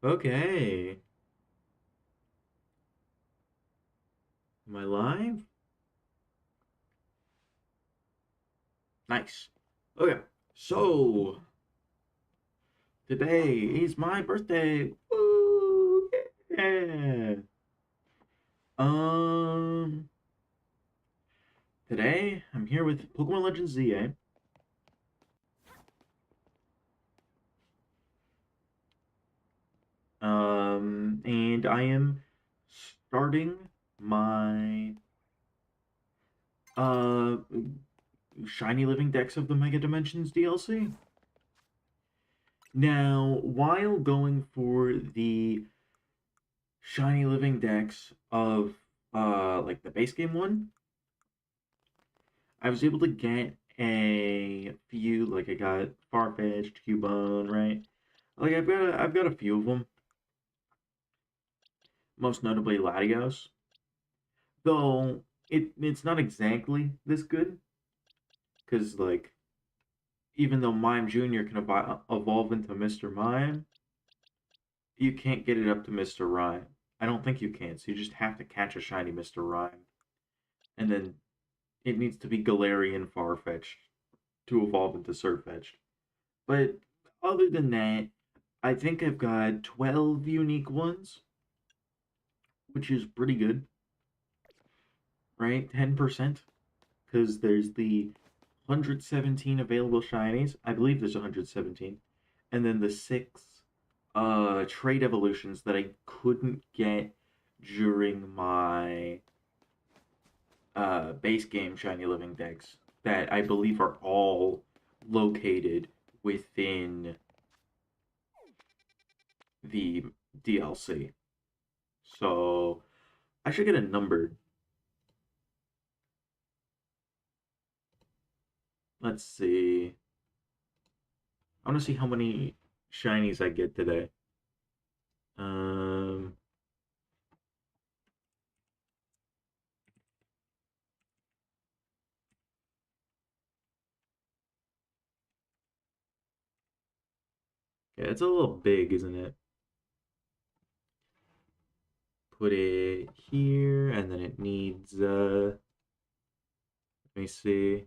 Okay. Am I live? Nice. Okay. So, today is my birthday. Woo! Yeah. Um, Today I'm here with Pokemon Legends ZA. And I am starting my uh Shiny Living Dex of the Mega Dimensions DLC. Now, while going for the Shiny Living Dex of like the base game one, I was able to get a few, like I got Farfetch'd, Cubone, right? Like I've got a few of them, most notably Latios. Though it's not exactly this good, because like even though Mime Jr. can evolve into Mr. Mime, you can't get it up to Mr. Rhyme. I don't think you can, so you just have to catch a shiny Mr. Rhyme. And then it needs to be Galarian Farfetch'd to evolve into Surfetch'd. But other than that, I think I've got 12 unique ones, which is pretty good, right? 10%, because there's the 117 available shinies. I believe there's 117. And then the six trade evolutions that I couldn't get during my base game Shiny Living Dex that I believe are all located within the DLC. So I should get a number. Let's see. I want to see how many shinies I get today. Um, yeah, it's a little big, isn't it? Put it here, and then it needs, let me see.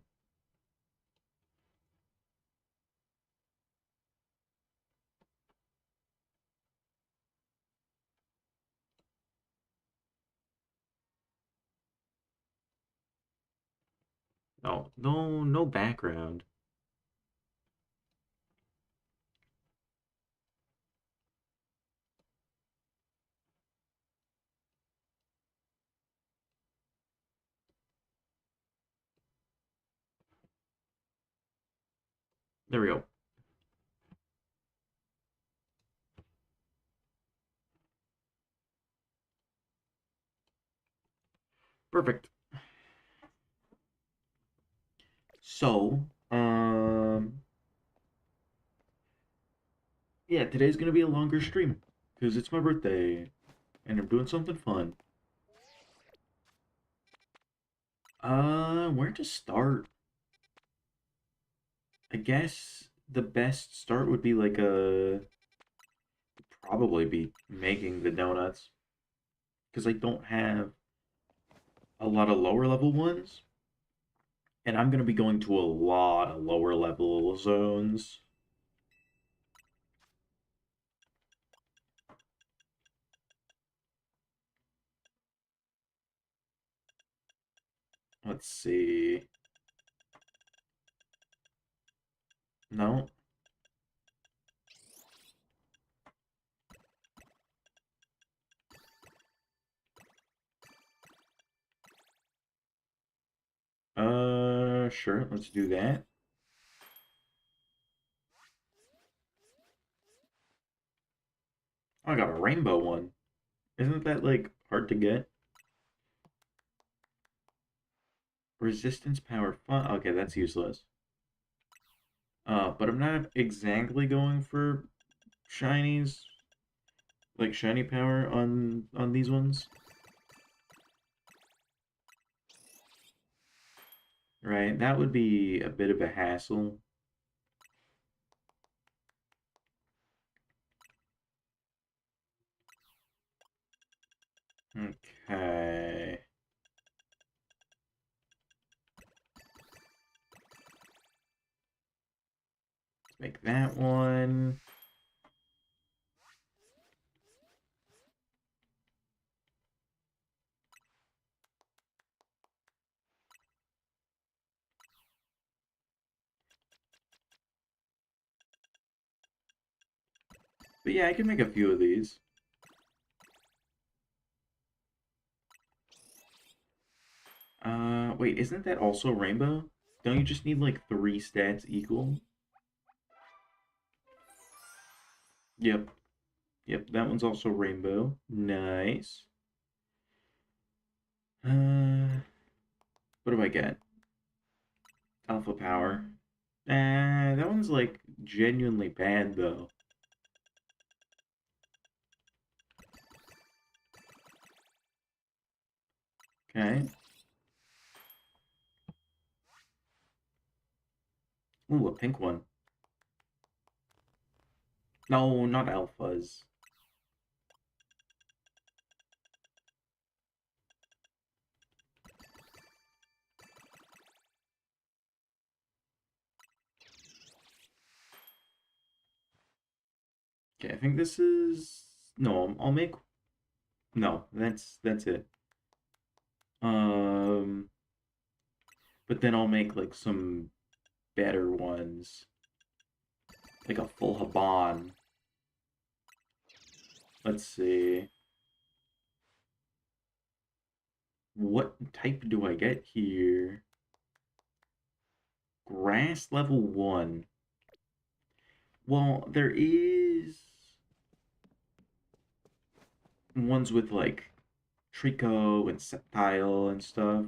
No, no, no background. There we go. Perfect. So, yeah, today's gonna be a longer stream because it's my birthday and I'm doing something fun. Where to start? I guess the best start would be like probably be making the donuts because I don't have a lot of lower level ones, and I'm gonna be going to a lot of lower level zones. Let's see. No. Sure. Let's do that. Oh, I got a rainbow one. Isn't that like hard to get? Resistance power fun. Okay, that's useless. But I'm not exactly going for shinies, like shiny power on these ones, right? That would be a bit of a hassle. Okay. Let's make that one. But yeah, I can make a few of these. Wait, isn't that also rainbow? Don't you just need like 3 stats equal? Yep. Yep, that one's also rainbow. Nice. What do I get? Alpha power. That one's like genuinely bad though. Okay. Ooh, a pink one. No, not alphas. Okay, I think this is no. I'll make no. That's it. Um, but then I'll make like some better ones, like a full Haban. Let's see. What type do I get here? Grass level 1. Well, there is ones with like Trico and Sceptile and stuff.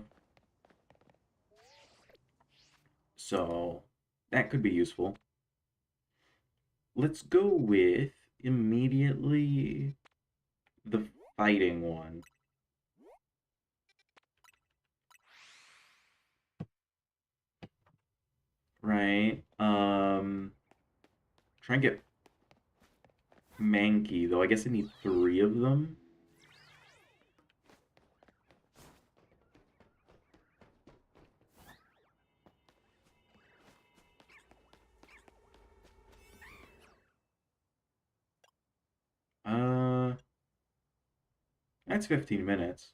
So that could be useful. Let's go with immediately the fighting one. Right? Try and get Mankey, though I guess I need 3 of them. Uh, that's 15 minutes.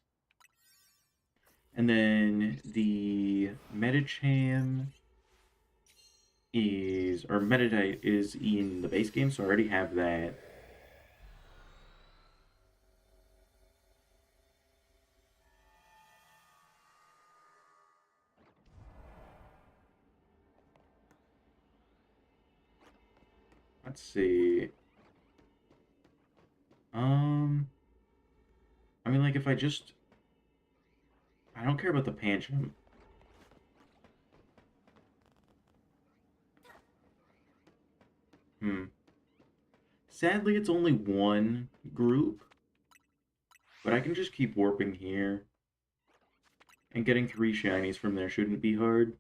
And then the Medicham is, or Meditite is in the base game, so I already have that. Let's see. Um, I mean, like, if I just, I don't care about the Pancham. Hmm. Sadly, it's only one group, but I can just keep warping here. And getting 3 shinies from there shouldn't be hard.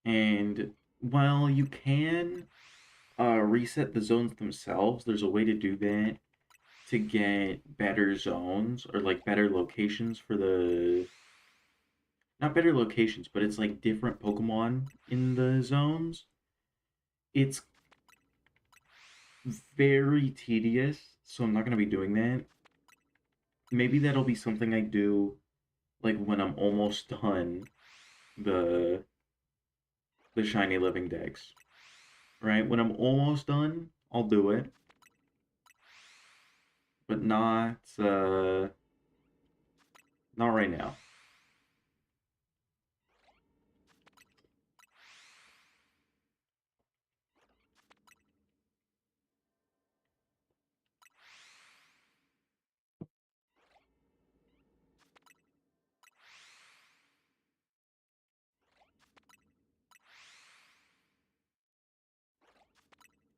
And while you can reset the zones themselves, there's a way to do that to get better zones or like better locations for the not better locations, but it's like different Pokemon in the zones. It's very tedious, so I'm not going to be doing that. Maybe that'll be something I do like when I'm almost done the the shiny living decks. Right? When I'm almost done, I'll do it, but not right now.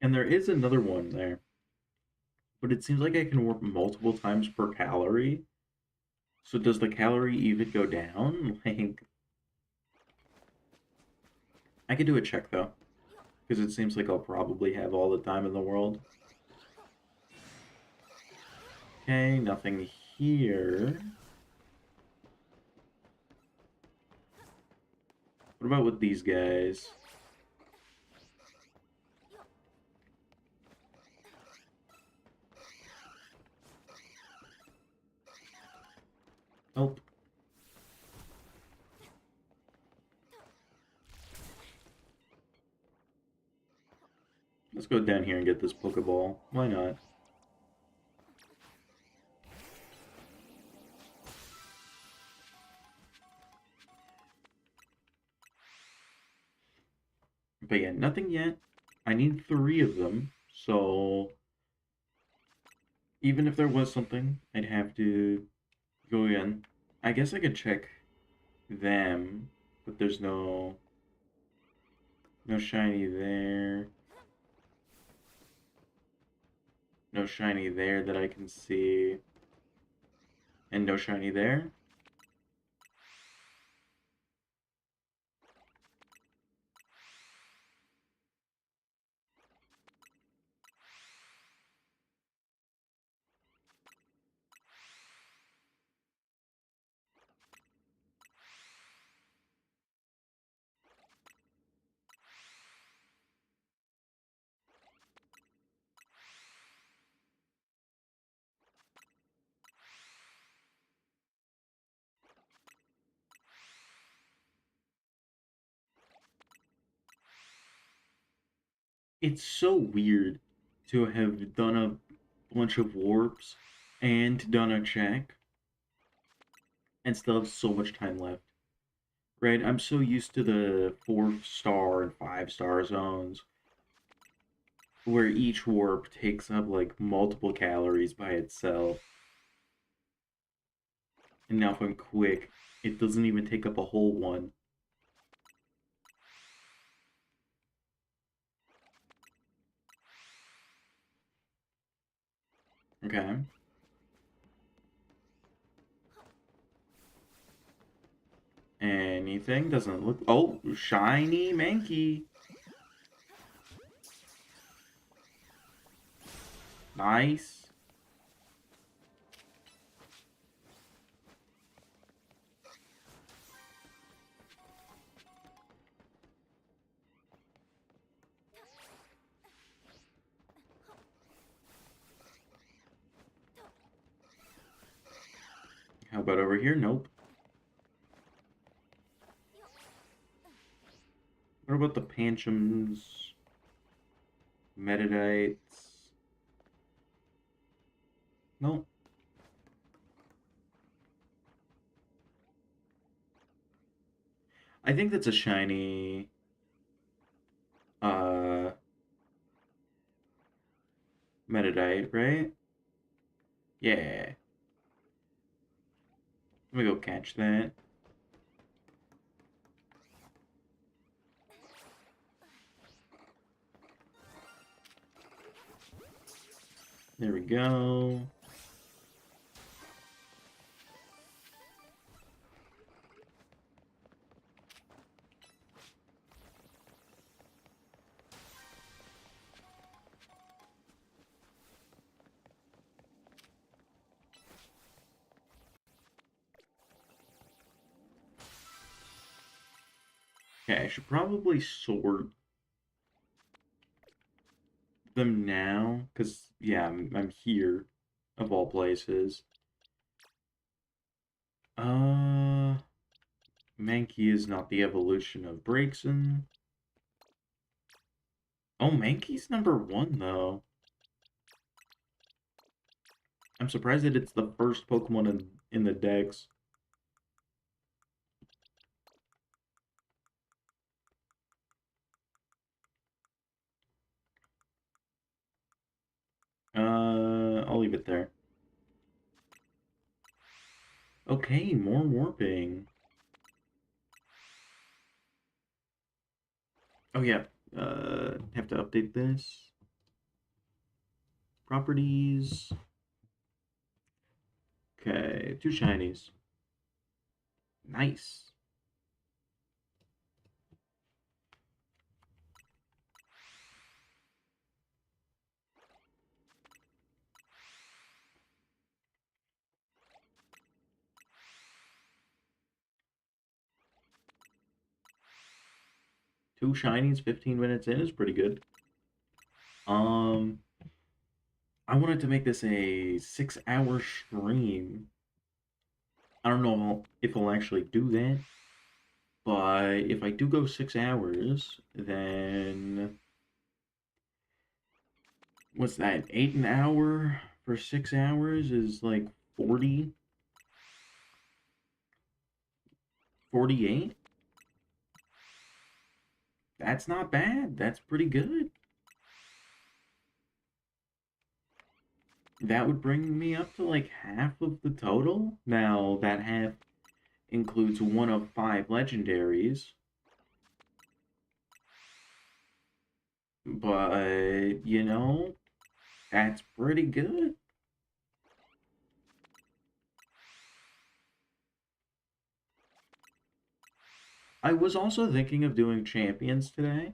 And there is another one there, but it seems like I can warp multiple times per calorie. So does the calorie even go down? Like, I could do a check though, because it seems like I'll probably have all the time in the world. Okay, nothing here. What about with these guys? Nope. Let's go down here and get this Pokeball. Why not? But yeah, nothing yet. I need 3 of them, so even if there was something, I'd have to go in. I guess I could check them, but there's no shiny there. No shiny there that I can see. And no shiny there. It's so weird to have done a bunch of warps and done a check and still have so much time left. Right? I'm so used to the 4-star and 5-star zones where each warp takes up like multiple calories by itself. And now if I'm quick, it doesn't even take up a whole one. Okay. Anything doesn't look. Oh, shiny Mankey. Nice. How about over here? Nope. What about the Panchams? Metidites? Nope. I think that's a shiny. Uh, Metadite, right? Yeah. Let me go catch that. There we go. Okay, I should probably sort them now, because, yeah, I'm here, of all places. Uh, Mankey is not the evolution of Braixen. Oh, Mankey's number 1, though. I'm surprised that it's the first Pokemon in the Dex. I'll leave it there. Okay, more warping. Oh yeah, have to update this. Properties. Okay, 2 shinies. Nice. 2 shinies 15 minutes in is pretty good. Um, I wanted to make this a 6-hour stream. I don't know if I'll actually do that, but if I do go 6 hours, then what's that? 8 an hour for 6 hours is like 40, 48. That's not bad. That's pretty good. That would bring me up to like half of the total. Now, that half includes one of 5 legendaries, but that's pretty good. I was also thinking of doing champions today,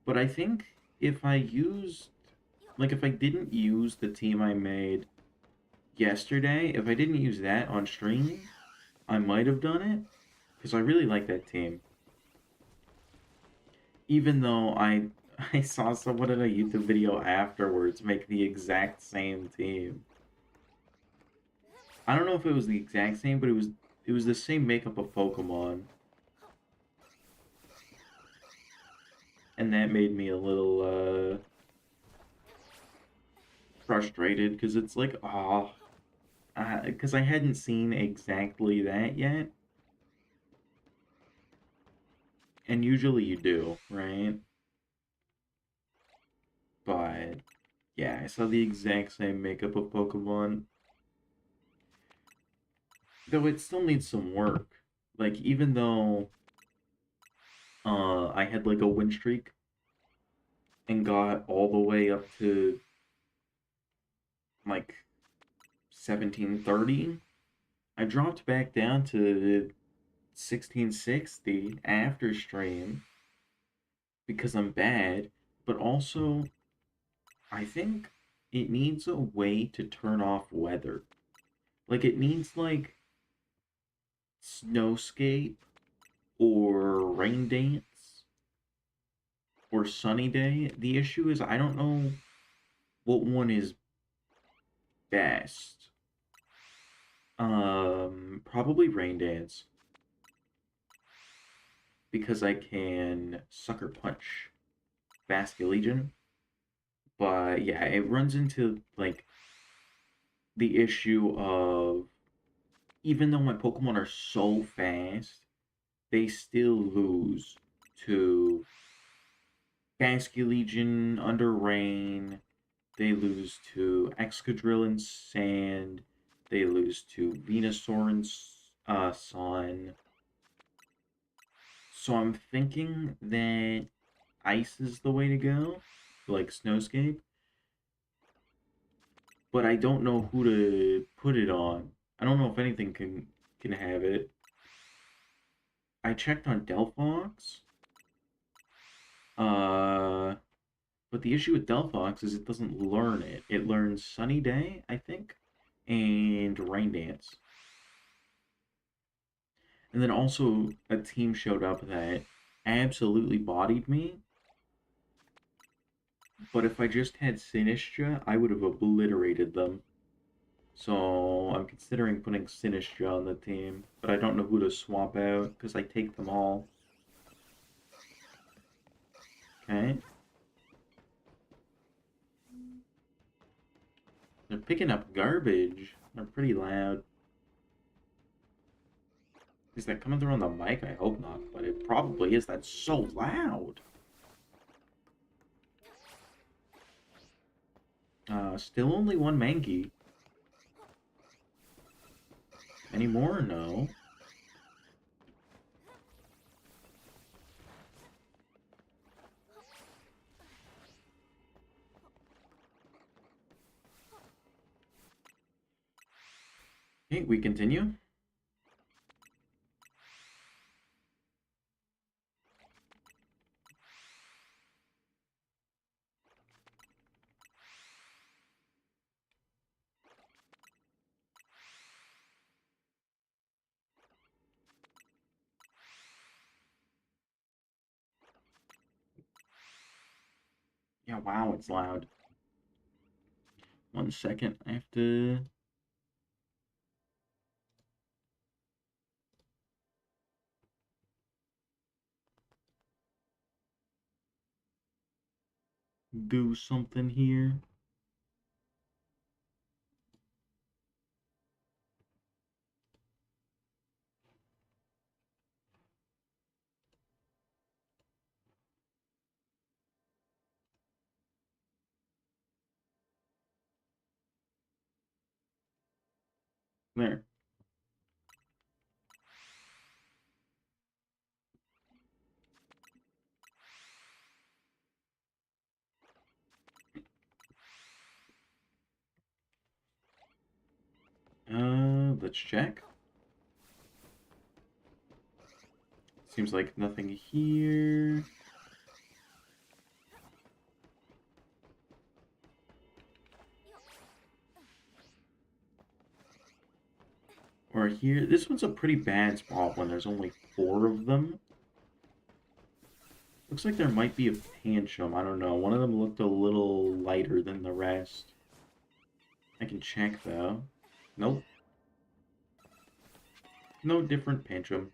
but I think if I used, like, if I didn't use the team I made yesterday, if I didn't use that on stream, I might have done it, because I really like that team. Even though I saw someone in a YouTube video afterwards make the exact same team. I don't know if it was the exact same, but it was the same makeup of Pokemon. And that made me a little frustrated because it's like, oh, because I hadn't seen exactly that yet. And usually you do, right? But yeah, I saw the exact same makeup of Pokemon. Though it still needs some work. Like, even though I had like a win streak and got all the way up to like 1730, I dropped back down to 1660 after stream because I'm bad, but also I think it needs a way to turn off weather. Like, it needs like snowscape or rain dance or sunny day. The issue is I don't know what one is best. Probably rain dance because I can sucker punch Basculegion. But yeah, it runs into like the issue of even though my Pokemon are so fast, they still lose to Basculegion under rain. They lose to Excadrill in sand. They lose to Venusaur in sun. So I'm thinking that ice is the way to go, like Snowscape. But I don't know who to put it on. I don't know if anything can have it. I checked on Delphox. Uh, but the issue with Delphox is it doesn't learn it. It learns Sunny Day, I think, and Rain Dance. And then also a team showed up that absolutely bodied me. But if I just had Sinistcha, I would have obliterated them. So I'm considering putting Sinistcha on the team, but I don't know who to swap out because I take them all. Okay. They're picking up garbage. They're pretty loud. Is that coming through on the mic? I hope not, but it probably is. That's so loud. Still only one Mankey. Any more? No. Okay, we continue. Yeah, wow, it's loud. 1 second. I have to. Do something here. There. Let's check. Seems like nothing here. Or here. This one's a pretty bad spot when there's only 4 of them. Looks like there might be a Pancham. I don't know. One of them looked a little lighter than the rest. I can check, though. Nope. No different Pancham.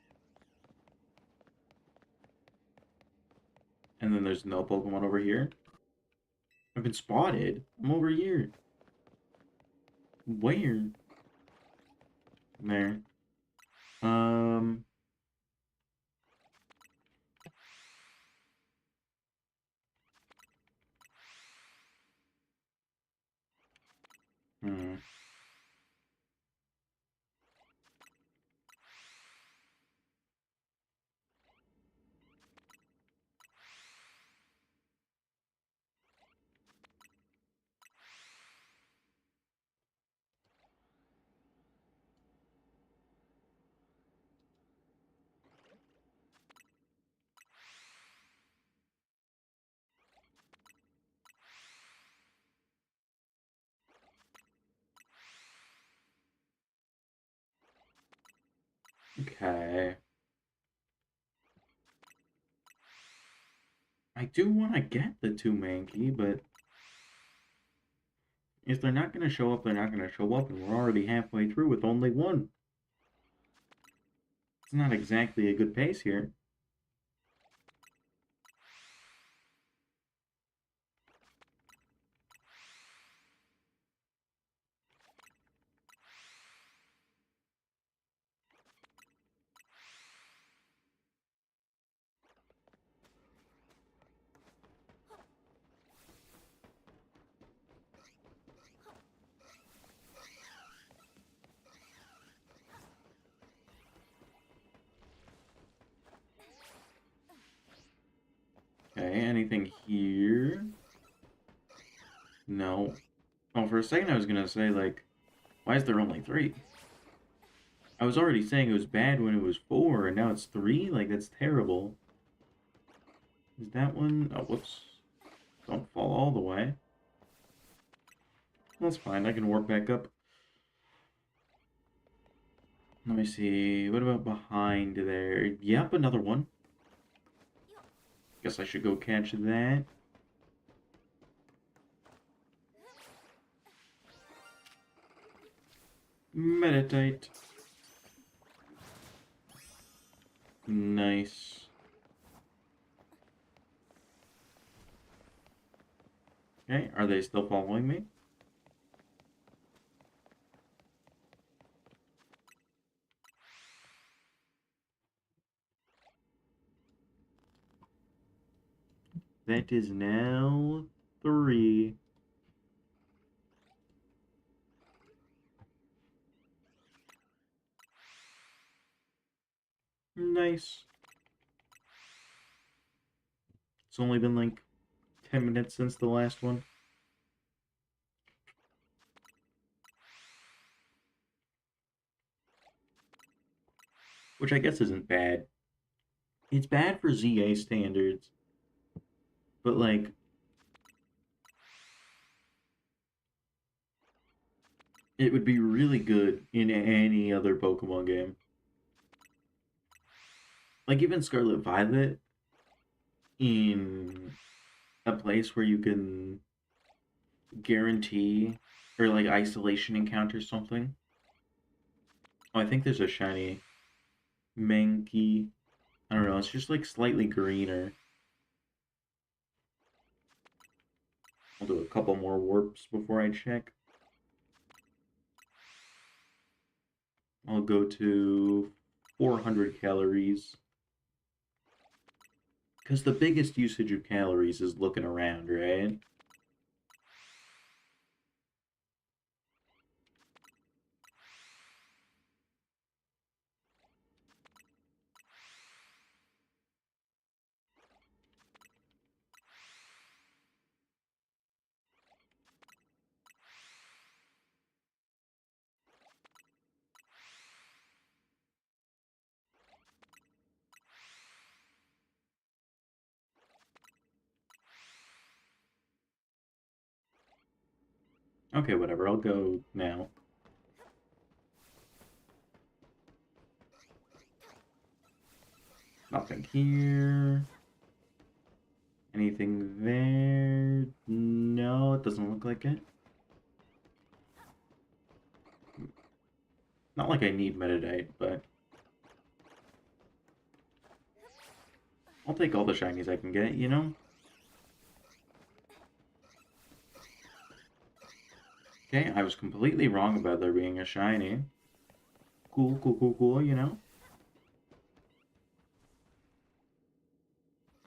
And then there's no Pokemon over here. I've been spotted. I'm over here. Where? There. Um. Hmm. Okay. I do want to get the 2 Mankey, but if they're not going to show up, they're not going to show up, and we're already halfway through with only 1. It's not exactly a good pace here. Okay, anything here? No. Oh, for a second I was going to say, like, why is there only 3? I was already saying it was bad when it was 4, and now it's 3? Like, that's terrible. Is that one? Oh, whoops. Don't fall all the way. That's fine. I can warp back up. Let me see. What about behind there? Yep, another one. Guess I should go catch that. Meditate. Nice. Okay, are they still following me? That is now 3. Nice. It's only been like 10 minutes since the last one. Which I guess isn't bad. It's bad for ZA standards. But like, it would be really good in any other Pokemon game. Like even Scarlet Violet in a place where you can guarantee or like isolation encounter something. Oh, I think there's a shiny Mankey. I don't know, it's just like slightly greener. I'll do a couple more warps before I check. I'll go to 400 calories. Because the biggest usage of calories is looking around, right? Okay, whatever, I'll go now. Nothing here. Anything there? No, it doesn't look like it. Not like I need Metadite, but I'll take all the shinies I can get, you know? Okay, I was completely wrong about there being a shiny. Cool, cool, cool, cool, you know?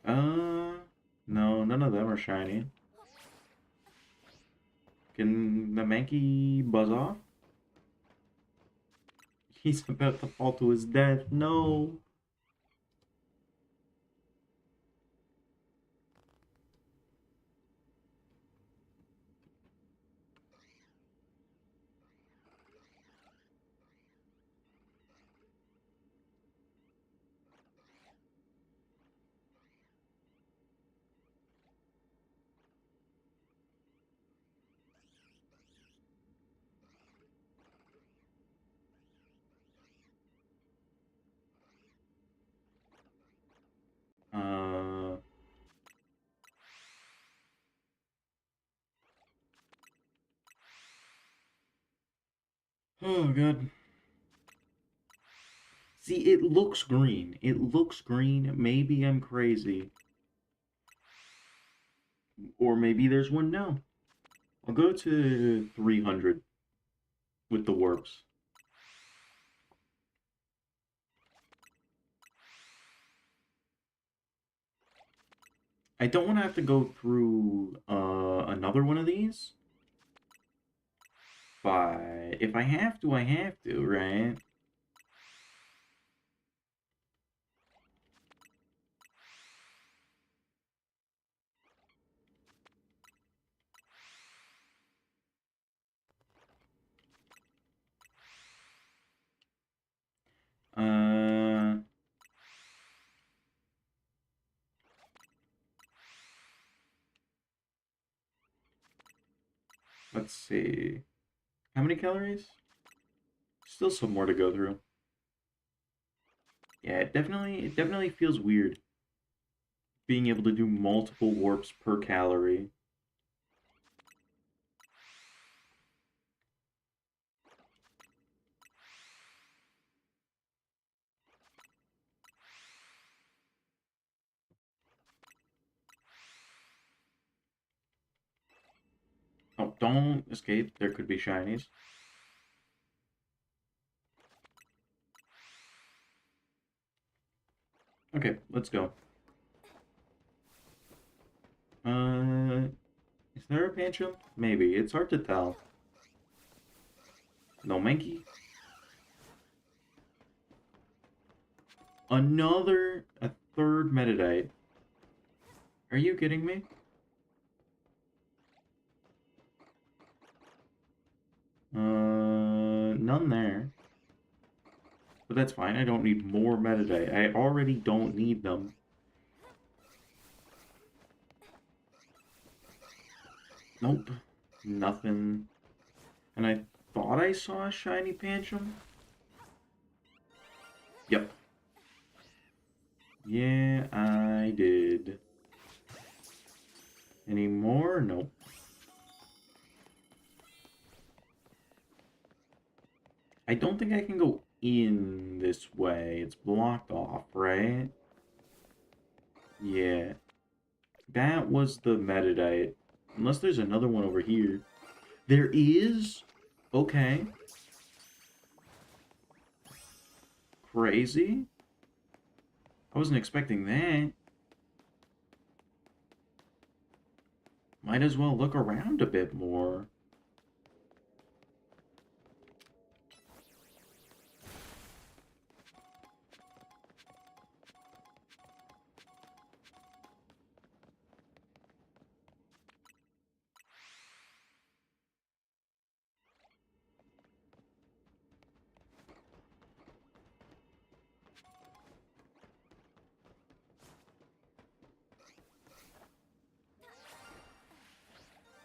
Uh, no, none of them are shiny. Can the Mankey buzz off? He's about to fall to his death. No. Uh, oh god. See, it looks green. It looks green. Maybe I'm crazy. Or maybe there's one now. I'll go to 300 with the warps. I don't want to have to go through another one of these. But if I have to, I have to, right? Uh, let's see. How many calories? Still some more to go through. Yeah, it definitely feels weird being able to do multiple warps per calorie. Oh, don't escape. There could be shinies. Okay, let's go. Uh, is there a Pancham? Maybe. It's hard to tell. No Mankey? A third Metadite. Are you kidding me? None there. But that's fine. I don't need more Metadite. I already don't need them. Nope. Nothing. And I thought I saw a shiny Pancham. Yep. Yeah, I did. Any more? Nope. I don't think I can go in this way. It's blocked off, right? Yeah. That was the metadite. Unless there's another one over here. There is? Okay. Crazy. I wasn't expecting that. Might as well look around a bit more.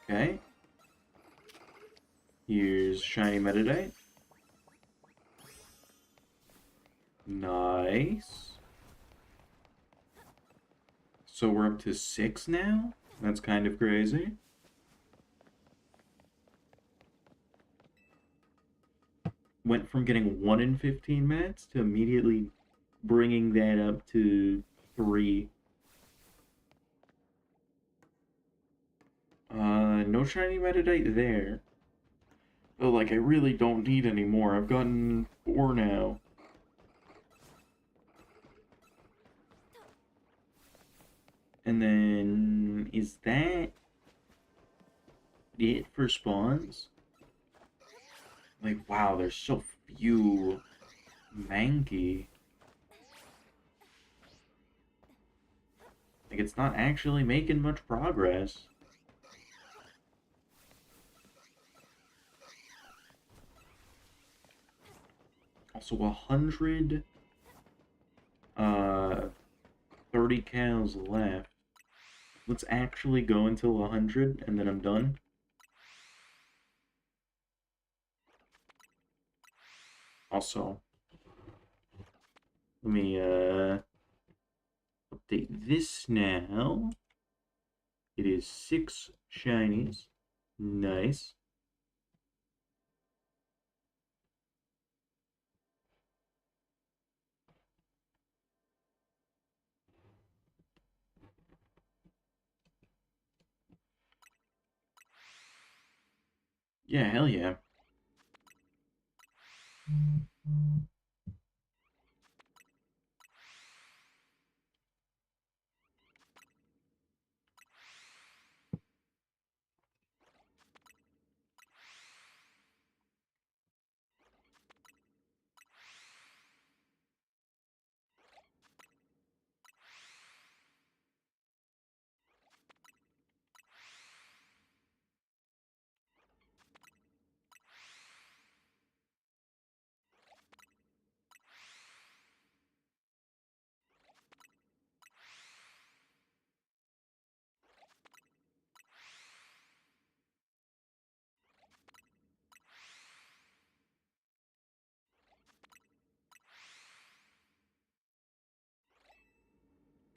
Okay. Here's shiny metadite. Nice. So we're up to 6 now? That's kind of crazy. Went from getting 1 in 15 minutes to immediately bringing that up to 3. No shiny metadite there. Oh, like, I really don't need any more. I've gotten 4 now. And then, is that it for spawns? Like, wow, there's so few Mankey. Like, it's not actually making much progress. Also, 100, 30 cows left. Let's actually go until 100, and then I'm done. Also, let me, update this now. It is 6 shinies. Nice. Yeah, hell yeah.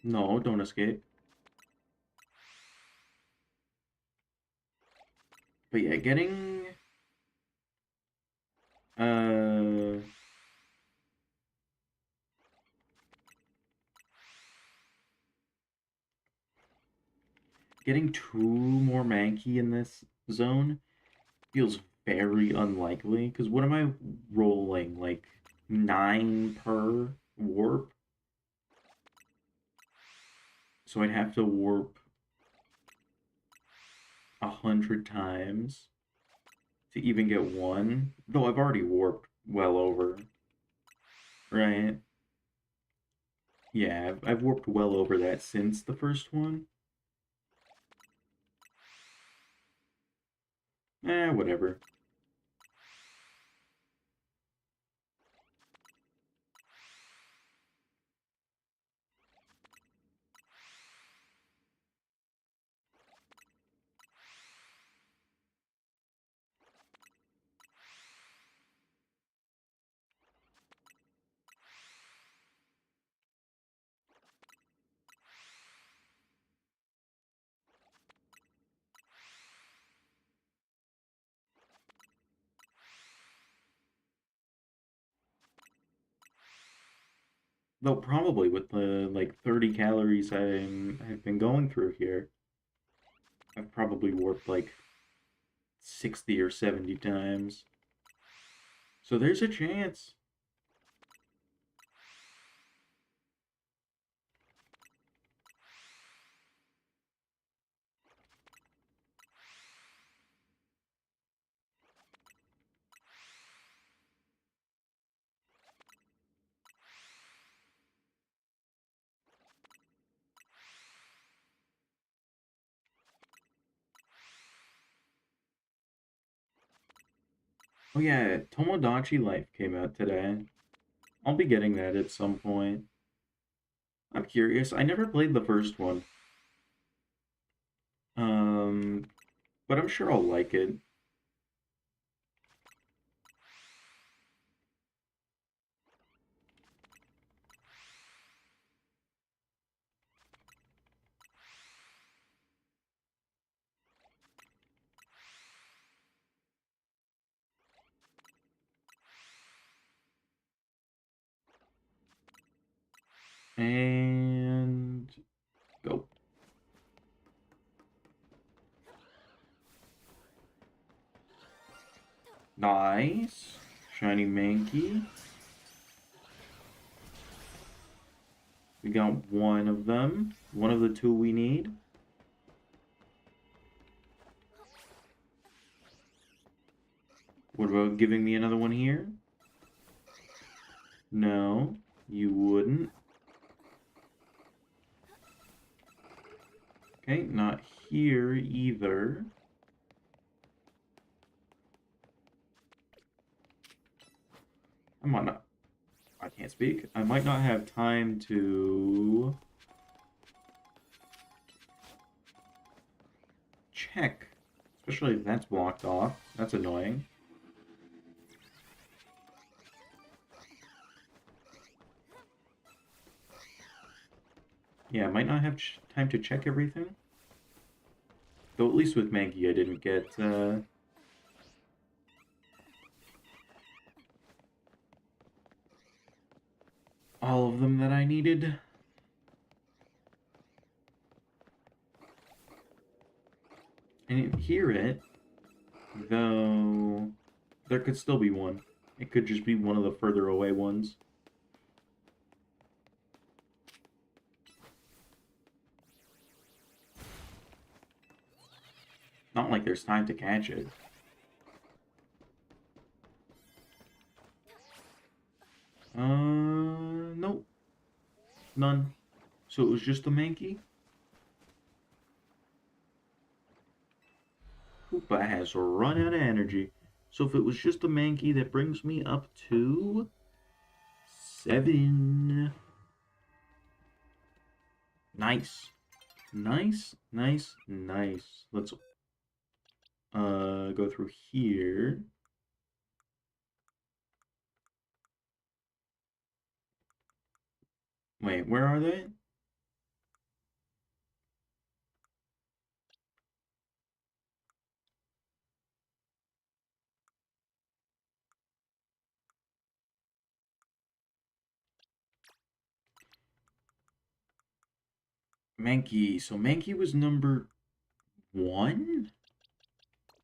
No, don't escape. But yeah, uh, getting 2 more Mankey in this zone feels very unlikely. Because what am I rolling? Like 9 per warp? So I'd have to warp 100 times to even get 1. Though I've already warped well over, right? Yeah, I've warped well over that since the first one. Whatever. Though probably with the like 30 calories I've been going through here, I've probably warped like 60 or 70 times. So there's a chance. Oh yeah, Tomodachi Life came out today. I'll be getting that at some point. I'm curious. I never played the first one. Um, but I'm sure I'll like it. And go. Nice. Shiny Mankey. We got one of them. One of the two we need. What about giving me another one here? No, you wouldn't. Okay, not here either. I might not. I can't speak. I might not have time to check. Especially if that's blocked off. That's annoying. Yeah, I might not have time to check everything. Though at least with Mankey I didn't get all of them that I needed. I didn't hear it, though there could still be one. It could just be one of the further away ones. Not like there's time to catch it. Nope. None. So it was just a Mankey? Koopa has run out of energy. So if it was just a Mankey, that brings me up to 7. Nice. Nice, nice, nice. Let's go through here. Wait, where are they? Mankey. So Mankey was number 1?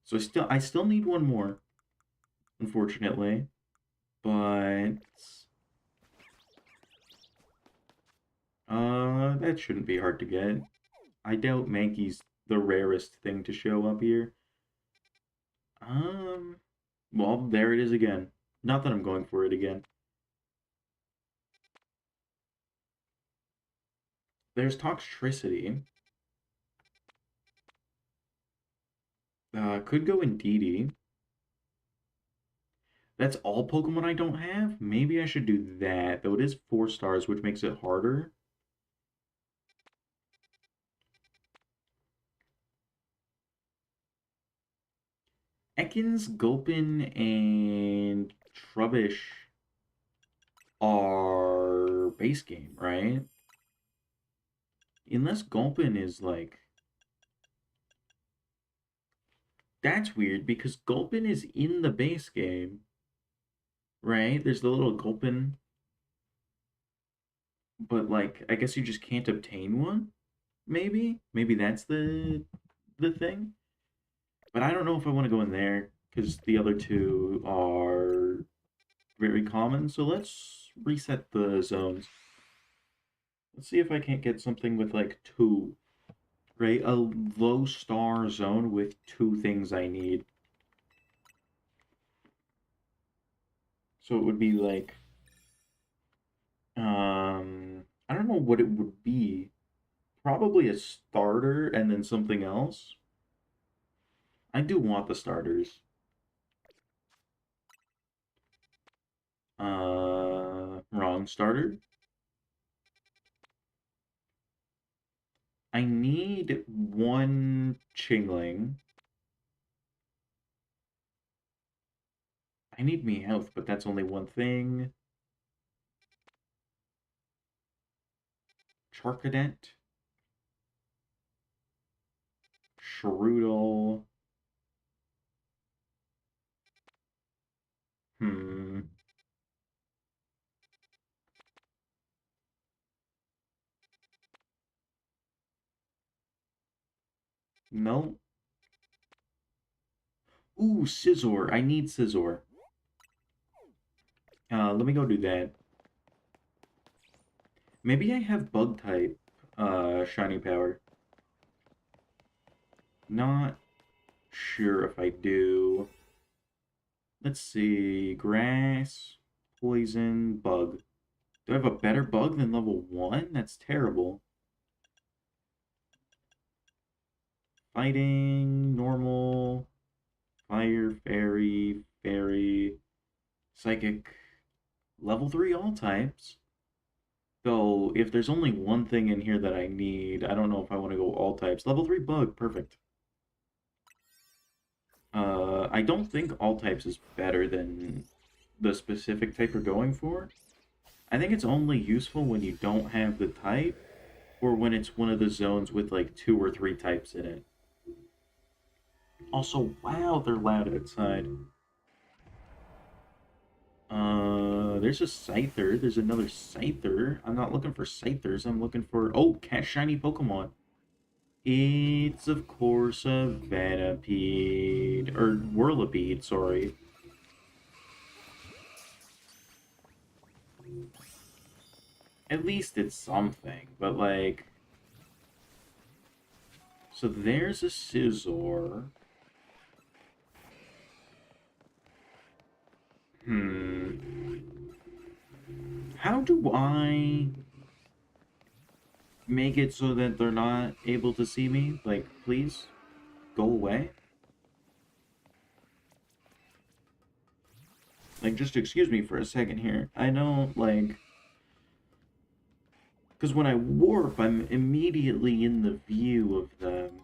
So I still need one more, unfortunately. But that shouldn't be hard to get. I doubt Mankey's the rarest thing to show up here. Um, well, there it is again. Not that I'm going for it again. There's Toxtricity. Could go in DD. That's all Pokemon I don't have? Maybe I should do that. Though it is 4 stars, which makes it harder. Ekans, Gulpin, and Trubbish are base game, right? Unless Gulpin is like... That's weird, because Gulpin is in the base game, right? There's the little Gulpin. but like I guess you just can't obtain one. Maybe that's the thing. But I don't know if I want to go in there because the other two are very common. So let's reset the zones. Let's see if I can't get something with like two, right? A low star zone with two things I need. So it would be like, I don't know what it would be. Probably a starter and then something else. I do want the starters. Wrong starter. I need one Chingling. I need Meowth, but that's only one thing. Charcadet. Shrootle. Hmm. No. Ooh, Scizor. I need Scizor. Let me go do that. Maybe I have Bug type, Shiny Power. Not sure if I do. Let's see. Grass, Poison, Bug. Do I have a better Bug than level 1? That's terrible. Fighting, Normal, Fire, Fairy, Fairy, Psychic. Level 3 all types. Though, if there's only one thing in here that I need, I don't know if I want to go all types. Level 3 Bug, perfect. I don't think all types is better than the specific type you're going for. I think it's only useful when you don't have the type, or when it's one of the zones with like 2 or 3 types in it. Also, wow, they're loud outside. There's a Scyther. There's another Scyther. I'm not looking for Scythers. I'm looking for... Oh, catch shiny Pokemon. It's, of course, a Venipede. Or Whirlipede, sorry. At least it's something, but like... So there's a Scizor. Hmm. How do I make it so that they're not able to see me? Like, please, go away? Like, just excuse me for a second here. I know, like... Because when I warp, I'm immediately in the view of them.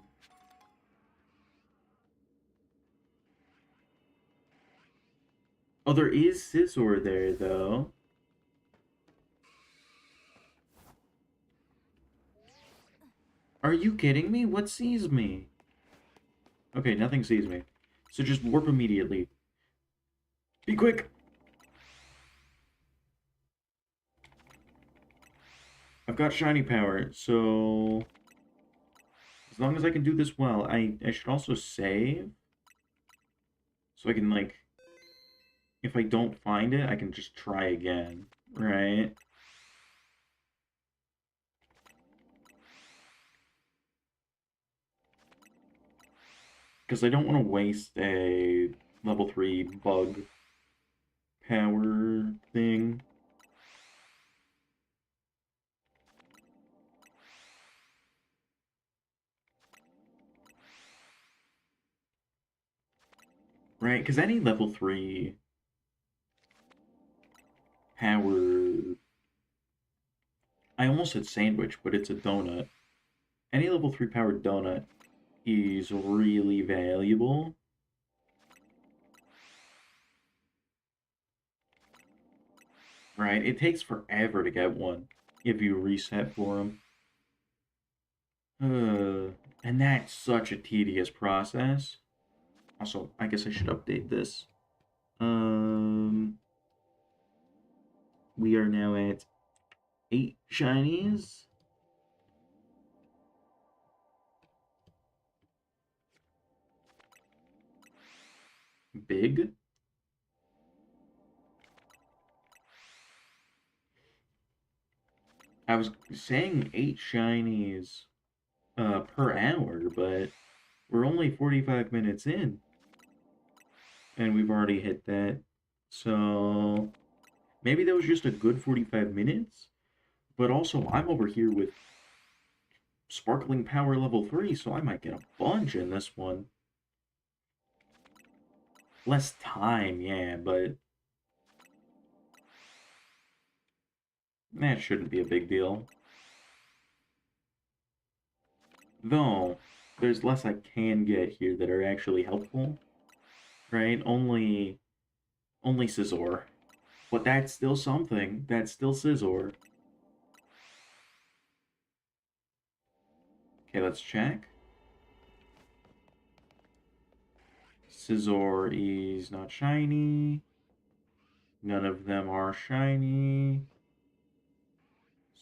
Oh, there is Scizor there, though. Are you kidding me? What sees me? Okay, nothing sees me. So just warp immediately. Be quick! I've got shiny power, so... As long as I can do this well, I should also save. So I can, like... If I don't find it, I can just try again, right? Because I don't want to waste a level 3 bug power thing. Right, because any level 3 power... I almost said sandwich, but it's a donut. Any level 3 powered donut is really valuable. Right, it takes forever to get one if you reset for them. And that's such a tedious process. Also, I guess I should update this. Um, we are now at 8 shinies. Big. I was saying 8 shinies per hour, but we're only 45 minutes in, and we've already hit that. So maybe that was just a good 45 minutes, but also I'm over here with Sparkling Power level 3, so I might get a bunch in this one. Less time, yeah, but that shouldn't be a big deal. Though, there's less I can get here that are actually helpful, right? Only Scizor. But that's still something. That's still Scizor. Okay, let's check. Scizor is not shiny. None of them are shiny.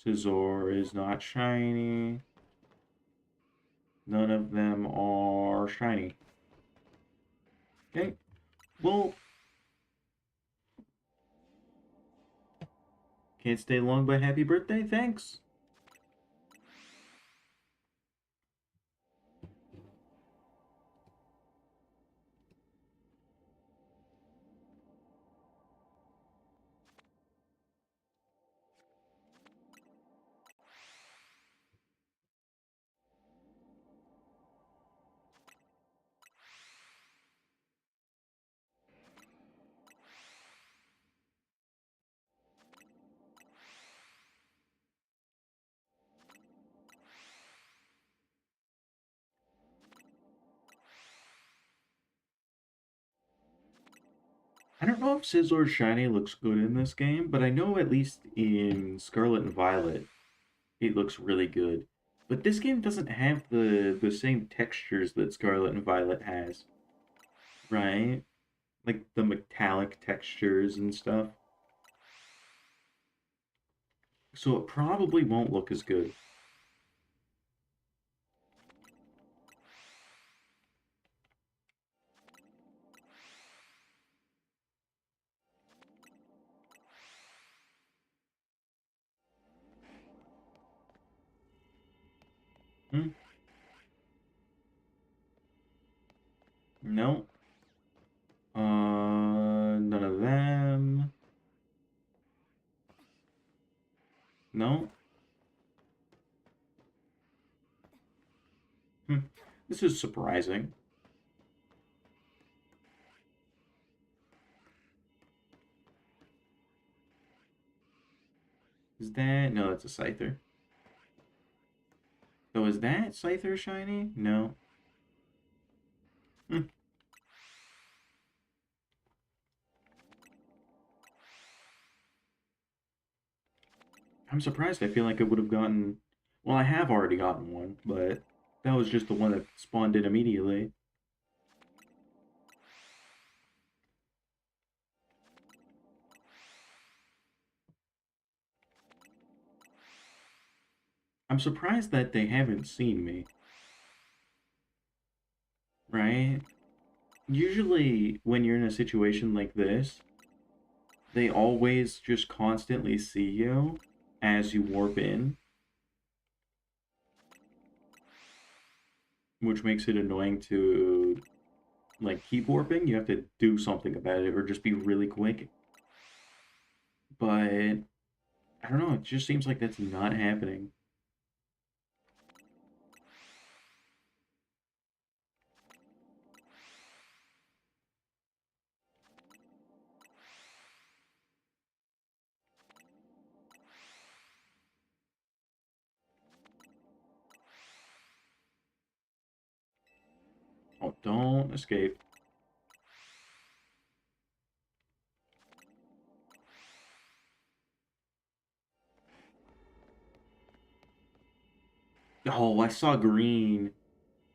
Scizor is not shiny. None of them are shiny. Okay, well, can't stay long, but happy birthday, thanks. I don't know if Scizor's shiny looks good in this game, but I know at least in Scarlet and Violet, it looks really good. But this game doesn't have the same textures that Scarlet and Violet has, right? Like the metallic textures and stuff. So it probably won't look as good. Hmm? No. None of them. No. Hmm. This is surprising. Is that? No, that's a Scyther. So is that Scyther shiny? No. Hmm. I'm surprised. I feel like I would have gotten. Well, I have already gotten one, but that was just the one that spawned in immediately. I'm surprised that they haven't seen me, right? Usually, when you're in a situation like this, they always just constantly see you as you warp in, which makes it annoying to like keep warping. You have to do something about it or just be really quick. But I don't know, it just seems like that's not happening. Oh, don't escape. Oh, I saw green.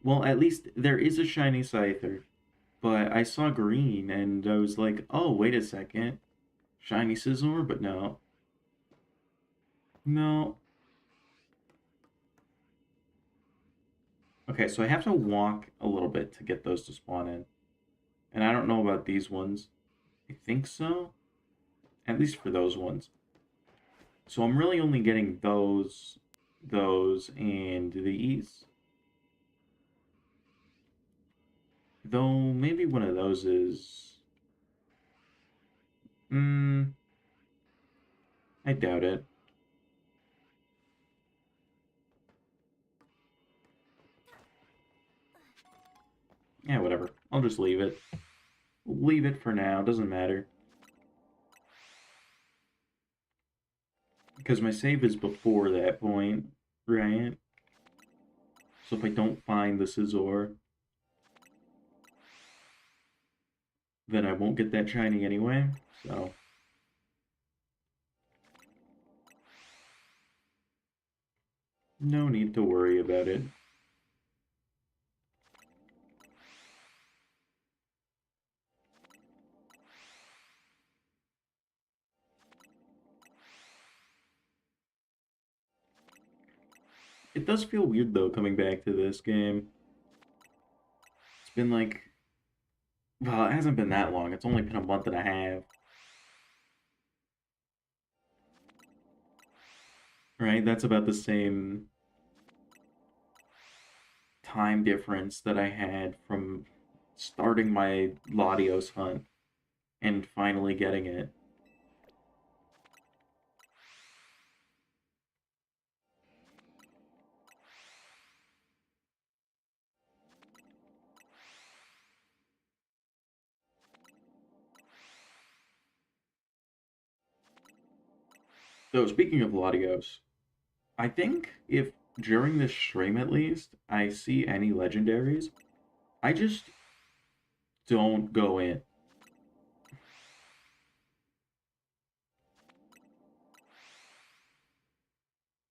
Well, at least there is a shiny Scyther. But I saw green and I was like, oh, wait a second. Shiny Scizor? But no. No. Okay, so I have to walk a little bit to get those to spawn in. And I don't know about these ones. I think so. At least for those ones. So I'm really only getting those, and these. Though maybe one of those is... Hmm, I doubt it. Yeah, whatever. I'll just leave it. Leave it for now. Doesn't matter. Because my save is before that point, right? So if I don't find the Scizor, then I won't get that shiny anyway. So no need to worry about it. It does feel weird though coming back to this game. It's been like, well, it hasn't been that long. It's only been a month and a half. Right? That's about the same time difference that I had from starting my Latios hunt and finally getting it. So speaking of Latios, I think if during this stream at least I see any legendaries, I just don't go in.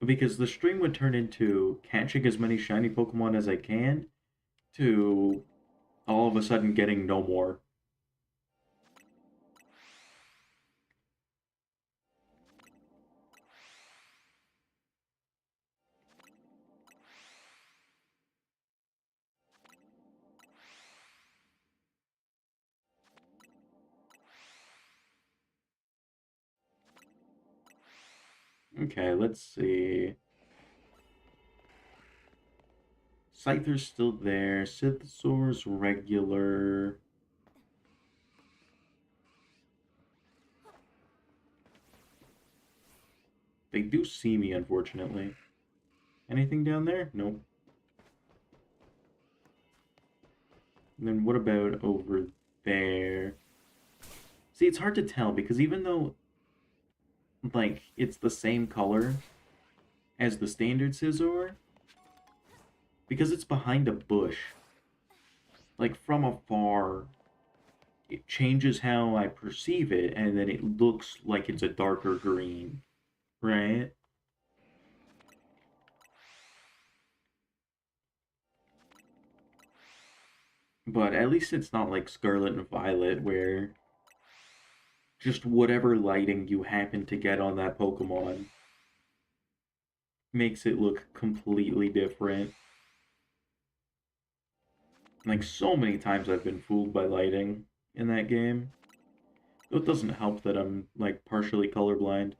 Because the stream would turn into catching as many shiny Pokemon as I can to all of a sudden getting no more. Okay, let's see. Scyther's still there. Scyther's regular. They do see me, unfortunately. Anything down there? Nope. And then what about over there? See, it's hard to tell because even though, like, it's the same color as the standard Scizor, because it's behind a bush, like, from afar, it changes how I perceive it, and then it looks like it's a darker green, right? But at least it's not like Scarlet and Violet, where just whatever lighting you happen to get on that Pokemon makes it look completely different. Like, so many times I've been fooled by lighting in that game. Though it doesn't help that I'm, like, partially colorblind.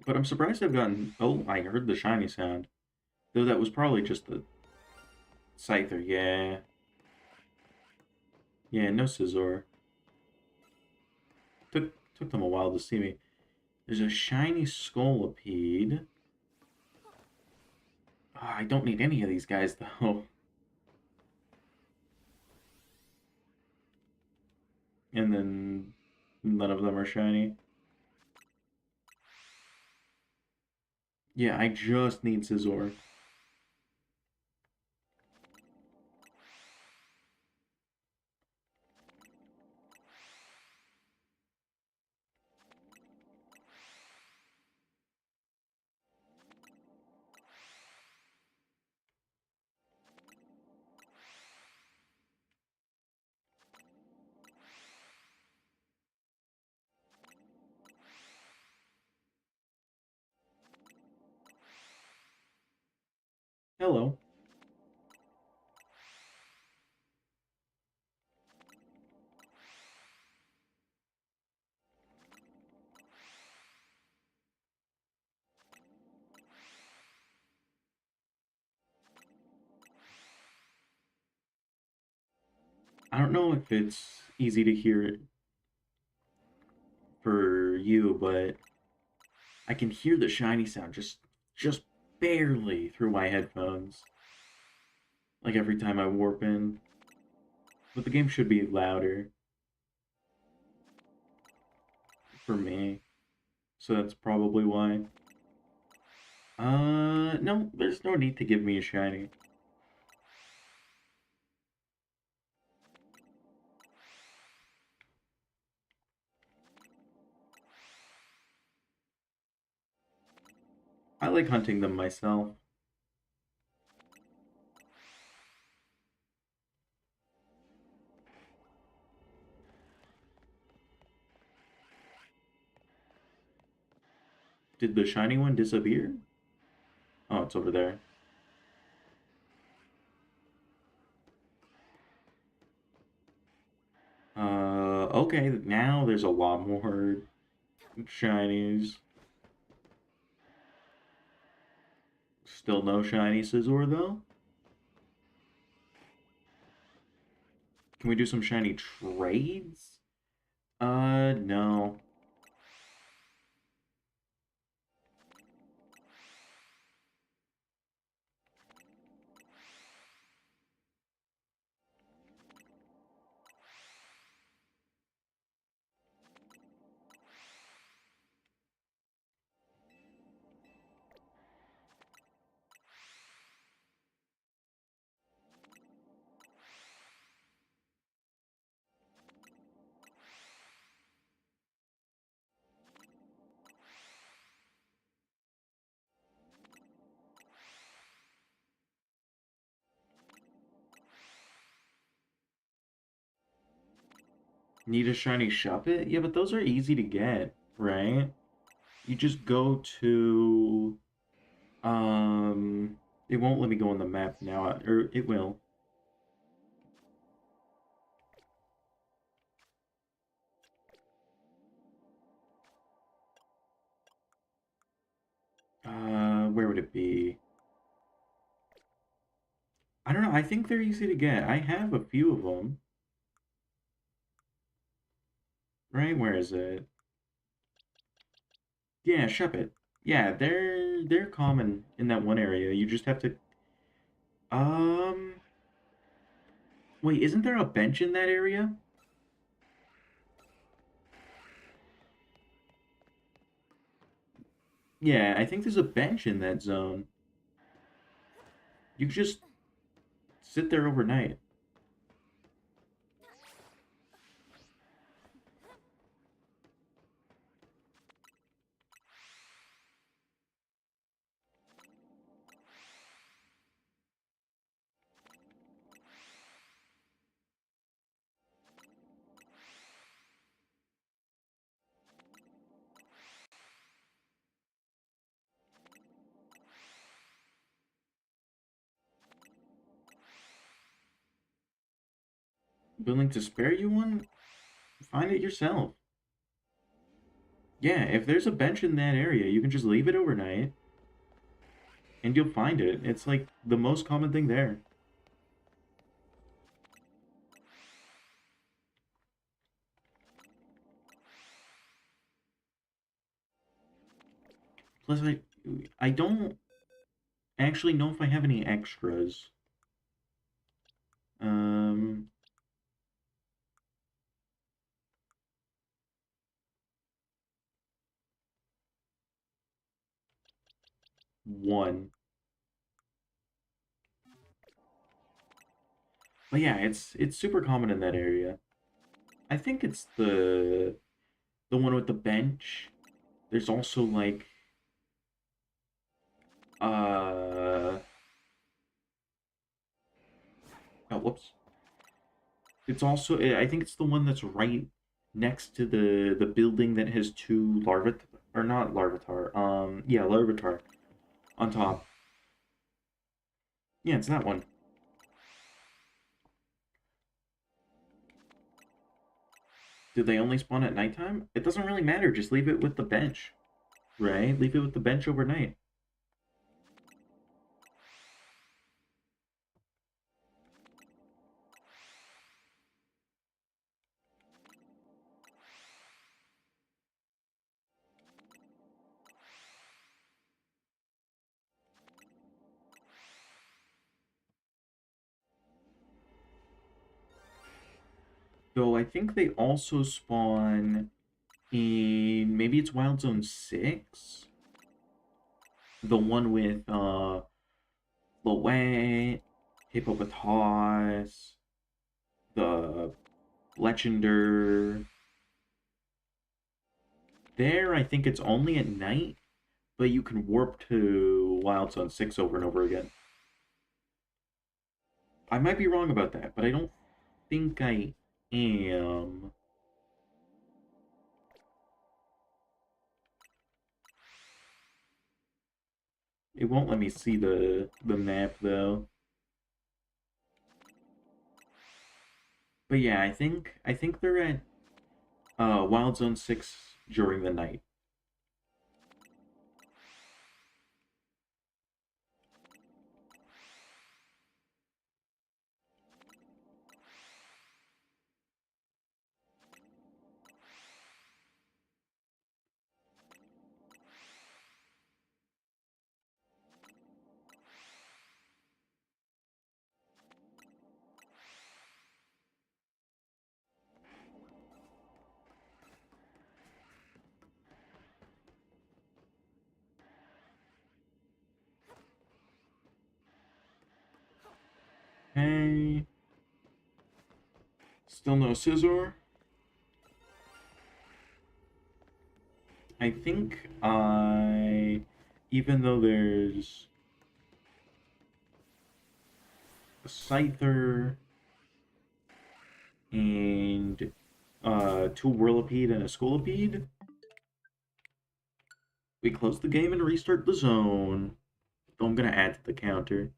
But I'm surprised I've gotten... Oh, I heard the shiny sound. Though that was probably just the Scyther, yeah. Yeah, no Scizor. Took them a while to see me. There's a shiny Scolipede. Oh, I don't need any of these guys, though. and then none of them are shiny. Yeah, I just need Scizor. Hello. I don't know if it's easy to hear it for you, but I can hear the shiny sound just barely through my headphones. Like every time I warp in. But the game should be louder for me. So that's probably why. No, there's no need to give me a shiny. I like hunting them myself. Did the shiny one disappear? Oh, it's over there. Okay, now there's a lot more shinies. Still no shiny Scizor, though? Can we do some shiny trades? No. Need a shiny Shuppet? Yeah, but those are easy to get, right? You just go to... It won't let me go on the map now, or it will. Where would it be? I don't know. I think they're easy to get. I have a few of them. Right? Where is it? Yeah, Shuppet. Yeah, they're common in that one area. You just have to um wait, isn't there a bench in that area? Yeah, I think there's a bench in that zone. You can just sit there overnight. Willing to spare you one? Find it yourself. Yeah, if there's a bench in that area, you can just leave it overnight and you'll find it. It's like the most common thing there. Plus, I don't actually know if I have any extras. Um, one. But yeah, it's super common in that area. I think it's the one with the bench. There's also like uh oh whoops. It's also I think it's the one that's right next to the building that has two larvat or not larvitar. Yeah, larvitar on top. Yeah, it's that one. Do they only spawn at nighttime? It doesn't really matter. Just leave it with the bench, right? Leave it with the bench overnight. Though I think they also spawn in maybe it's Wild Zone 6? The one with Loet, Hippopotas, the Lechender. There, I think it's only at night, but you can warp to Wild Zone 6 over and over again. I might be wrong about that, but I don't think I am. It won't let me see the map though. But yeah, I think they're at Wild Zone 6 during the night. Hey, still no scissor. I think even though there's a Scyther and two Whirlipede and a Scolipede, we close the game and restart the zone. So I'm gonna add to the counter.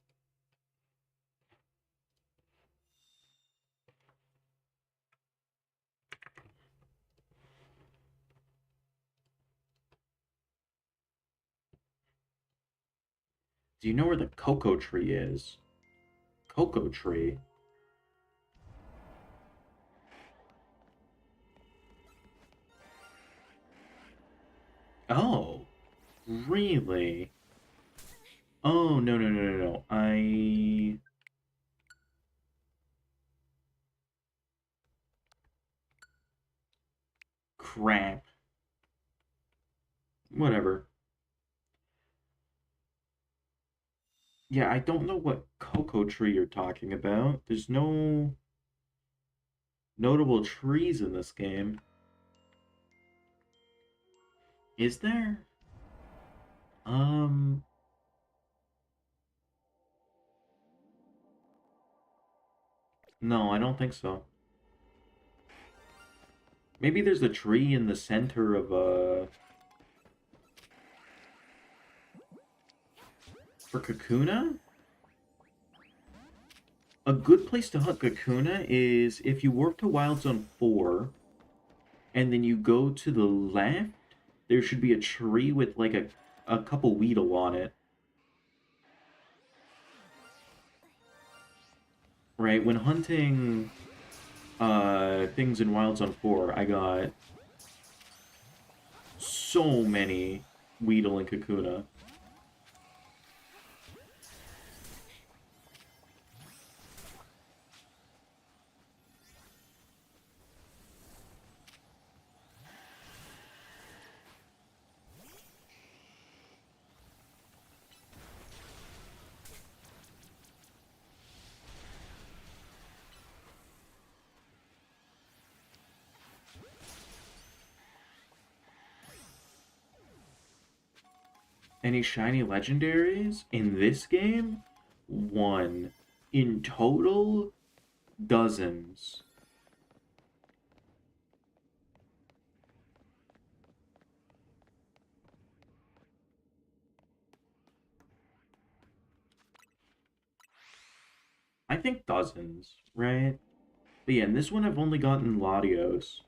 Do you know where the cocoa tree is? Cocoa tree? Oh, really? Oh, no, no, no, no, no. Crap. Whatever. Yeah, I don't know what cocoa tree you're talking about. There's no notable trees in this game. Is there? Um, no, I don't think so. Maybe there's a tree in the center of for Kakuna? A good place to hunt Kakuna is if you warp to Wild Zone 4 and then you go to the left, there should be a tree with like a couple Weedle on it. Right? When hunting things in Wild Zone 4, I got so many Weedle and Kakuna. Any shiny legendaries in this game? One. In total, dozens. I think dozens, right? But yeah, in this one I've only gotten Latios.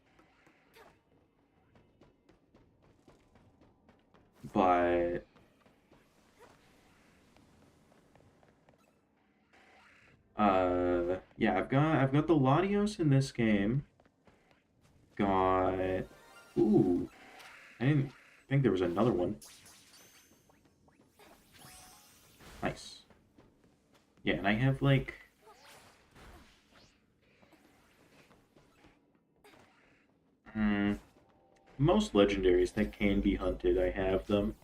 But yeah, I've got the Latios in this game. Got ooh, I didn't think there was another one. Nice. Yeah, and I have like hmm, most legendaries that can be hunted, I have them.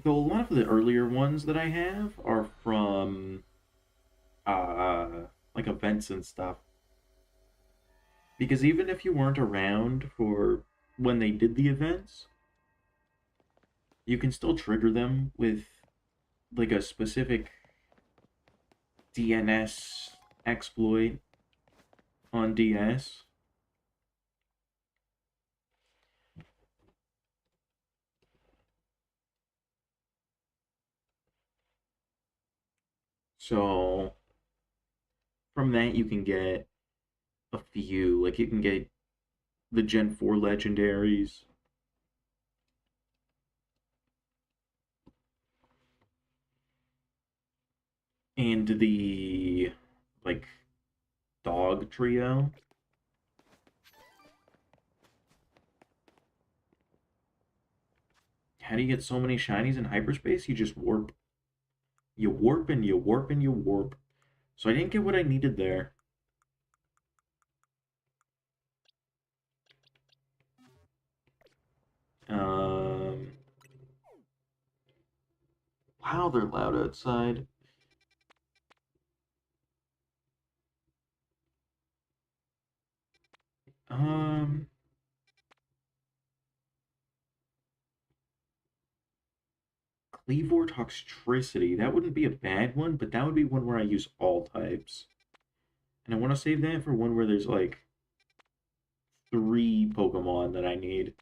Though a lot of the earlier ones that I have are from like events and stuff. Because even if you weren't around for when they did the events, you can still trigger them with like a specific DNS exploit on DS. So from that you can get a few, like you can get the Gen 4 legendaries and the like dog trio. How do you get so many shinies in hyperspace? You just warp. You warp and you warp and you warp. So I didn't get what I needed there. Um, wow, they're loud outside. Um, Cleavor Toxtricity. That wouldn't be a bad one, but that would be one where I use all types. And I want to save that for one where there's like three Pokemon that I need.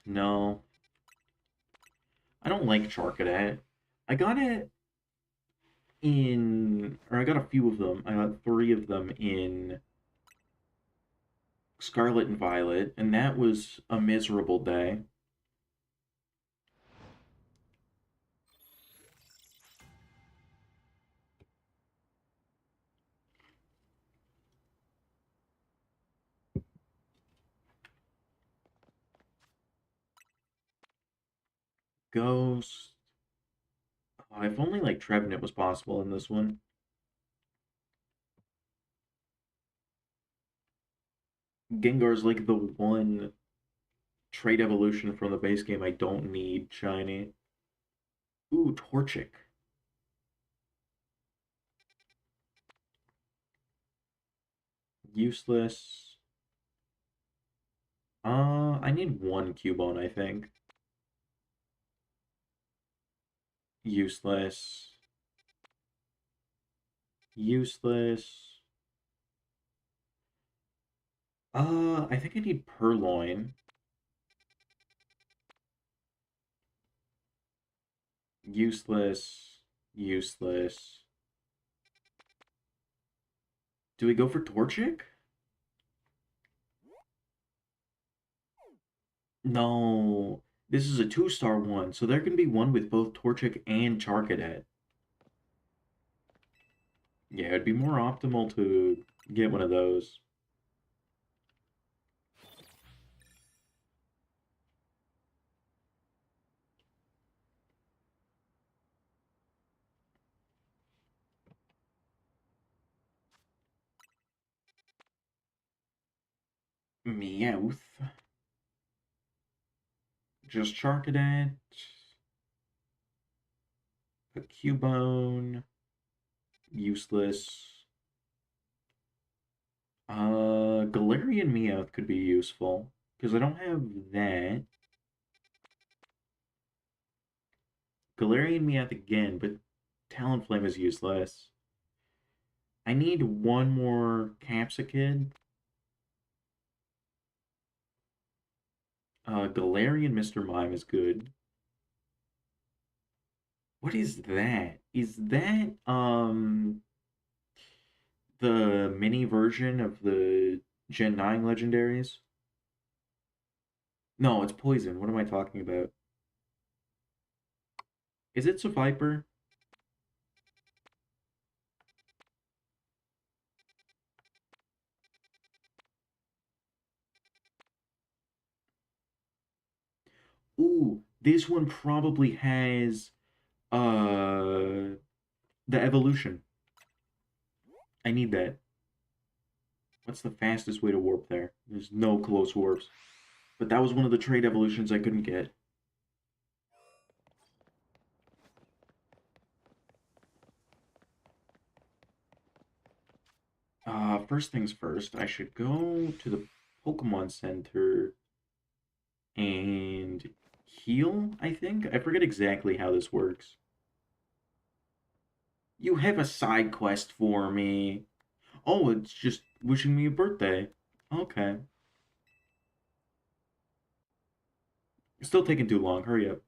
No. I don't like Charcadet. I got it or I got a few of them. I got three of them in Scarlet and Violet, and that was a miserable day. Ghost. Oh, if only like Trevenant was possible in this one. Gengar's like the one trait evolution from the base game I don't need shiny. Ooh, Torchic. Useless. I need one Cubone, I think. Useless. Useless. I think I need Purloin. Useless. Useless. Do we go for Torchic? No. This is a two-star one, so there can be one with both Torchic and Charcadet. Yeah, it'd be more optimal to get one of those. Meowth. Just Charcadet. A Cubone. Useless. Galarian Meowth could be useful. Because I don't have that. Galarian Meowth again, but Talonflame is useless. I need one more Capsicid. Galarian Mr. Mime is good. What is that? Is that, the mini version of the Gen 9 legendaries? No, it's poison. What am I talking about? Is it Viper? Ooh, this one probably has the evolution. I need that. What's the fastest way to warp there? There's no close warps. But that was one of the trade evolutions I couldn't get. First things first, I should go to the Pokemon Center and heal, I think? I forget exactly how this works. You have a side quest for me. Oh, it's just wishing me a birthday. Okay. It's still taking too long. Hurry up.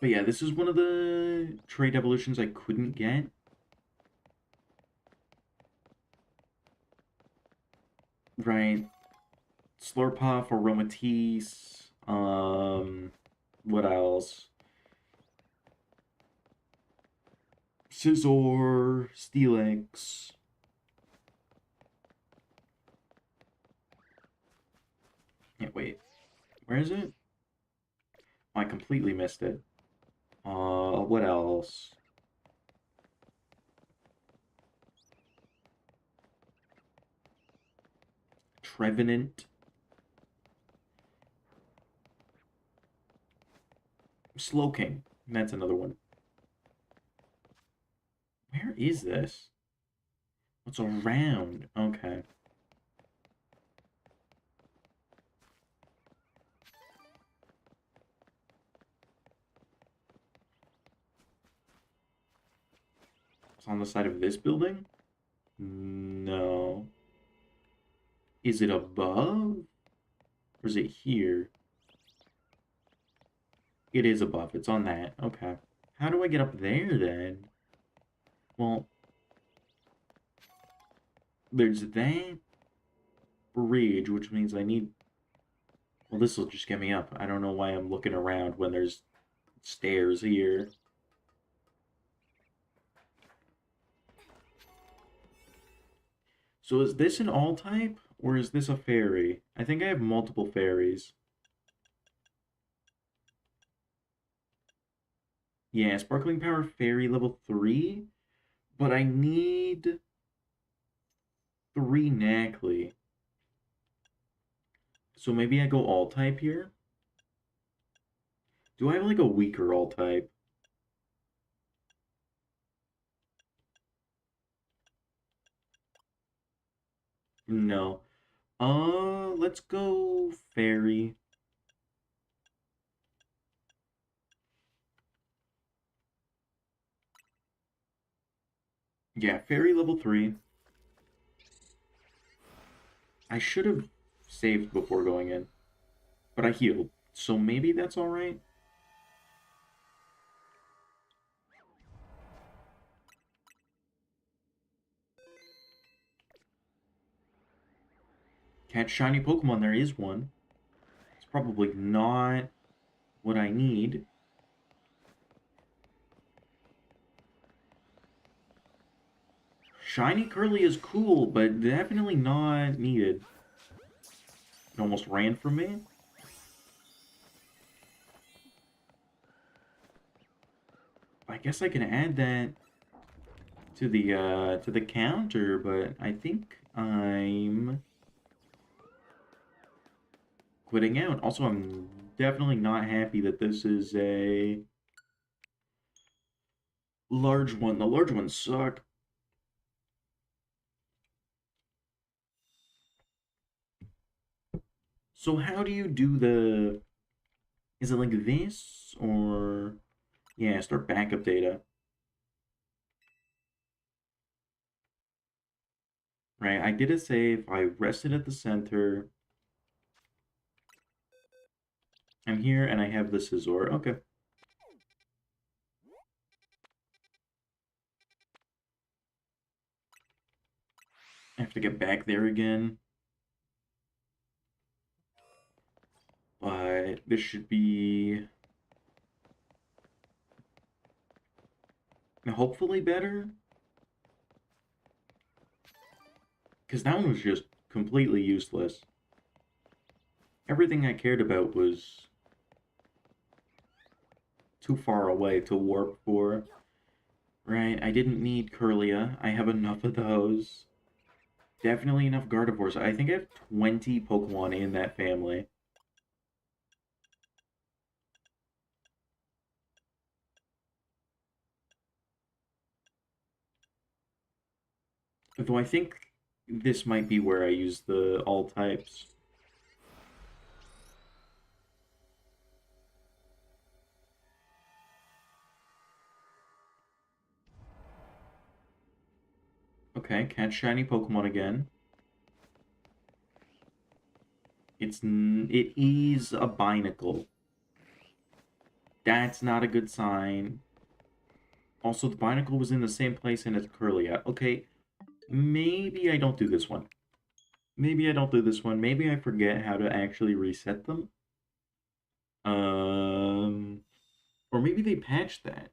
But yeah, this is one of the trade evolutions I couldn't get. Right. Slurpuff, Aromatisse, what else? Scizor, Steelix. Yeah, wait. Where is it? Oh, I completely missed it. What else? Trevenant. Slowking. That's another one. Where is this? What's around? Okay. It's on the side of this building? No. Is it above? Or is it here? It is above. It's on that. Okay. How do I get up there then? Well, there's that bridge, which means I need... Well, this will just get me up. I don't know why I'm looking around when there's stairs here. So is this an all-type, or is this a fairy? I think I have multiple fairies. Yeah, Sparkling Power Fairy level 3, but I need 3 Knackley. So maybe I go all-type here? Do I have like a weaker all-type? No. Let's go fairy. Yeah, fairy level 3. I should have saved before going in, but I healed, so maybe that's alright? Catch shiny Pokemon, there is one. It's probably not what I need. Shiny Curly is cool, but definitely not needed. It almost ran from me. I guess I can add that to the counter, but I think I'm quitting out. Also, I'm definitely not happy that this is a large one. The large ones suck. So how do you do the... Is it like this, or... Yeah, start backup data. Right, I did a save, I rested at the center. I'm here, and I have the scissor. Okay. I have to get back there again. But this should be... hopefully better. Because that one was just completely useless. Everything I cared about was too far away to warp for. Right, I didn't need Curlia. I have enough of those. Definitely enough Gardevoirs. I think I have 20 Pokemon in that family. Though I think this might be where I use the all types. Okay, catch shiny Pokemon again. It is a Binacle. That's not a good sign. Also, the Binacle was in the same place and it's Curlia. Okay, maybe I don't do this one. Maybe I don't do this one. Maybe I forget how to actually reset them. Um, or maybe they patched that.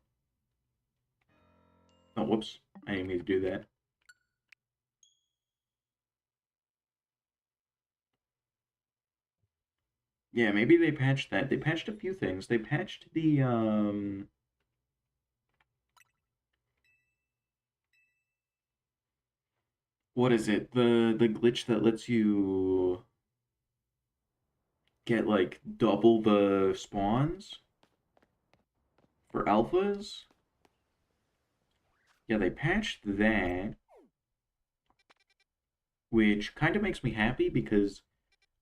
Oh, whoops. I didn't mean to do that. Yeah, maybe they patched that. They patched a few things. They patched what is it? The glitch that lets you get like double the spawns for alphas. Yeah, they patched that, which kind of makes me happy because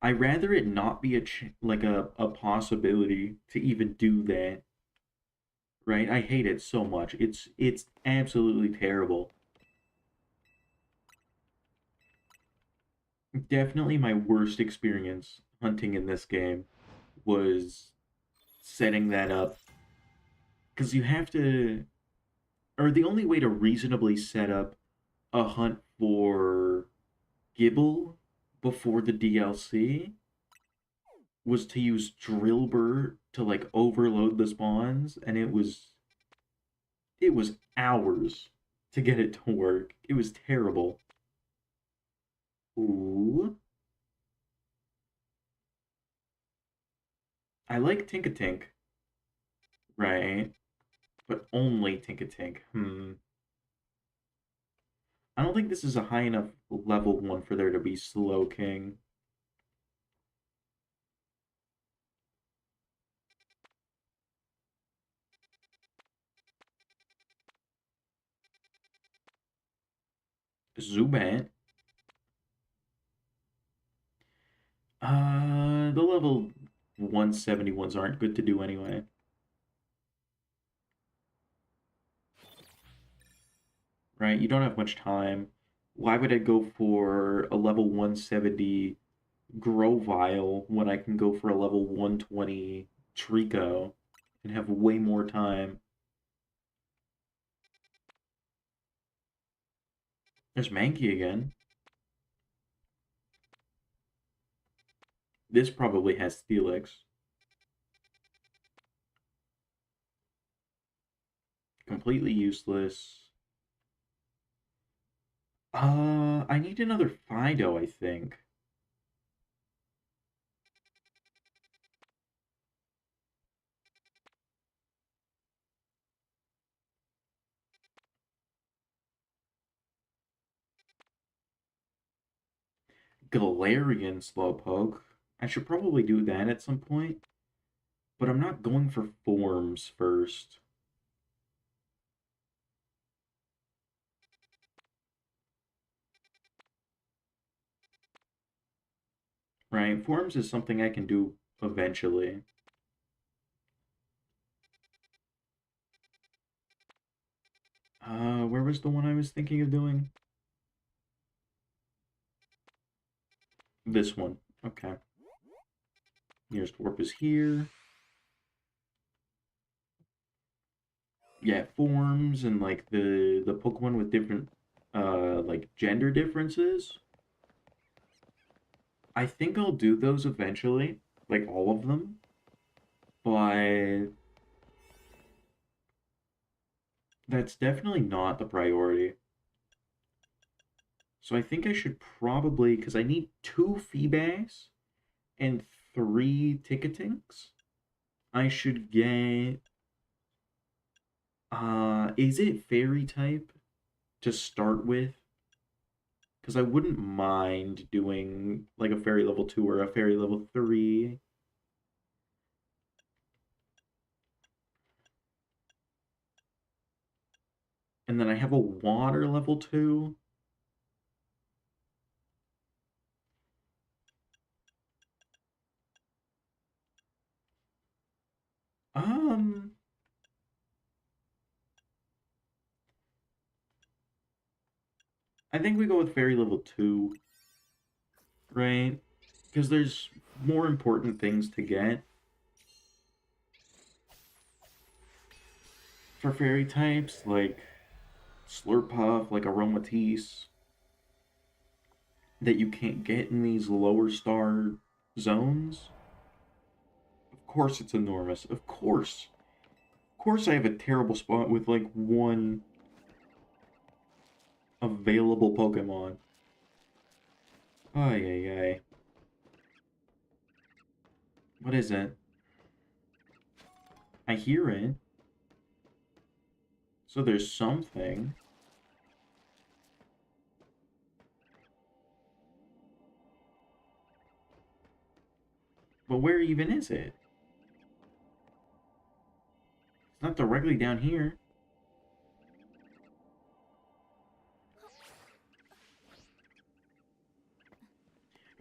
I rather it not be like a possibility to even do that. Right? I hate it so much. It's absolutely terrible. Definitely my worst experience hunting in this game was setting that up because you have to, or the only way to reasonably set up a hunt for Gibble before the DLC was to use Drillbur to like overload the spawns, and it was hours to get it to work. It was terrible. Ooh, I like Tinkatink, right? But only Tinkatink. I don't think this is a high enough level one for there to be Slow King. Zubat. The level 171s aren't good to do anyway. Right? You don't have much time. Why would I go for a level 170 Grovyle when I can go for a level 120 Trico and have way more time? There's Mankey again. This probably has Steelix. Completely useless. I need another Fido, I think. Galarian Slowpoke. I should probably do that at some point, but I'm not going for forms first. Right? Forms is something I can do eventually. Where was the one I was thinking of doing? This one. Okay. Nearest warp is here. Yeah, forms and like the Pokemon with different like gender differences. I think I'll do those eventually, like all of them, but that's definitely not the priority. So I think I should probably, because I need 2 Feebas and 3 Ticketinks. I should get, is it Fairy type to start with? Because I wouldn't mind doing like a Fairy level 2 or a Fairy level 3. And then I have a Water level 2. Um, I think we go with Fairy level 2, right? Because there's more important things to get for Fairy types, like Slurpuff, like Aromatisse, that you can't get in these lower star zones. Of course it's enormous. Of course. Of course I have a terrible spot with like one available Pokemon. Ay, ay, ay. What is it? I hear it. So there's something. But where even is it? It's not directly down here.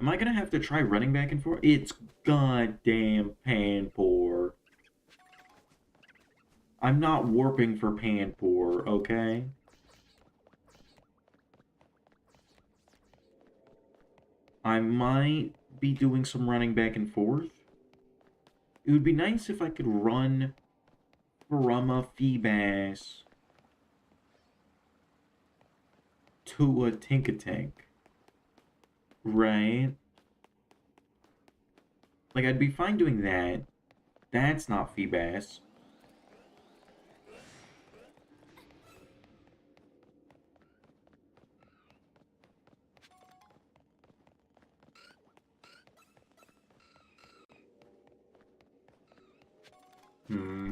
Am I gonna have to try running back and forth? It's goddamn Panpour. I'm not warping for Panpour, okay? I might be doing some running back and forth. It would be nice if I could run from a Feebas to a Tinkatank. Right? Like, I'd be fine doing that. That's not Feebas. Hmm.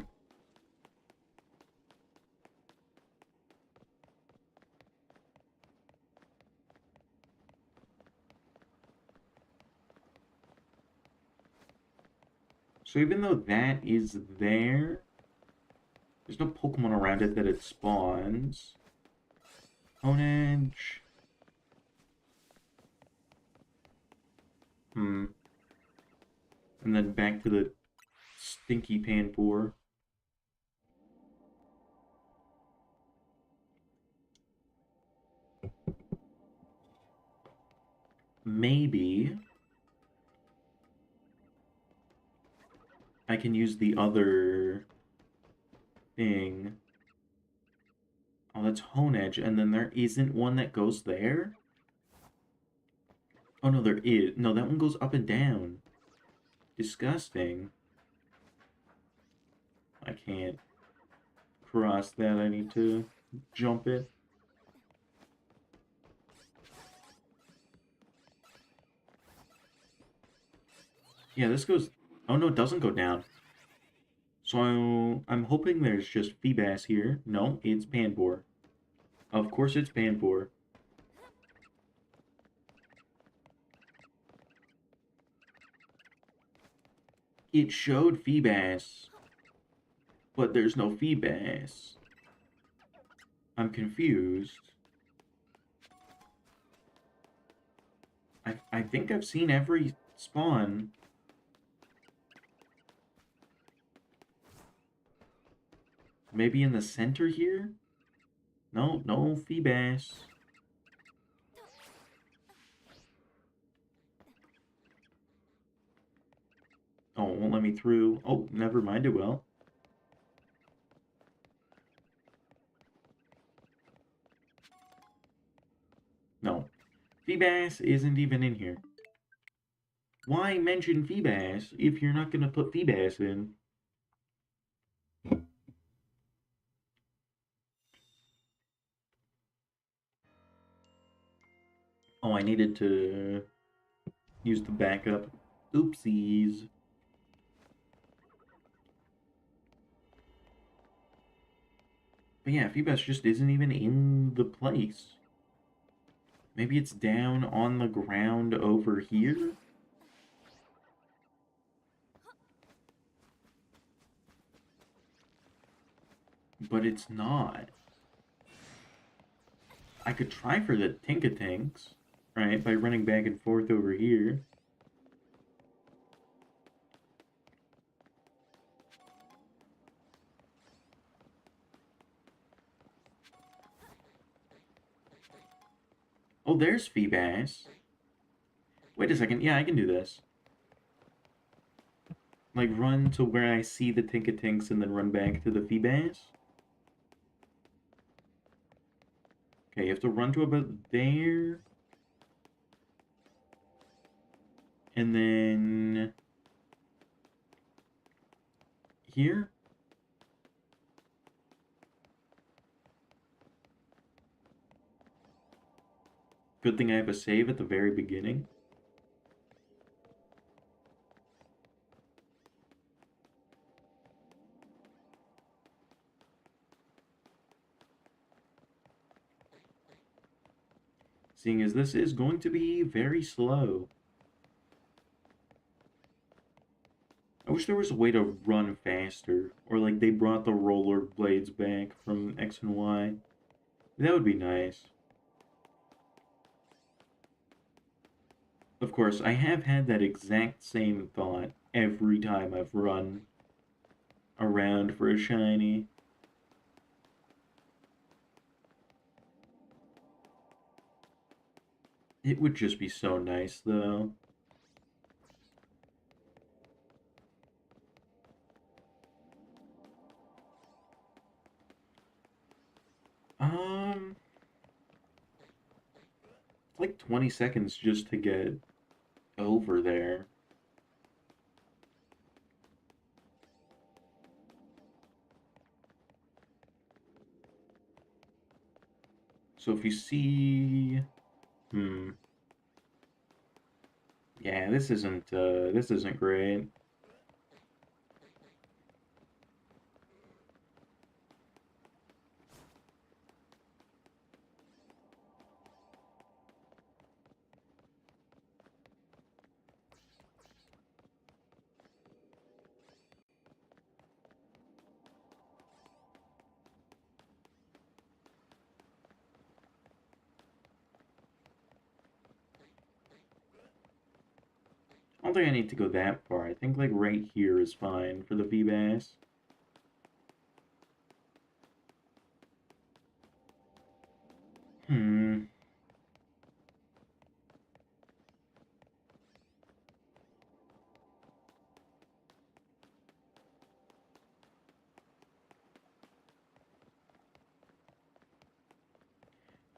So even though that is there, there's no Pokemon around it that it spawns. Honedge. Hmm. And then back to the stinky Panpour. Maybe I can use the other thing. Oh, that's Honedge, and then there isn't one that goes there? Oh, no, there is. No, that one goes up and down. Disgusting. I can't cross that. I need to jump it. Yeah, this goes... Oh, no, it doesn't go down. So I'm hoping there's just Feebas here. No, it's Panpour. Of course it's Panpour. It showed Feebas, but there's no Feebas. I'm confused. I think I've seen every spawn. Maybe in the center here? No, no Feebas. Oh, it won't let me through. Oh, never mind, it will. No. Feebas isn't even in here. Why mention Feebas if you're not gonna put Feebas in? Oh, I needed to use the backup. Oopsies. But yeah, Feebas just isn't even in the place. Maybe it's down on the ground over here? But it's not. I could try for the Tinkatinks, right, by running back and forth over here. Oh, there's Feebas. Wait a second. Yeah, I can do this. Like, run to where I see the Tinkatinks and then run back to the Feebas. Okay, you have to run to about there. And then... here? Good thing I have a save at the very beginning. Seeing as this is going to be very slow. I wish there was a way to run faster. Or like they brought the roller blades back from X and Y. That would be nice. Of course, I have had that exact same thought every time I've run around for a shiny. It would just be so nice, though. Um, it's like 20 seconds just to get over there. So if you see... Yeah, this isn't great. I don't think I need to go that far. I think, like, right here is fine for the V-Bass. Hmm.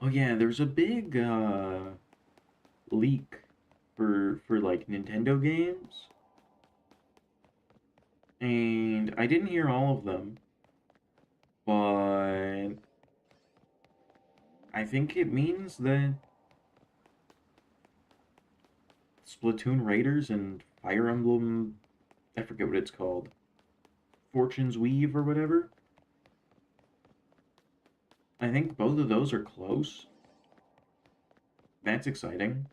Oh yeah, there's a big leak for like Nintendo games, and I didn't hear all of them, but I think it means that Splatoon Raiders and Fire Emblem, I forget what it's called, Fortune's Weave or whatever. I think both of those are close. That's exciting.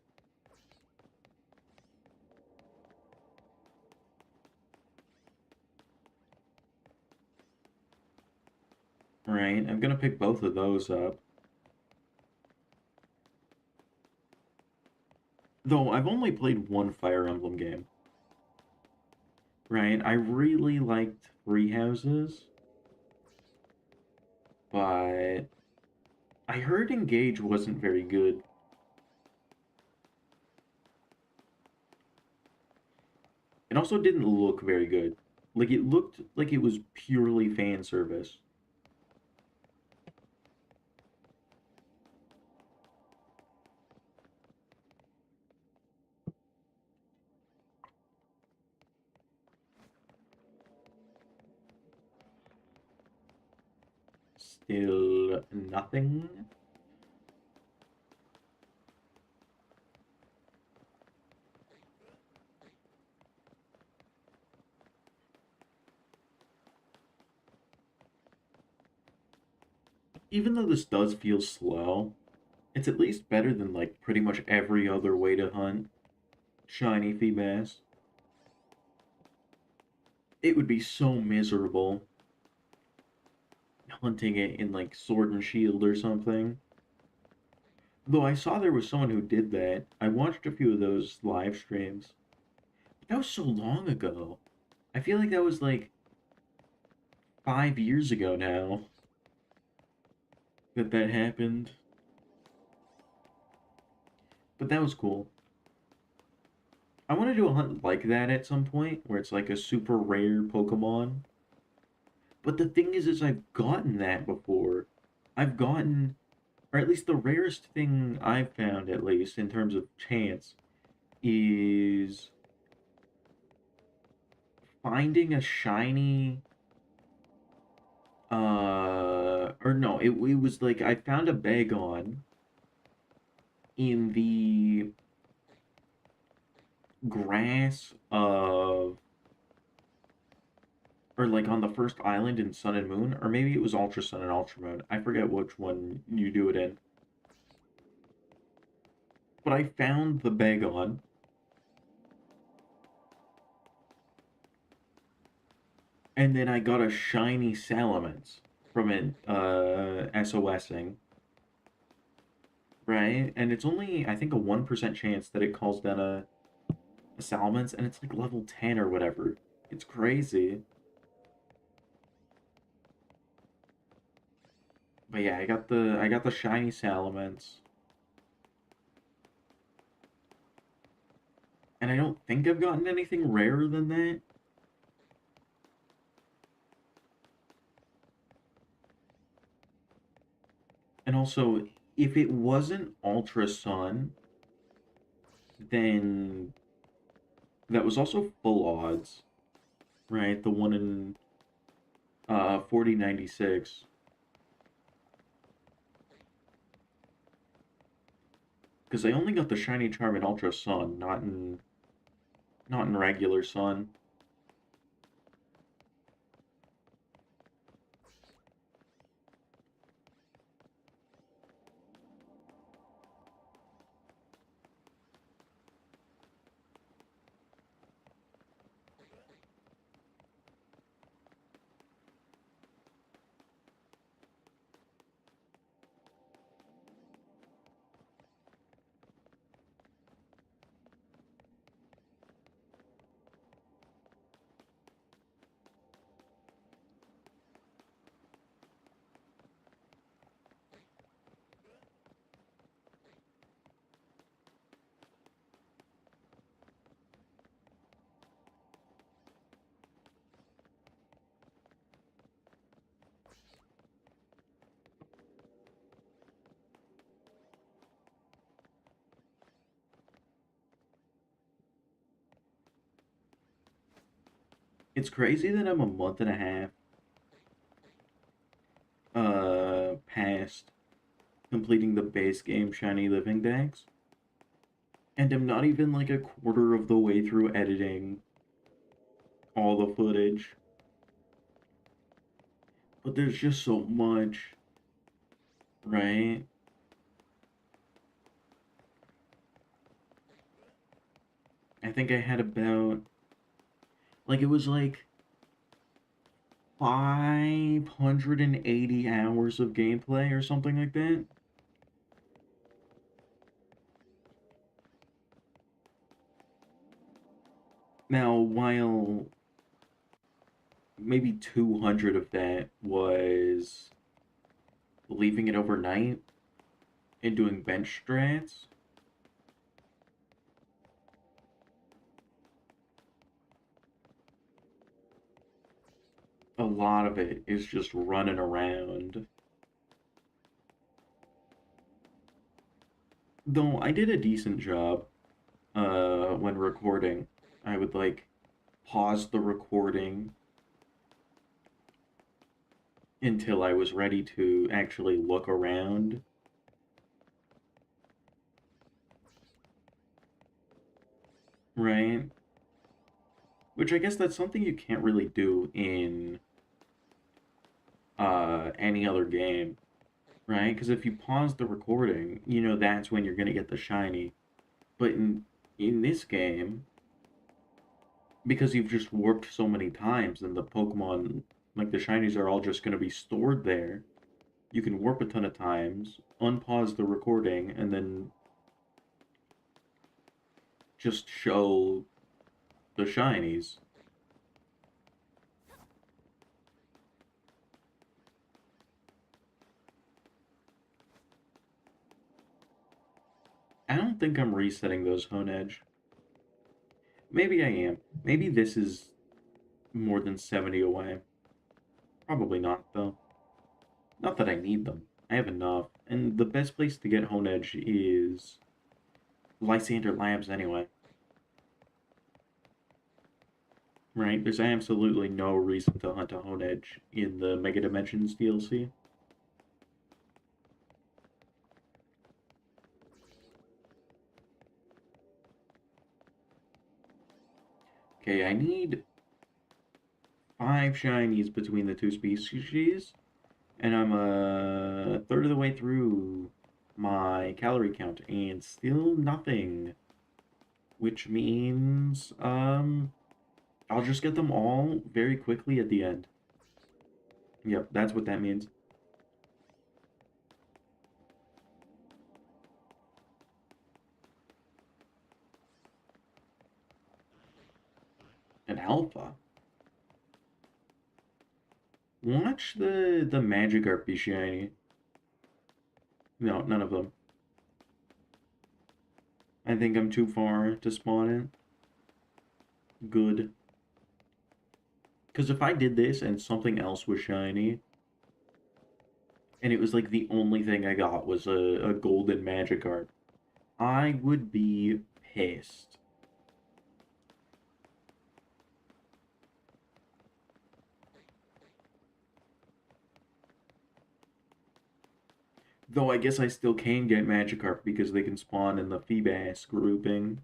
right? I'm gonna pick both of those up. Though I've only played one Fire Emblem game, right? I really liked Three Houses, but I heard Engage wasn't very good. It also didn't look very good. Like it looked like it was purely fan service. Still nothing. Even though this does feel slow, it's at least better than like pretty much every other way to hunt shiny Feebas. It would be so miserable hunting it in like Sword and Shield or something. Though I saw there was someone who did that. I watched a few of those live streams. But that was so long ago. I feel like that was like 5 years ago now that that happened. But that was cool. I want to do a hunt like that at some point where it's like a super rare Pokemon. But the thing is I've gotten that before. I've gotten, or at least the rarest thing I've found, at least in terms of chance, is finding a shiny or no, it was like I found a Bagon in the grass of, or like on the first island in Sun and Moon, or maybe it was Ultra Sun and Ultra Moon. I forget which one you do it in. But I found the Bagon, and then I got a shiny Salamence from it, SOSing, right? And it's only, I think, a 1% chance that it calls down a Salamence, and it's like level 10 or whatever. It's crazy. But yeah, I got the shiny Salamence. And I don't think I've gotten anything rarer than that. And also, if it wasn't Ultra Sun, then that was also full odds, right? The one in 4096. Because I only got the shiny charm in Ultra Sun, not in regular Sun. It's crazy that I'm a month and a half past completing the base game Shiny Living Dex. And I'm not even like a quarter of the way through editing all the footage. But there's just so much, right? I think I had about, like, it was like 580 hours of gameplay or something like that. Now, while maybe 200 of that was leaving it overnight and doing bench strats, a lot of it is just running around. Though I did a decent job when recording. I would like pause the recording until I was ready to actually look around. Right? Which I guess that's something you can't really do in any other game, right? Because if you pause the recording, you know that's when you're gonna get the shiny. But in this game, because you've just warped so many times and the Pokemon, like the shinies, are all just gonna be stored there, you can warp a ton of times, unpause the recording, and then just show the shinies. I don't think I'm resetting those Honedge. Maybe I am. Maybe this is more than 70 away. Probably not, though. Not that I need them. I have enough. And the best place to get Honedge is Lysander Labs anyway. Right? There's absolutely no reason to hunt a Honedge in the Mega Dimensions DLC. Okay, I need 5 shinies between the two species, and I'm a third of the way through my calorie count, and still nothing. Which means, I'll just get them all very quickly at the end. Yep, that's what that means. An alpha. Watch the Magikarp be shiny. No, none of them. I think I'm too far to spawn it. Good. Because if I did this and something else was shiny, and it was like the only thing I got was a golden Magikarp, I would be pissed. Though I guess I still can get Magikarp because they can spawn in the Feebas grouping.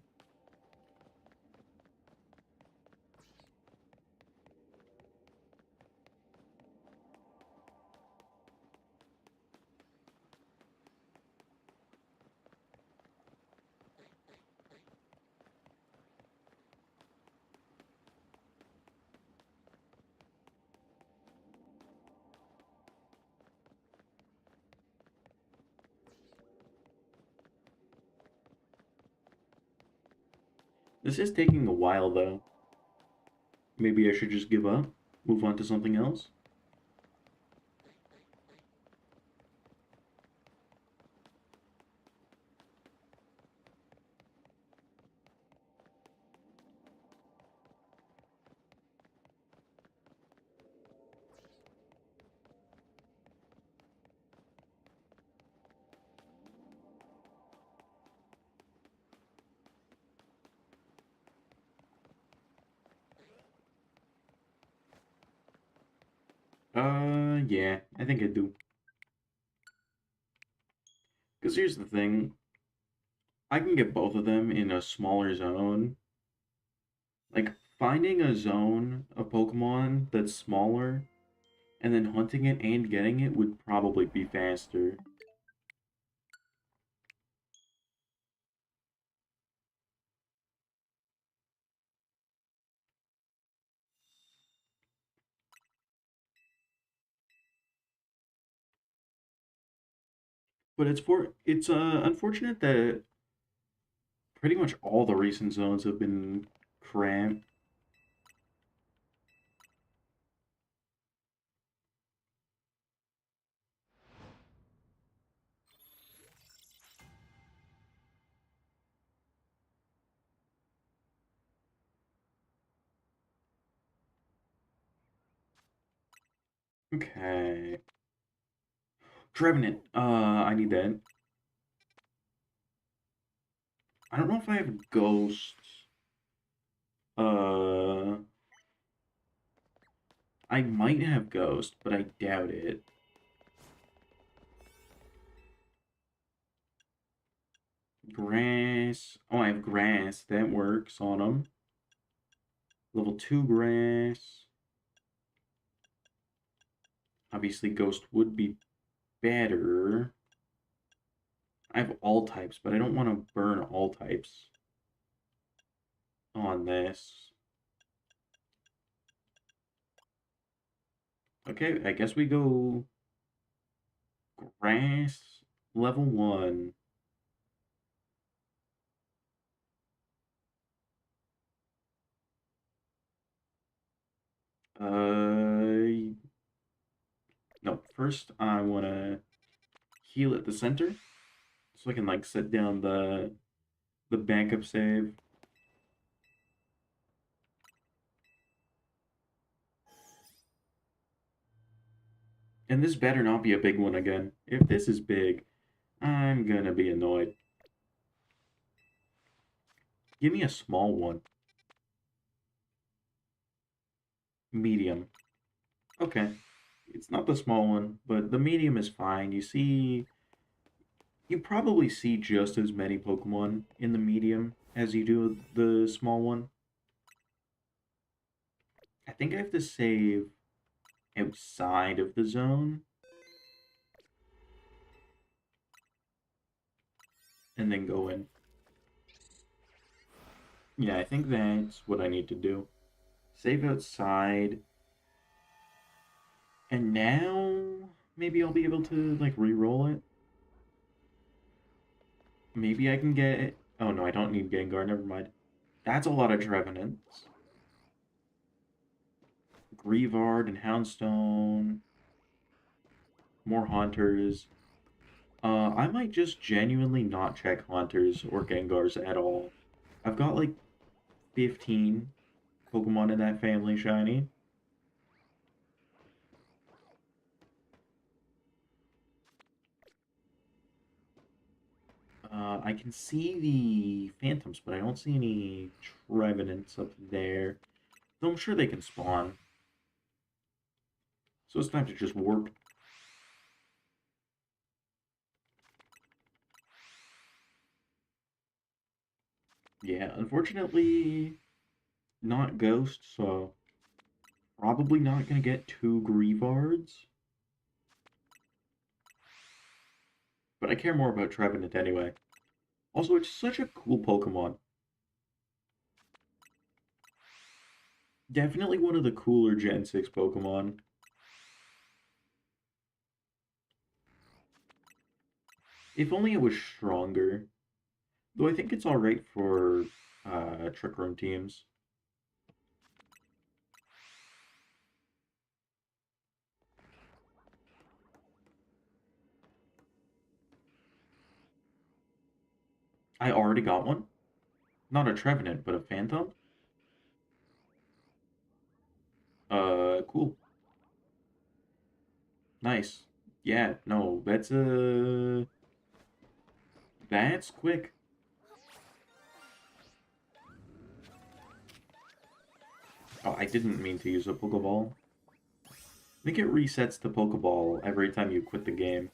This is taking a while though. Maybe I should just give up, move on to something else. Yeah, I think I do. Because here's the thing, I can get both of them in a smaller zone. Like, finding a zone of Pokemon that's smaller and then hunting it and getting it would probably be faster. But it's unfortunate that pretty much all the recent zones have been cramped. Okay. Trevenant. I need that. I don't know if I have ghosts. Uh, I might have ghost, but I doubt it. Grass. Oh, I have grass. That works on them. Level 2 grass. Obviously, ghost would be better. I have all types, but I don't want to burn all types on this. Okay, I guess we go grass level 1. Uh, no, first I want to heal at the center so I can like set down the backup save. And this better not be a big one again. If this is big, I'm gonna be annoyed. Give me a small one. Medium. Okay. It's not the small one, but the medium is fine. You probably see just as many Pokemon in the medium as you do the small one. I think I have to save outside of the zone and then go in. Yeah, I think that's what I need to do. Save outside. And now maybe I'll be able to like re-roll it. Maybe I can get it. Oh no, I don't need Gengar, never mind. That's a lot of Trevenants. Grievard and Houndstone. More Haunters. I might just genuinely not check Haunters or Gengars at all. I've got like 15 Pokemon in that family shiny. I can see the Phantoms, but I don't see any Trevenants up there. Though I'm sure they can spawn. So it's time to just warp. Yeah, unfortunately, not Ghost, so probably not gonna get two Grievards. But I care more about Trevenant anyway. Also, it's such a cool Pokemon. Definitely one of the cooler Gen 6 Pokemon. If only it was stronger. Though I think it's alright for Trick Room teams. I already got one. Not a Trevenant, but a Phantom. Cool. Nice. Yeah, no, that's quick. Oh, I didn't mean to use a Pokeball. I think it resets the Pokeball every time you quit the game.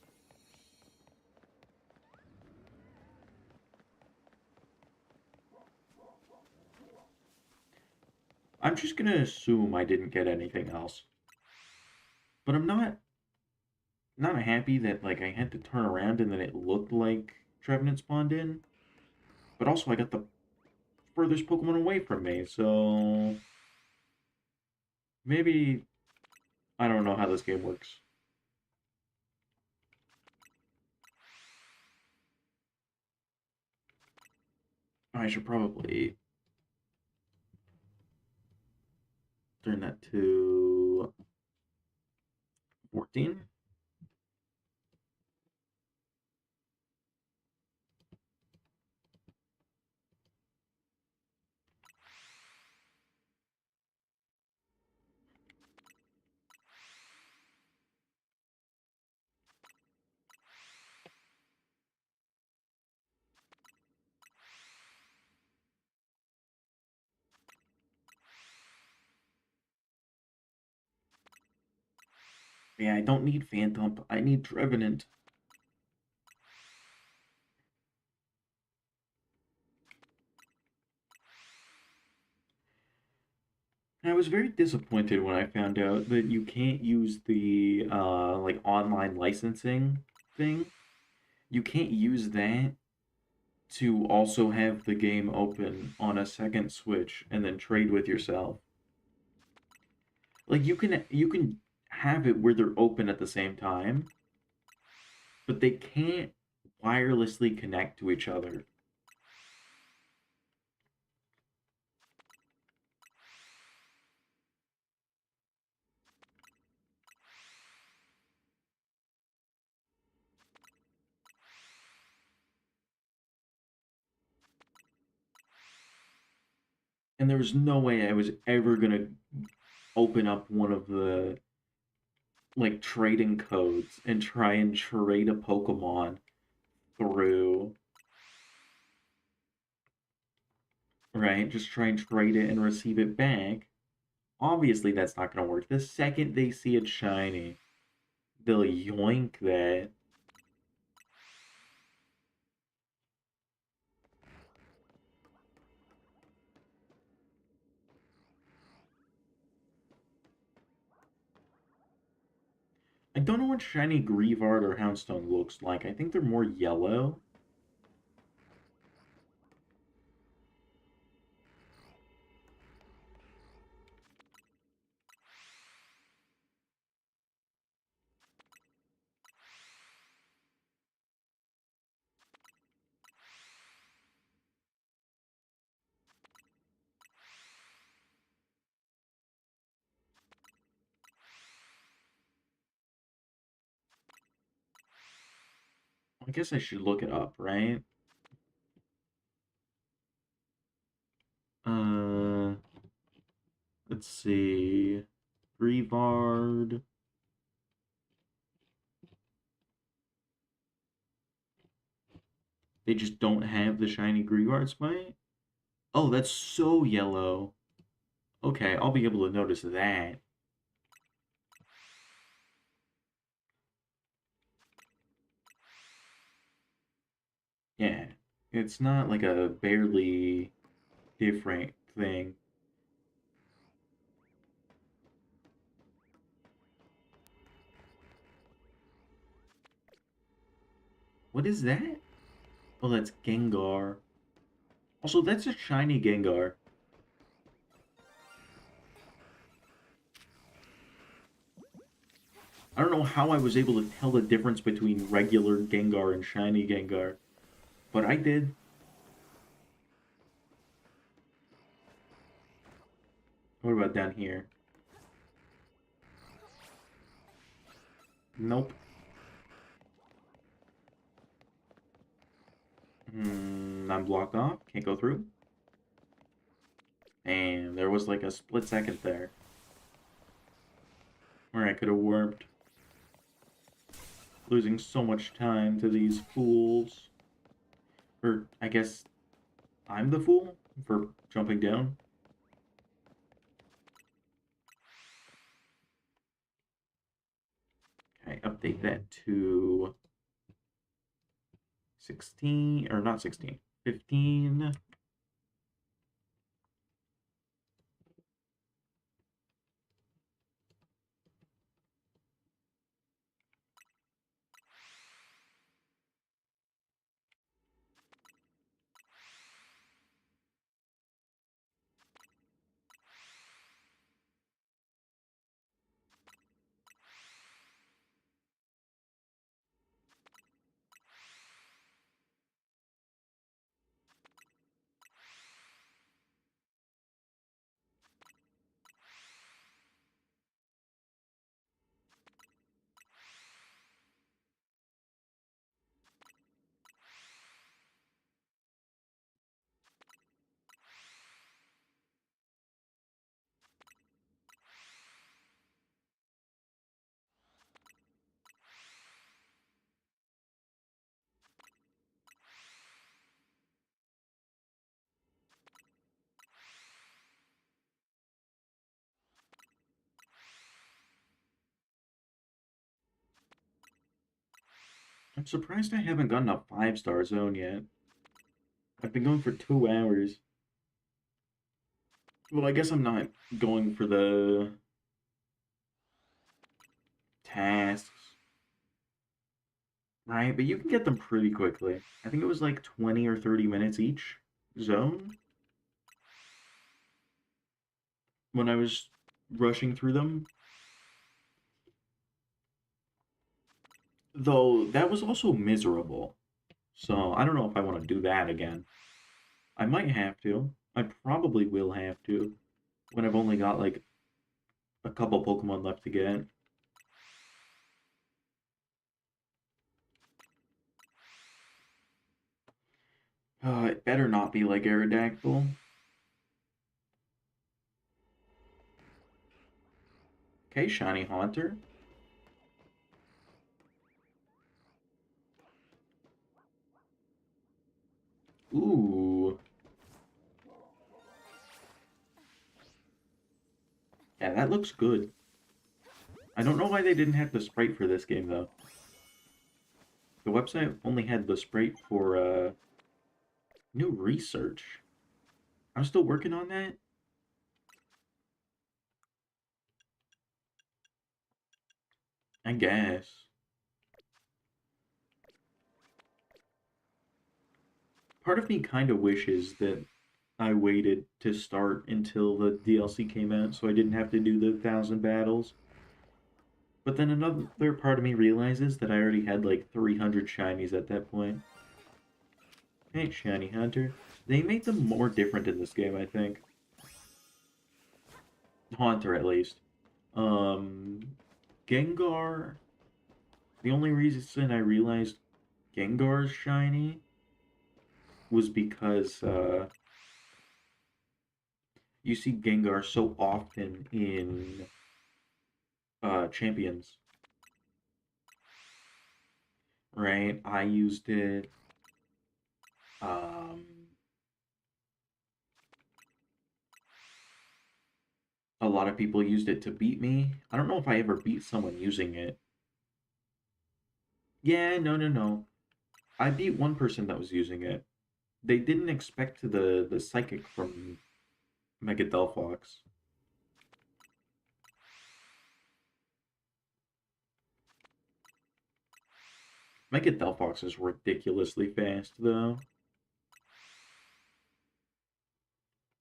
I'm just gonna assume I didn't get anything else. But I'm not happy that like I had to turn around and then it looked like Trevenant spawned in. But also I got the furthest Pokemon away from me, so maybe I don't know how this game works. I should probably turn that to 14. Yeah, I don't need Phantom. I need Trevenant. I was very disappointed when I found out that you can't use the like online licensing thing. You can't use that to also have the game open on a second Switch and then trade with yourself. Like you can have it where they're open at the same time, but they can't wirelessly connect to each other. And there was no way I was ever gonna open up one of the like trading codes and try and trade a Pokemon through, right? Just try and trade it and receive it back. Obviously, that's not gonna work. The second they see it shiny, they'll yoink that. I don't know what shiny Greavard or Houndstone looks like. I think they're more yellow. I guess I should look it up, right? Uh, let's see. Greavard. They just don't have the shiny Greavard spite? Oh, that's so yellow. Okay, I'll be able to notice that. Yeah. It's not like a barely different thing. What is that? Oh, that's Gengar. Also, that's a shiny Gengar. I don't know how I was able to tell the difference between regular Gengar and shiny Gengar, but I did. What about down here? Nope. I'm blocked off. Can't go through. And there was like a split second there where I could have warped, losing so much time to these fools. Or I guess I'm the fool for jumping down. Okay, update that to 16, or not 16, 15. I'm surprised I haven't gotten a 5-star zone yet. I've been going for 2 hours. Well, I guess I'm not going for the tasks, right? But you can get them pretty quickly. I think it was like 20 or 30 minutes each zone when I was rushing through them. Though that was also miserable. So I don't know if I want to do that again. I might have to. I probably will have to when I've only got like a couple Pokemon left to get. It better not be like Aerodactyl. Okay, Shiny Haunter. Ooh. Yeah, that looks good. I don't know why they didn't have the sprite for this game, though. The website only had the sprite for new research. I'm still working on that. I guess. Part of me kind of wishes that I waited to start until the DLC came out so I didn't have to do the 1,000 battles. But then another part of me realizes that I already had like 300 shinies at that point. Hey, Shiny Hunter. They made them more different in this game, I think. Haunter, at least. Um, Gengar. The only reason I realized Gengar's shiny was because you see Gengar so often in Champions, right? I used it. Um, a lot of people used it to beat me. I don't know if I ever beat someone using it. Yeah, no, no, no. I beat one person that was using it. They didn't expect the psychic from Mega Delphox. Mega Delphox is ridiculously fast, though.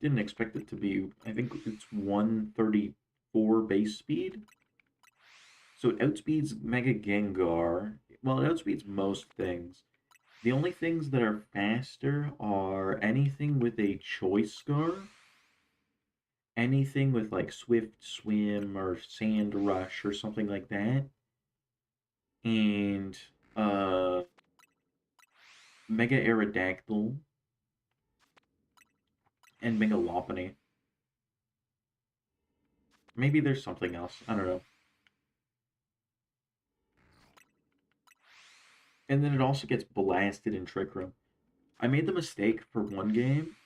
Didn't expect it to be. I think it's 134 base speed. So it outspeeds Mega Gengar. Well, it outspeeds most things. The only things that are faster are anything with a Choice Scarf, anything with like Swift Swim or Sand Rush or something like that, and uh, Mega Aerodactyl and Mega Lopunny. Maybe there's something else. I don't know. And then it also gets blasted in Trick Room. I made the mistake for one game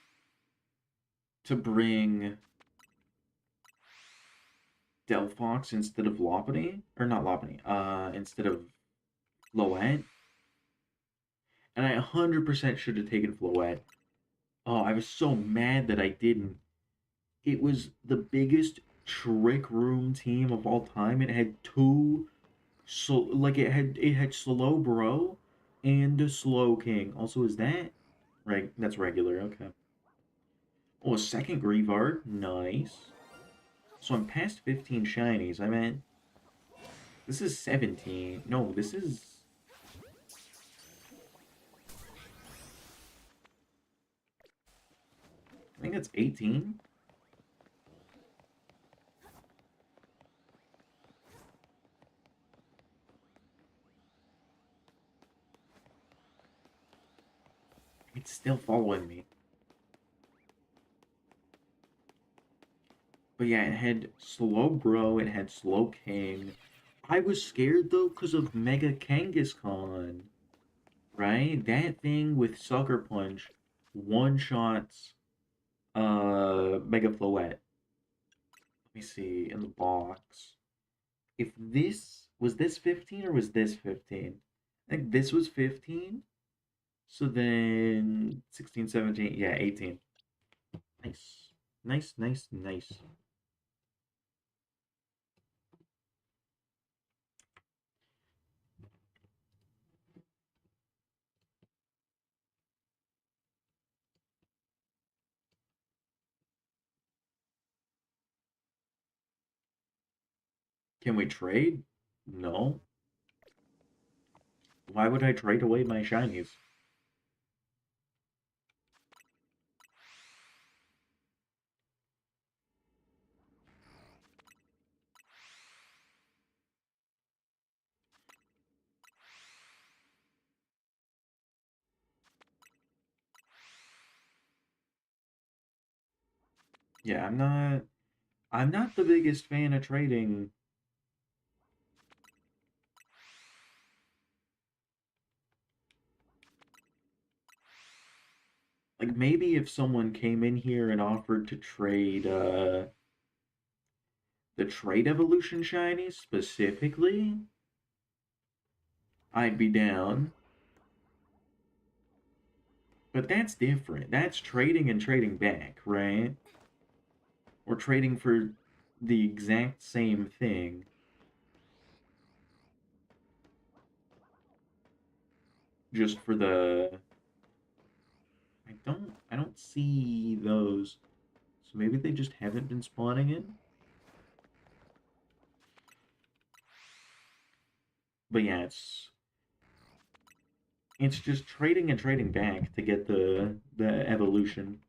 to bring Delphox instead of Lopunny, or not Lopunny, instead of Floette, and I 100% should have taken Floette. Oh, I was so mad that I didn't. It was the biggest Trick Room team of all time. It had two, so like it had Slow Bro and a Slow King. Also, is that right? That's regular. Okay. Oh, a second Grievard. Nice. So I'm past 15 shinies. I meant this is 17. No, this is. I think that's 18. It's still following me. But yeah, it had Slow Bro, it had Slow King. I was scared though because of Mega Kangaskhan, right? That thing with Sucker Punch one shots Mega Floette. Let me see in the box. If this was this 15 or was this 15? I think this was 15. So then 16, 17, yeah, 18. Nice. Nice, nice, nice. Can we trade? No. Why would I trade away my shinies? Yeah, I'm not the biggest fan of trading. Like maybe if someone came in here and offered to trade the trade evolution shinies specifically, I'd be down. But that's different. That's trading and trading back, right? Or trading for the exact same thing just for the I don't see those. So maybe they just haven't been spawning in. But yeah, it's just trading and trading back to get the evolution.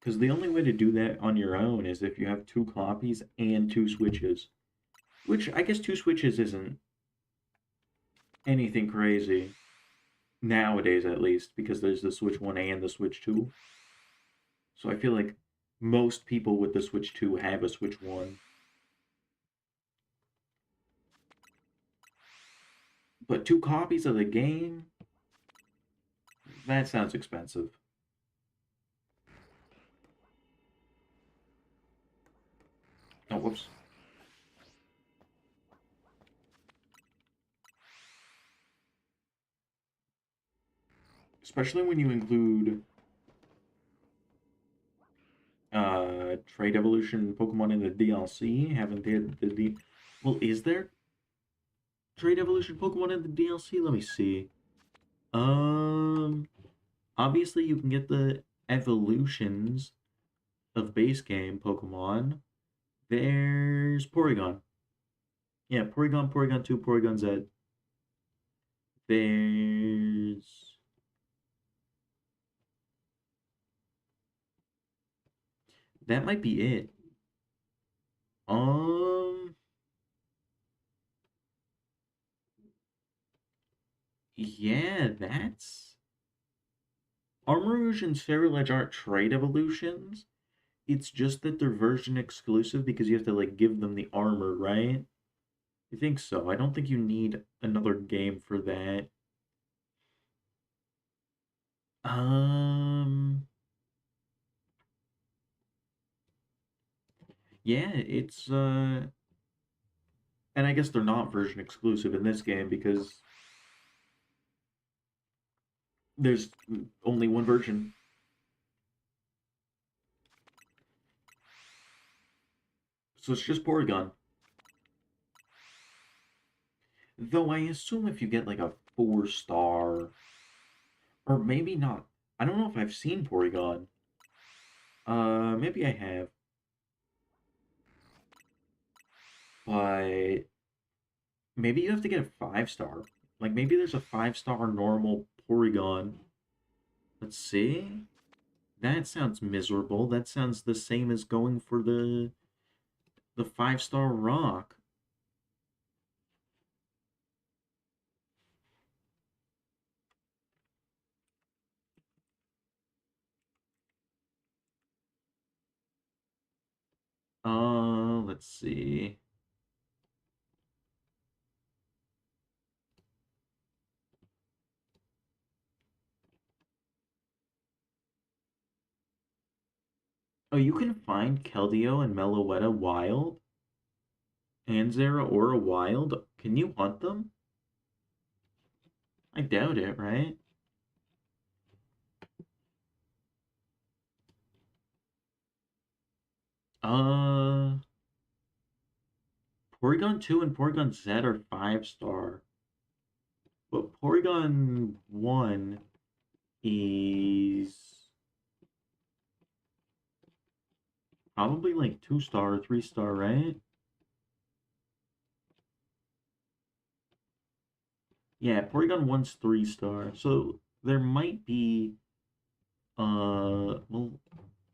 Because the only way to do that on your own is if you have two copies and two switches. Which I guess two switches isn't anything crazy nowadays, at least, because there's the Switch 1 and the Switch 2. So I feel like most people with the Switch 2 have a Switch 1. But two copies of the game? That sounds expensive. Oh, whoops. Especially when you include Trade Evolution Pokemon in the DLC. Haven't did the D. Well, is there Trade Evolution Pokemon in the DLC? Let me see. Um, Obviously you can get the evolutions of base game Pokemon. There's Porygon. Yeah, Porygon, Porygon 2, Porygon Z. There's that might be it. Um, yeah, that's Armarouge and Ceruledge aren't trade evolutions. It's just that they're version exclusive because you have to like give them the armor, right? I think so. I don't think you need another game for that. Um, yeah, it's and I guess they're not version exclusive in this game because there's only one version. So it's just Porygon. Though I assume if you get like a 4 star, or maybe not. I don't know if I've seen Porygon. Maybe I have, but maybe you have to get a 5 star. Like maybe there's a 5 star normal Porygon. Let's see. That sounds miserable. That sounds the same as going for the 5 star rock. let's see. Oh, you can find Keldeo and Meloetta wild, and Zeraora wild. Can you hunt them? I doubt it, right? Uh, Porygon 2 and Porygon Z are 5-star. But Porygon 1 is probably like 2-star or 3-star, right? Yeah, Porygon 1's 3-star. So there might be well,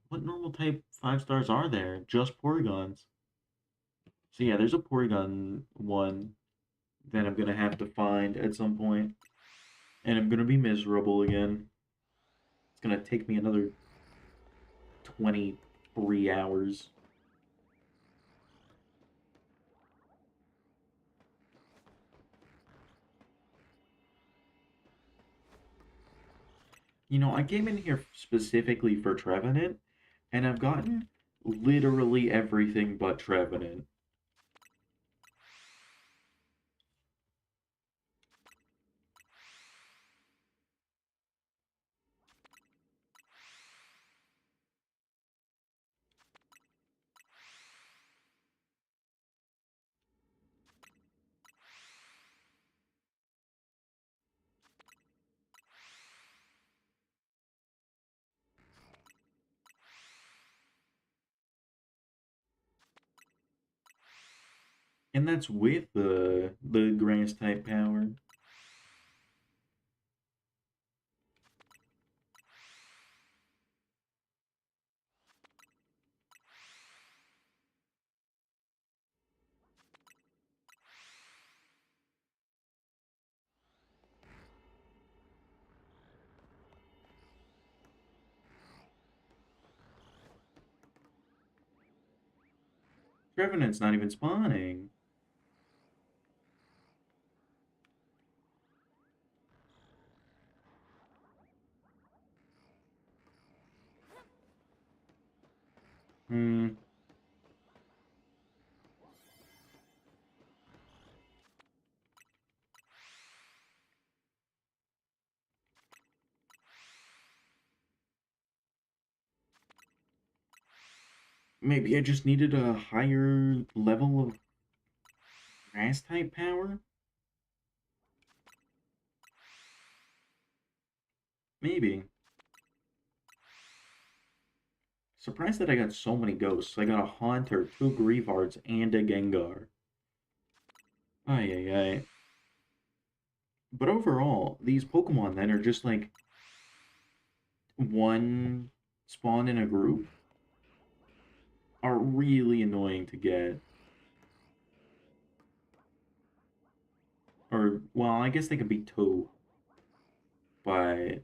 what normal type 5-stars are there? Just Porygons. So yeah, there's a Porygon 1 that I'm gonna have to find at some point, and I'm gonna be miserable again. It's gonna take me another 23 hours. You know, I came in here specifically for Trevenant, and I've gotten literally everything but Trevenant. And that's with the grass type power. Trevenant's not even spawning. Hmm. Maybe I just needed a higher level of grass type power? Maybe. Surprised that I got so many ghosts. I got a Haunter, 2 Greavards, and a Gengar. Ay, ay, ay. But overall, these Pokemon then are just like one spawn in a group are really annoying to get. Or, well, I guess they could be two, but...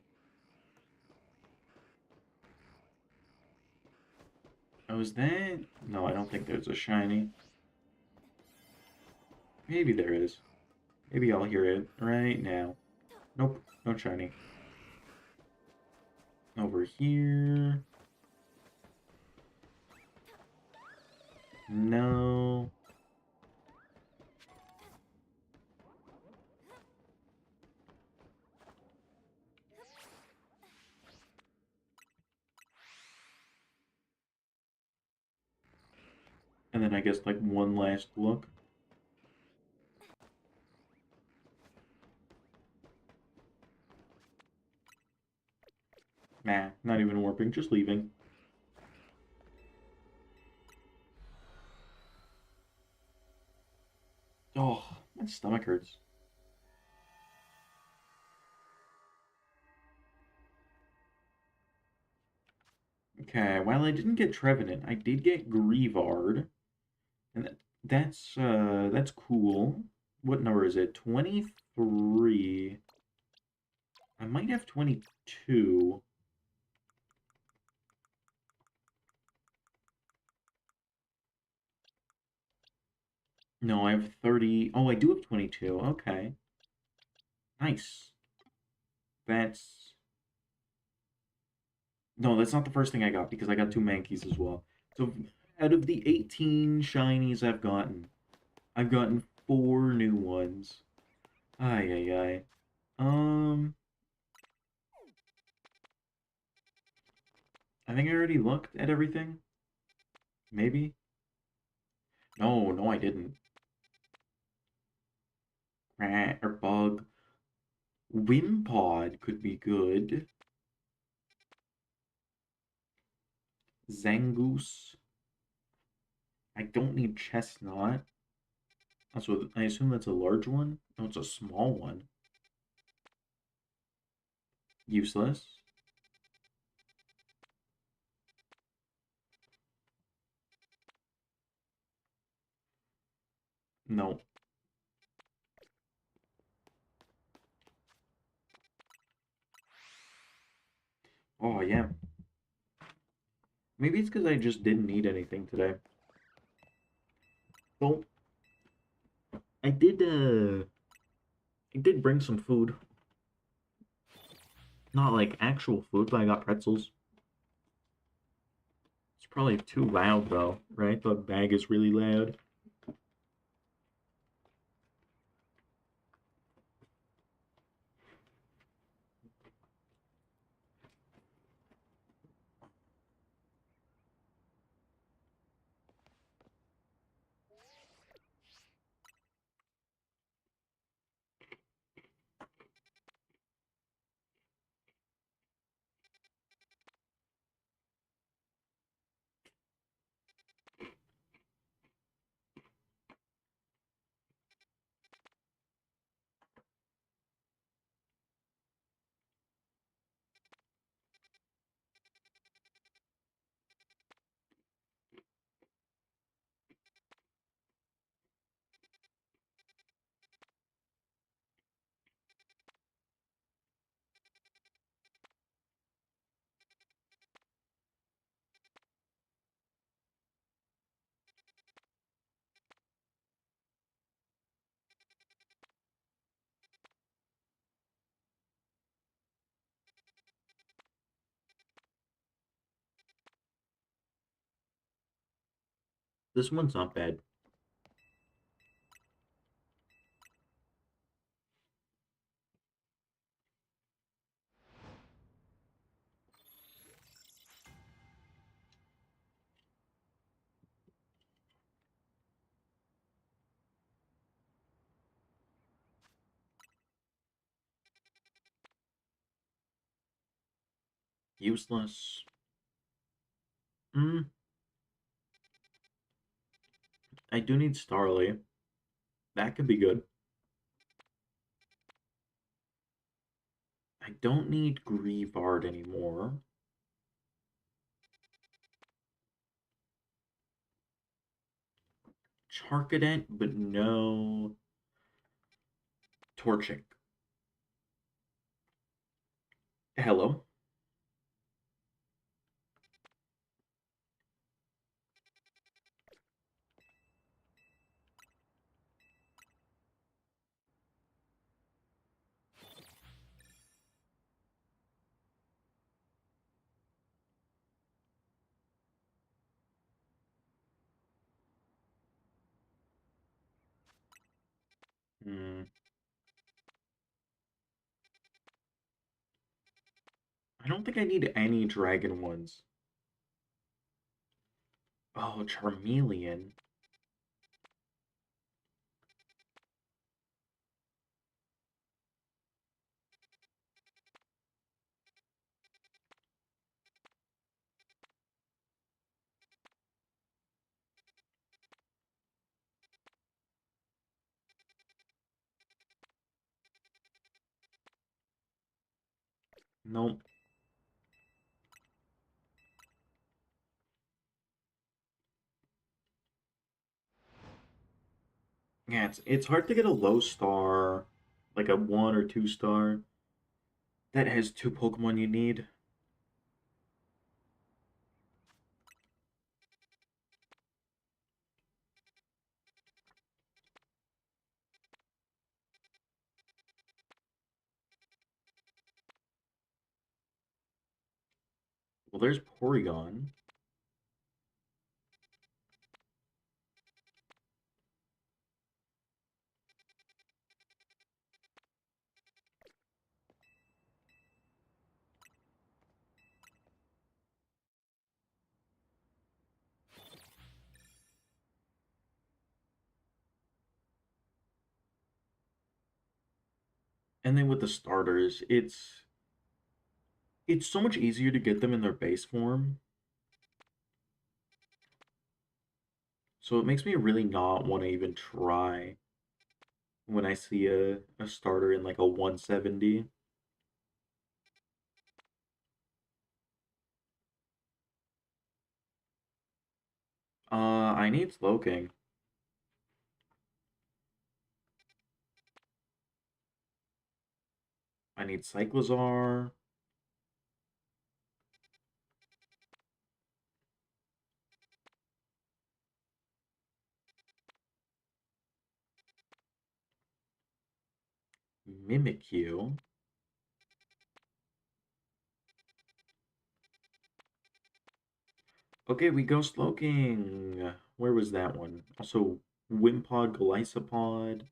Oh, is that... No, I don't think there's a shiny. Maybe there is. Maybe I'll hear it right now. Nope, no shiny. Over here... No... And then I guess like one last look. Nah, not even warping, just leaving. Oh, my stomach hurts. Okay, while I didn't get Trevenant, I did get Greavard. And that's cool. What number is it? 23. I might have 22. No, I have 30. Oh, I do have 22. Okay. Nice. That's... No, that's not the first thing I got because I got two Mankeys as well. So out of the 18 shinies I've gotten four new ones. Ay, ay, ay. Um, I think I already looked at everything. Maybe? No, no, I didn't. Rat or bug. Wimpod could be good. Zangoose. I don't need chestnut. Also, I assume that's a large one? No, it's a small one. Useless. No. Oh, yeah. Maybe it's because I just didn't need anything today. Well, I did, I did bring some food. Not like actual food, but I got pretzels. It's probably too loud though, right? The bag is really loud. This one's not bad. Useless. Hmm. I do need Starly. That could be good. I don't need Grievard anymore. Charcadet, but no Torchic. Hello. Hmm. I don't think I need any dragon ones. Oh, Charmeleon. Nope. Yeah, it's hard to get a low star, like a one or two star, that has two Pokemon you need. Well, there's Porygon. And then with the starters, it's so much easier to get them in their base form. So it makes me really not want to even try when I see a starter in like a 170. I need Slowking. I need Cyclizar. Mimikyu. Okay, we go Slowking. Where was that one? Also, Wimpod, Golisopod.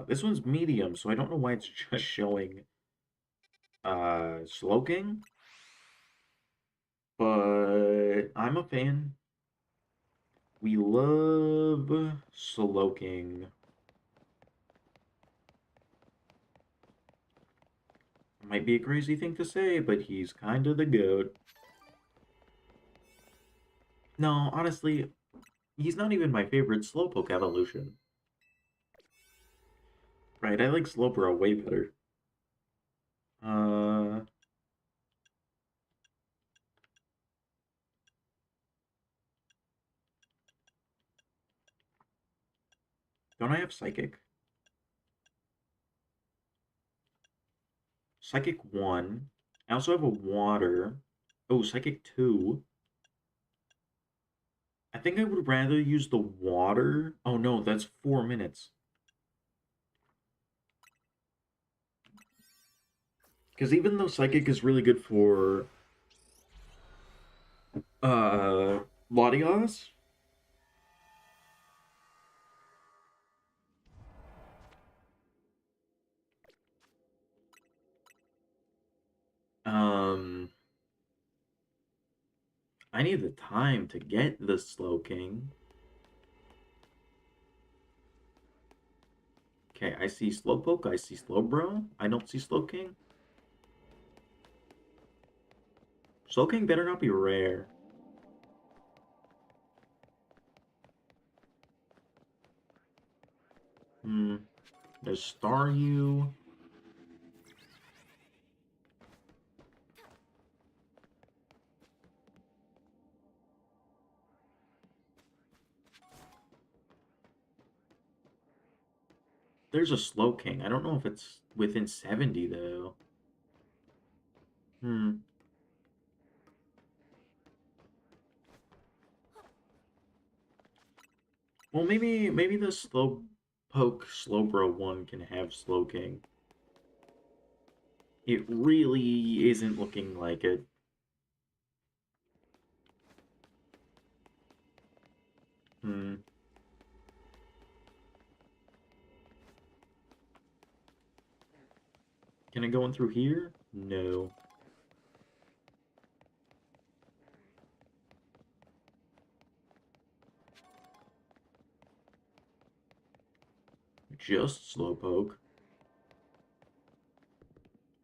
This one's medium, so I don't know why it's just showing Slowking, but I'm a fan. We love Slowking. Might be a crazy thing to say, but he's kind of the goat. No, honestly, he's not even my favorite Slowpoke evolution. Right, I like Slowbro way better. Uh, don't I have Psychic? Psychic 1. I also have a Water. Oh, Psychic 2. I think I would rather use the Water. Oh no, that's 4 minutes. Because even though Psychic is really good for uh Latios, um I need the time to get the Slowking. Okay, I see Slowpoke, I see Slowbro, I don't see Slowking. Slowking better not be rare. Hmm. There's Staryu. There's a Slowking. I don't know if it's within 70 though. Hmm. Well, maybe the Slowpoke Slowbro one can have Slowking. It really isn't looking like it. Hmm. Can I go in through here? No. Just Slowpoke.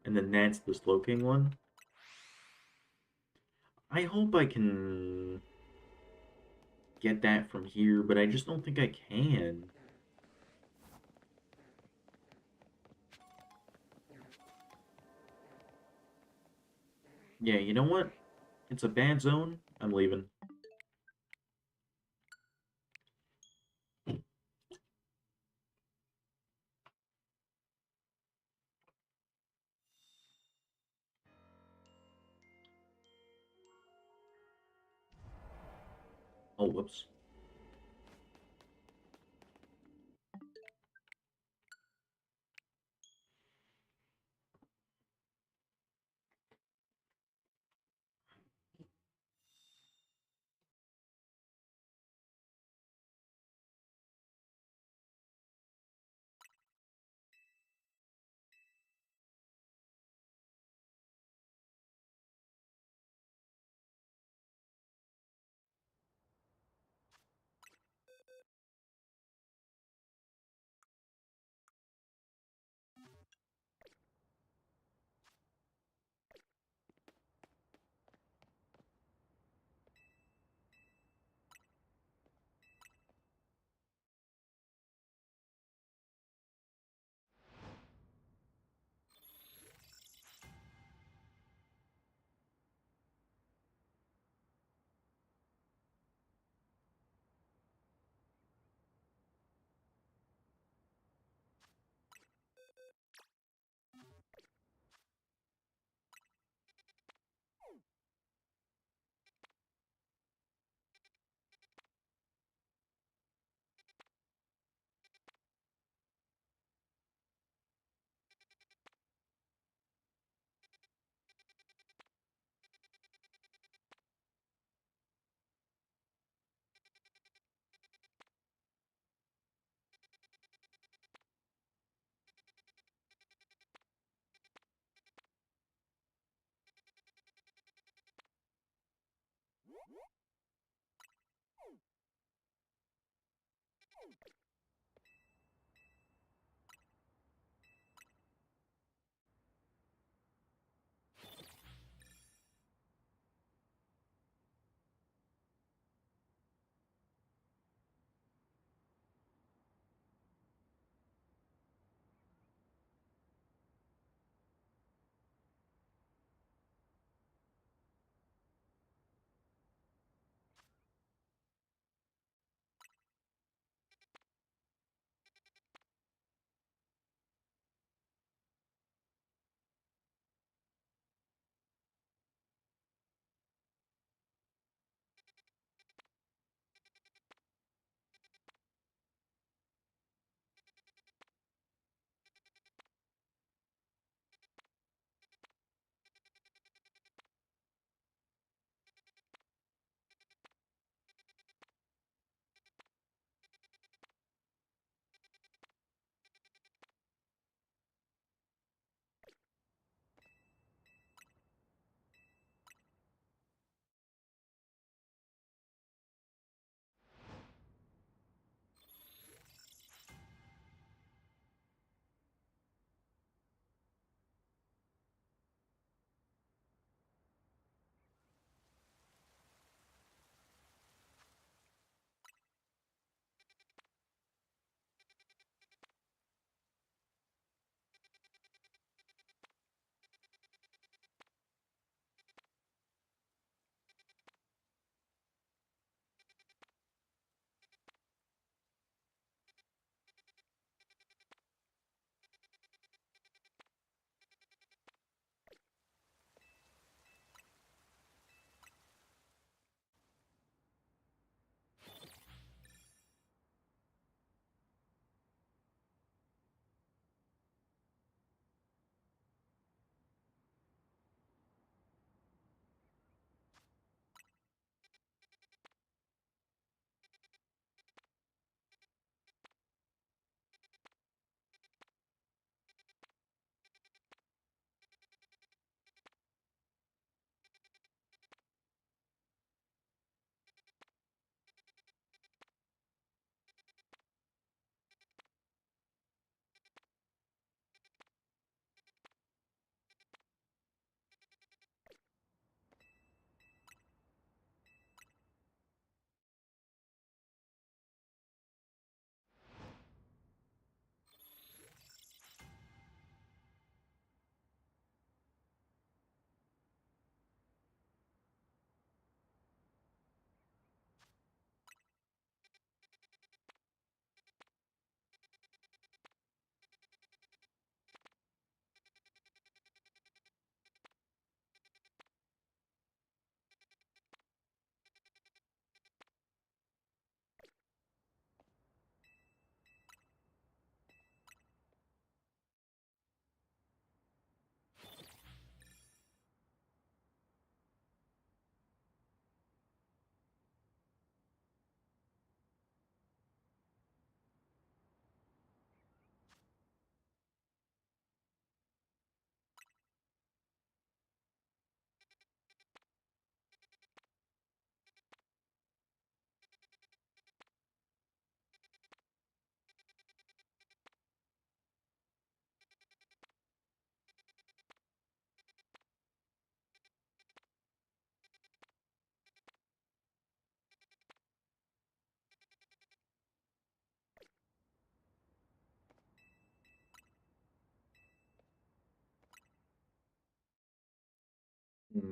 And then that's the Slowking one. I hope I can get that from here, but I just don't think I can. Yeah, you know what? It's a bad zone. I'm leaving. Oh, whoops.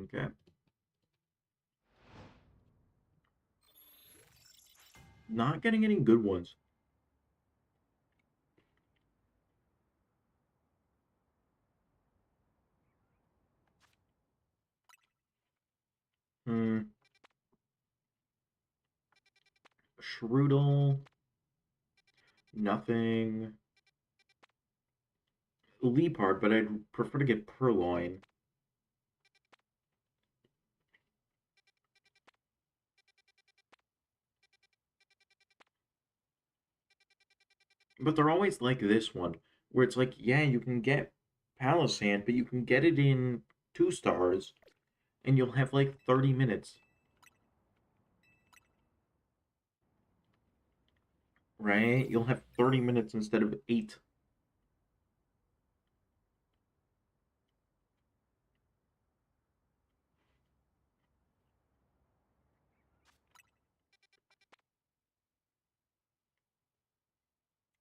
Okay. Not getting any good ones. Hmm. Strudel. Nothing. Leopard, but I'd prefer to get Purloin. But they're always like this one, where it's like, yeah, you can get Palisand, but you can get it in 2 stars, and you'll have like 30 minutes. right? You'll have 30 minutes instead of 8.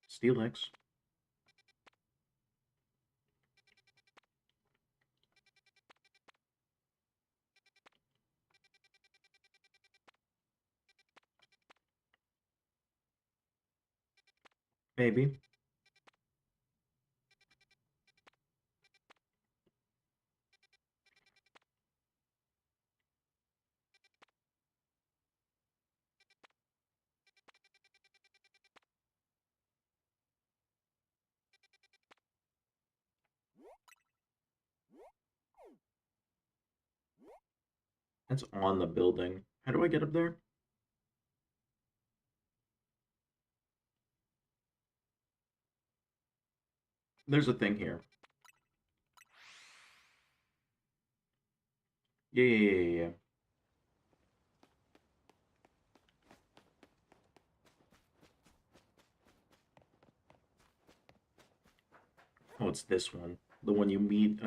Steelix. Maybe. That's on the building. How do I get up there? There's a thing here. Yeah, yeah, yeah, yeah. Oh, it's this one. The one you meet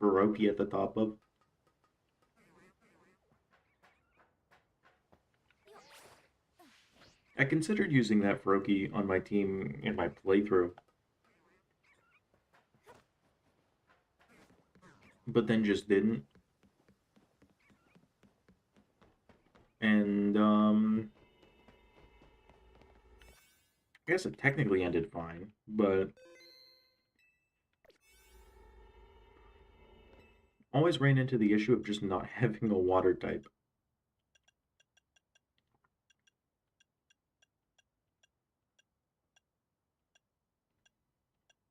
Baroki at the top of. I considered using that Baroki on my team in my playthrough, but then just didn't. And I guess it technically ended fine, but always ran into the issue of just not having a water type.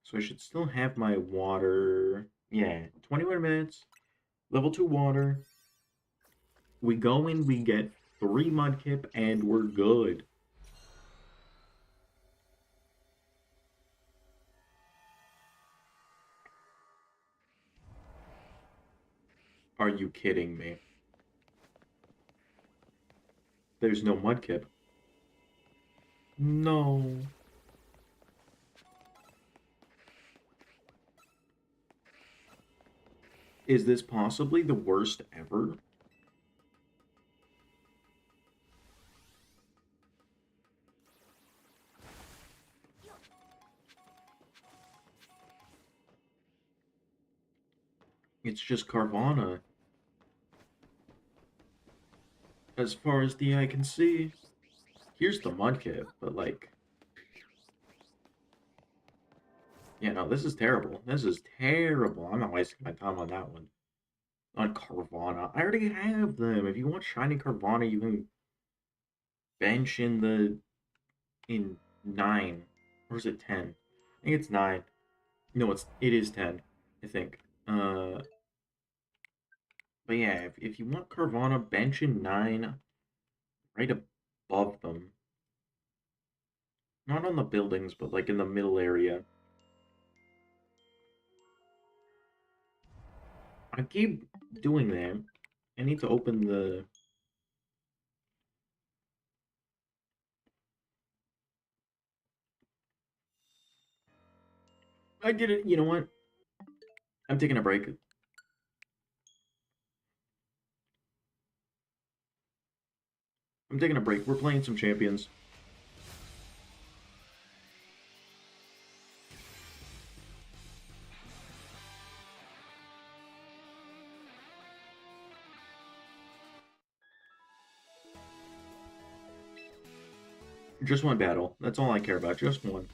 So I should still have my water. Yeah, 21 minutes, level 2 water. We go in, we get 3 Mudkip, and we're good. Are you kidding me? There's no Mudkip. No. Is this possibly the worst ever? It's just Carvana. As far as the eye can see. Here's the Mudkip, but like... Yeah, no, this is terrible. This is terrible. I'm not wasting my time on that one. On Carvana. I already have them. If you want shiny Carvana, you can bench in the... in 9. Or is it 10? I think it's 9. No, it is 10, I think. But yeah, if you want Carvana, bench in 9, right above them. Not on the buildings, but like in the middle area. I keep doing that. I need to open the... I did it. You know what? I'm taking a break. I'm taking a break. We're playing some champions. Just one battle. That's all I care about. Just one.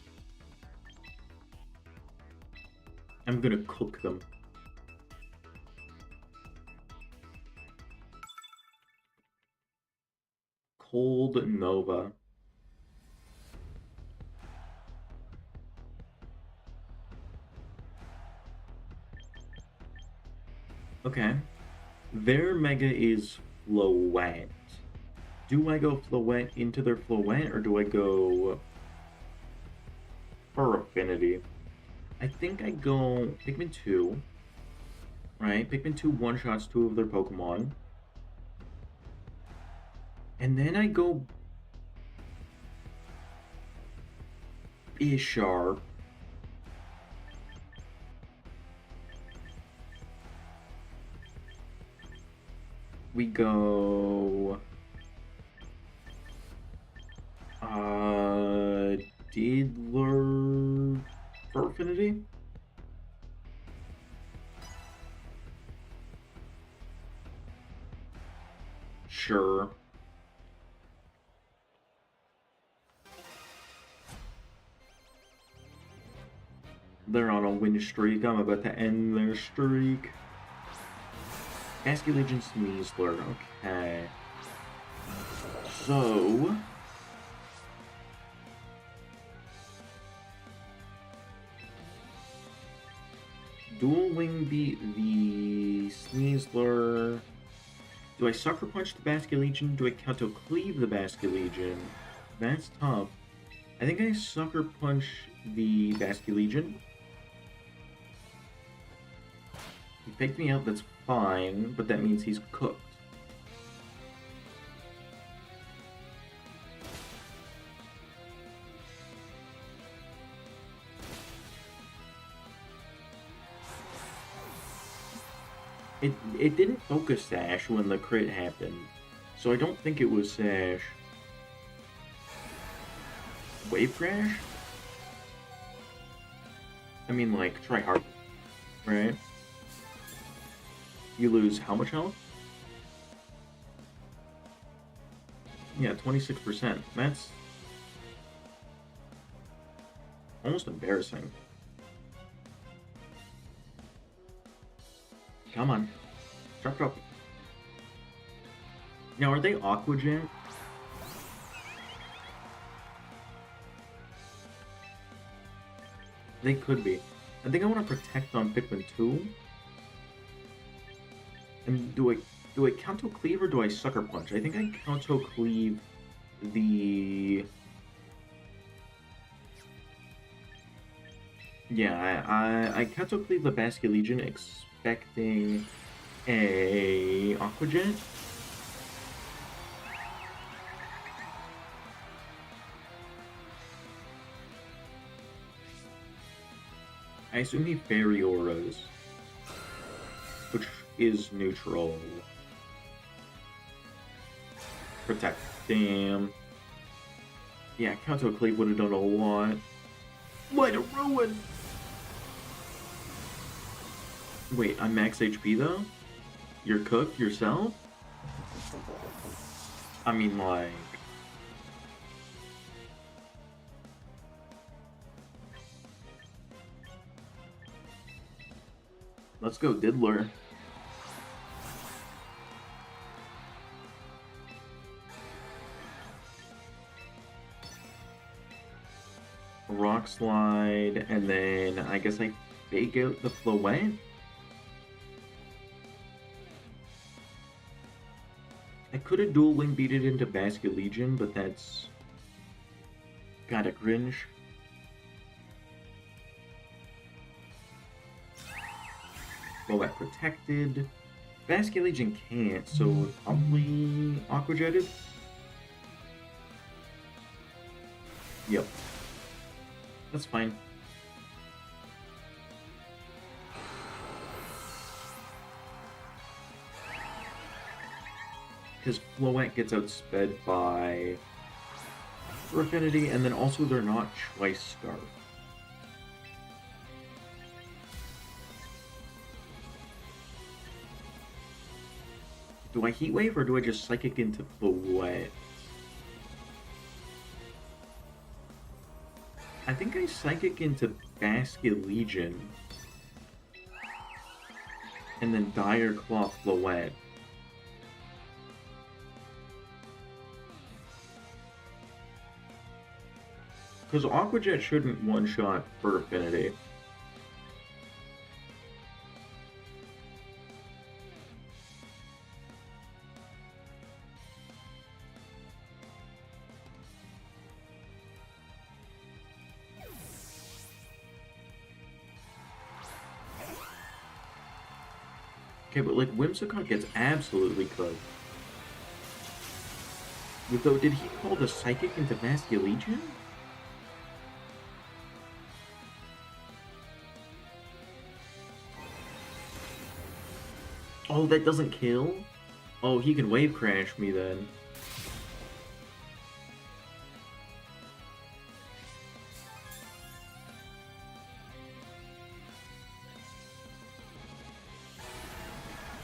I'm gonna cook them. Cold Nova. Okay. Their Mega is Floette. Do I go Floette into their Floette, or do I go for Affinity? I think I go Pikmin 2, right? Pikmin 2 one-shots 2 of their Pokemon. And then I go... is sharp. We go... Diddler for Affinity? Sure. They're on a win streak. I'm about to end their streak. Basculegion Sneasler. Okay. So... Dual Wing beat the Sneasler. Do I Sucker Punch the Basculegion? Do I Kanto Cleave the Basculegion? That's tough. I think I Sucker Punch the Basculegion. He picked me out, that's fine, but that means he's cooked. It didn't focus Sash when the crit happened, so I don't think it was Sash. Wave Crash? I mean, like, try hard, right? You lose how much health? Yeah, 26%. That's almost embarrassing. Come on. Drop. Now, are they Aqua Jet? They could be. I think I want to protect on Pikmin 2. And do I Kanto Cleave or do I Sucker Punch? I think I Kanto Cleave the... Yeah, I Kanto Cleave the Basculegion expecting a Aqua Jet. I assume he Fairy Auras, which is neutral. Protect. Damn. Yeah, Kanto Cleave would have done a lot. What a ruin! Wait, I'm max HP though? You're cooked yourself? I mean, like... Let's go, Diddler. Rock Slide, and then I guess I fake out the Floette? I could have Dual Wing beat it into Basculegion, but that's kinda cringe. Floette protected. Basculegion can't, so probably Aqua Jetted? Yep. That's fine. Because Floette gets outsped by Affinity, and then also they're not Twice Scarf. Do I Heat Wave or do I just Psychic into Floette? I think I Psychic into Basculegion. And then Dire Claw Floette. Because Aqua Jet shouldn't one-shot for Affinity. Okay, but like Whimsicott gets absolutely cooked. Though, did he call the Psychic into Basculegion? Oh, that doesn't kill? Oh, he can wave crash me then.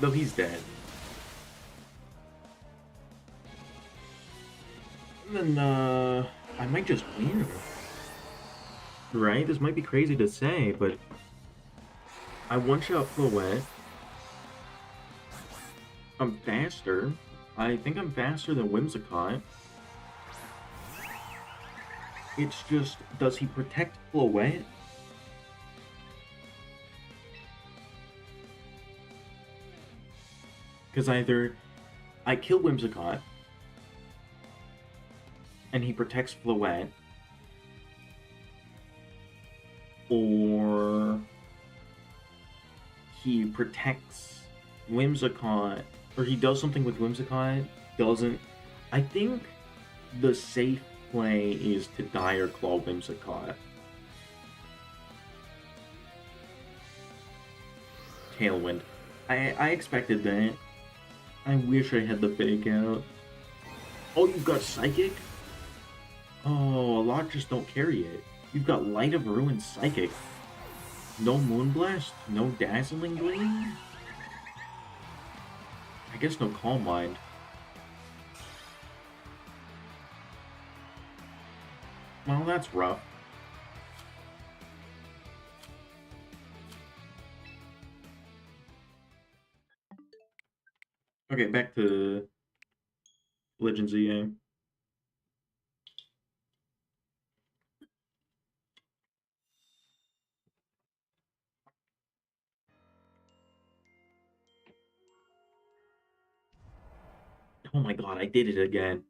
Though he's dead. And then, I might just win. Right? This might be crazy to say, but I one-shot Floette. I'm faster. I think I'm faster than Whimsicott. It's just, does he protect Floette? Because either I kill Whimsicott, and he protects Floette, or he protects Whimsicott, or he does something with Whimsicott, doesn't. I think the safe play is to Dire Claw Whimsicott. Tailwind. I expected that. I wish I had the fake out. Oh, you've got Psychic? Oh, a lot just don't carry it. You've got Light of Ruin Psychic. No Moonblast? No Dazzling Gleam? I guess no Calm Mind. Well, that's rough. Okay, back to Legends EA. Oh my god, I did it again.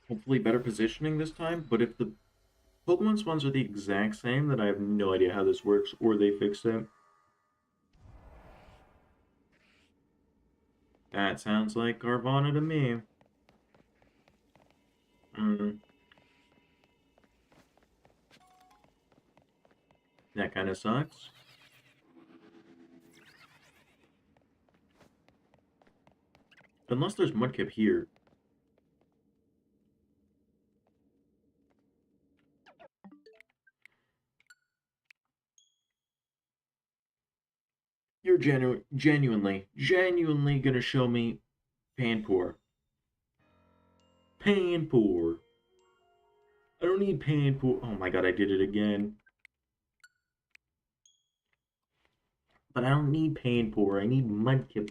Hopefully better positioning this time, but if the Pokemon spawns are the exact same, then I have no idea how this works, or they fixed it. That sounds like Carvana to me. That kind of sucks. Unless there's Mudkip here. You're genuinely gonna show me Panpour. Panpour. I don't need Panpour. Oh my god, I did it again. But I don't need Panpour. I need Mudkip.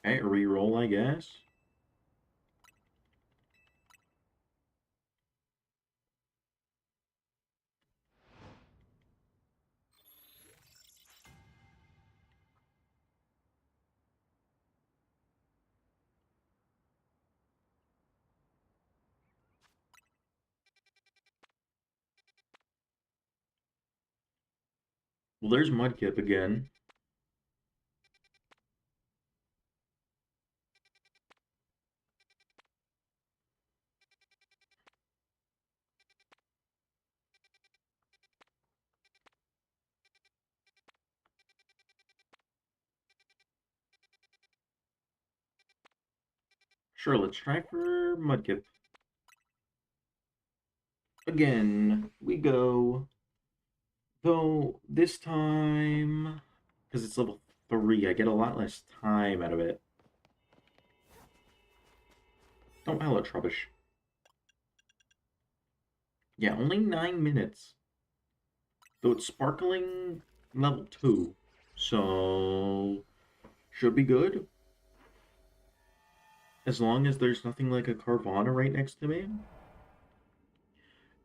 Okay, reroll, I guess. Well, there's Mudkip again. Sure, let's try for Mudkip. Again, we go. Though this time, because it's level 3, I get a lot less time out of it. Oh, hello, Trubbish. Yeah, only 9 minutes. Though it's sparkling level 2. So, should be good. As long as there's nothing like a Carvana right next to me.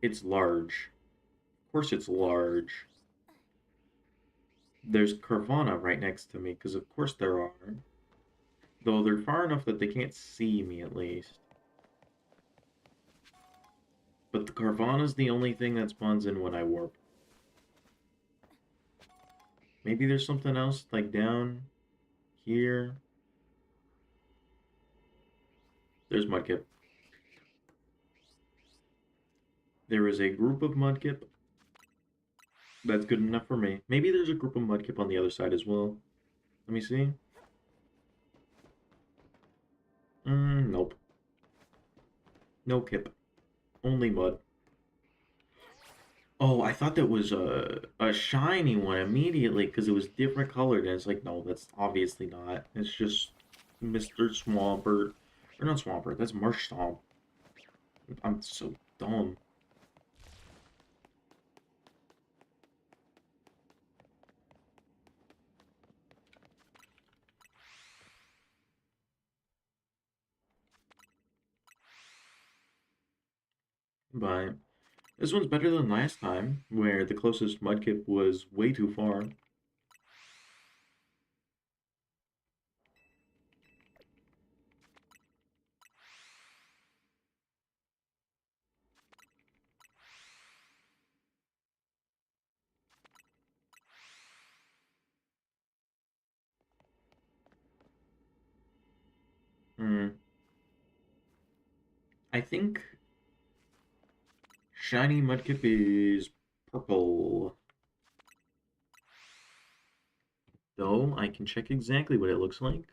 It's large. Of course it's large. There's Carvana right next to me, because of course there are. Though they're far enough that they can't see me at least. But the Carvana's the only thing that spawns in when I warp. Maybe there's something else, like down here. There's Mudkip. There is a group of Mudkip. That's good enough for me. Maybe there's a group of Mudkip on the other side as well. Let me see. Nope. No Kip. Only Mud. Oh, I thought that was a shiny one immediately because it was different colored. And it's like, no, that's obviously not. It's just Mr. Swampert. Or not Swampert, that's Marsh Stomp. I'm so dumb. But this one's better than last time, where the closest Mudkip was way too far. Hmm. I think shiny Mudkip is purple. Though I can check exactly what it looks like.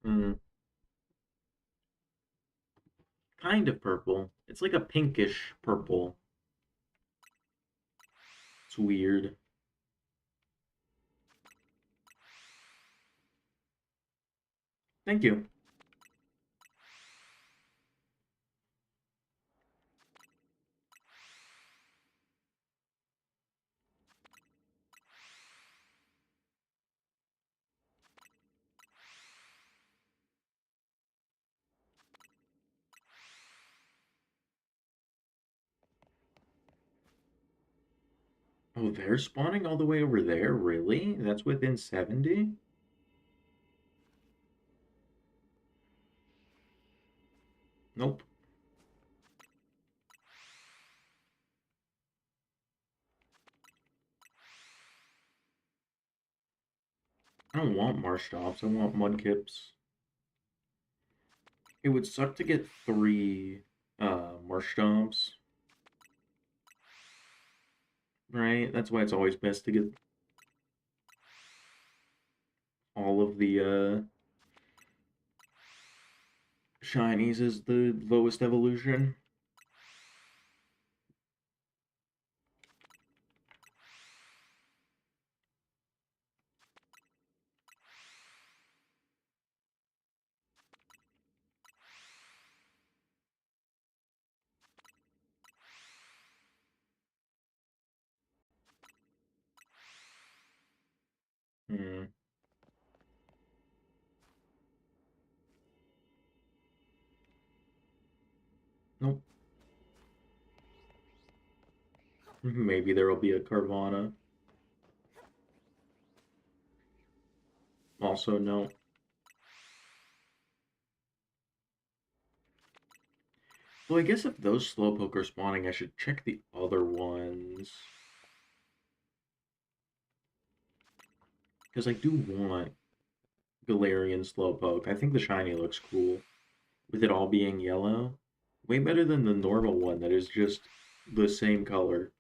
Hmm. Kind of purple. It's like a pinkish purple. It's weird. Thank you. Oh, they're spawning all the way over there? Really? That's within 70? Nope. I don't want marsh tops. I want mudkips. It would suck to get 3 marsh tops. Right? That's why it's always best to get all of the shinies as the lowest evolution. Hmm. Nope. Maybe there will be a Carvana. Also, no. Well, I guess if those Slowpoke are spawning, I should check the other ones. Because I do want Galarian Slowpoke. I think the shiny looks cool. With it all being yellow. Way better than the normal one that is just the same color.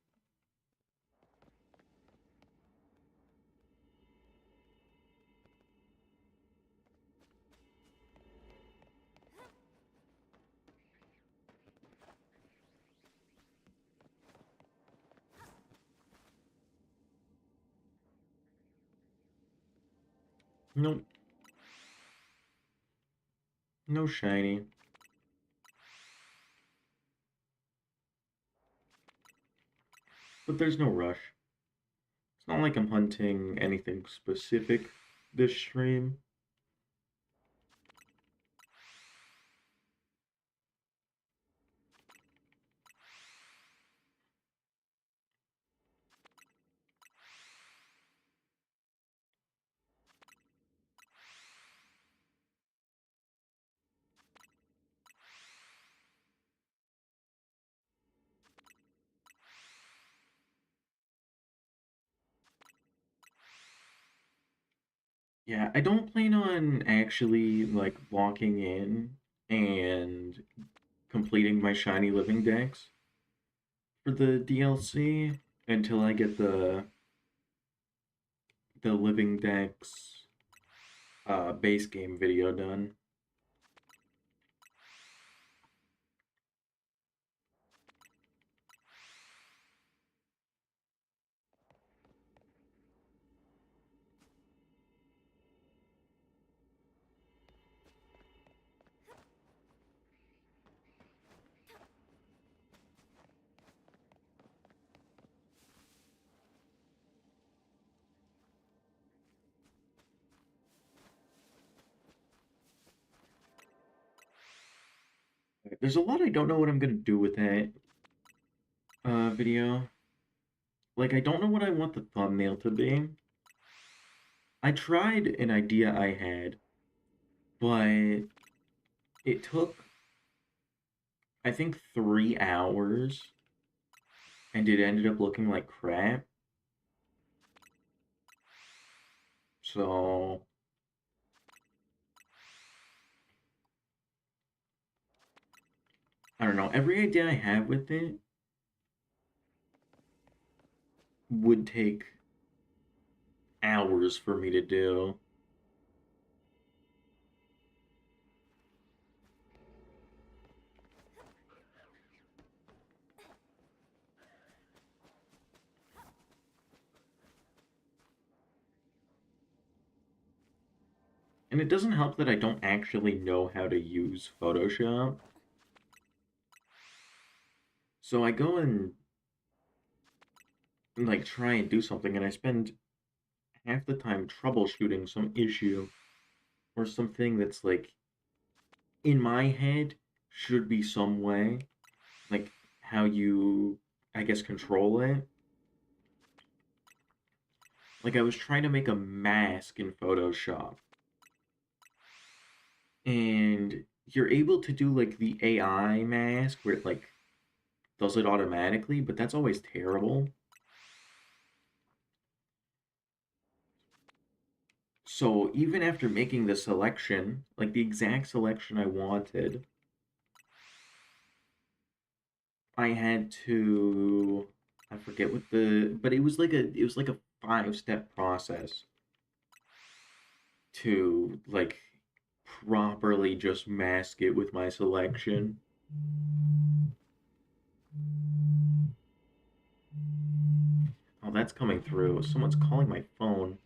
Nope. No shiny. But there's no rush. It's not like I'm hunting anything specific this stream. Yeah, I don't plan on actually like locking in and completing my shiny living decks for the DLC until I get the living decks base game video done. There's a lot I don't know what I'm gonna do with that video. Like I don't know what I want the thumbnail to be. I tried an idea I had, but it took I think 3 hours and it ended up looking like crap. So I don't know. Every idea I have with it would take hours for me to do. And it doesn't help that I don't actually know how to use Photoshop. So I go and like try and do something and I spend half the time troubleshooting some issue or something that's like in my head should be some way, like how you, I guess, control it. Like I was trying to make a mask in Photoshop, and you're able to do like the AI mask where it like does it automatically, but that's always terrible. So even after making the selection, like the exact selection I wanted, I had to I forget what but it was like a 5-step process to like properly just mask it with my selection. Oh, that's coming through. Someone's calling my phone.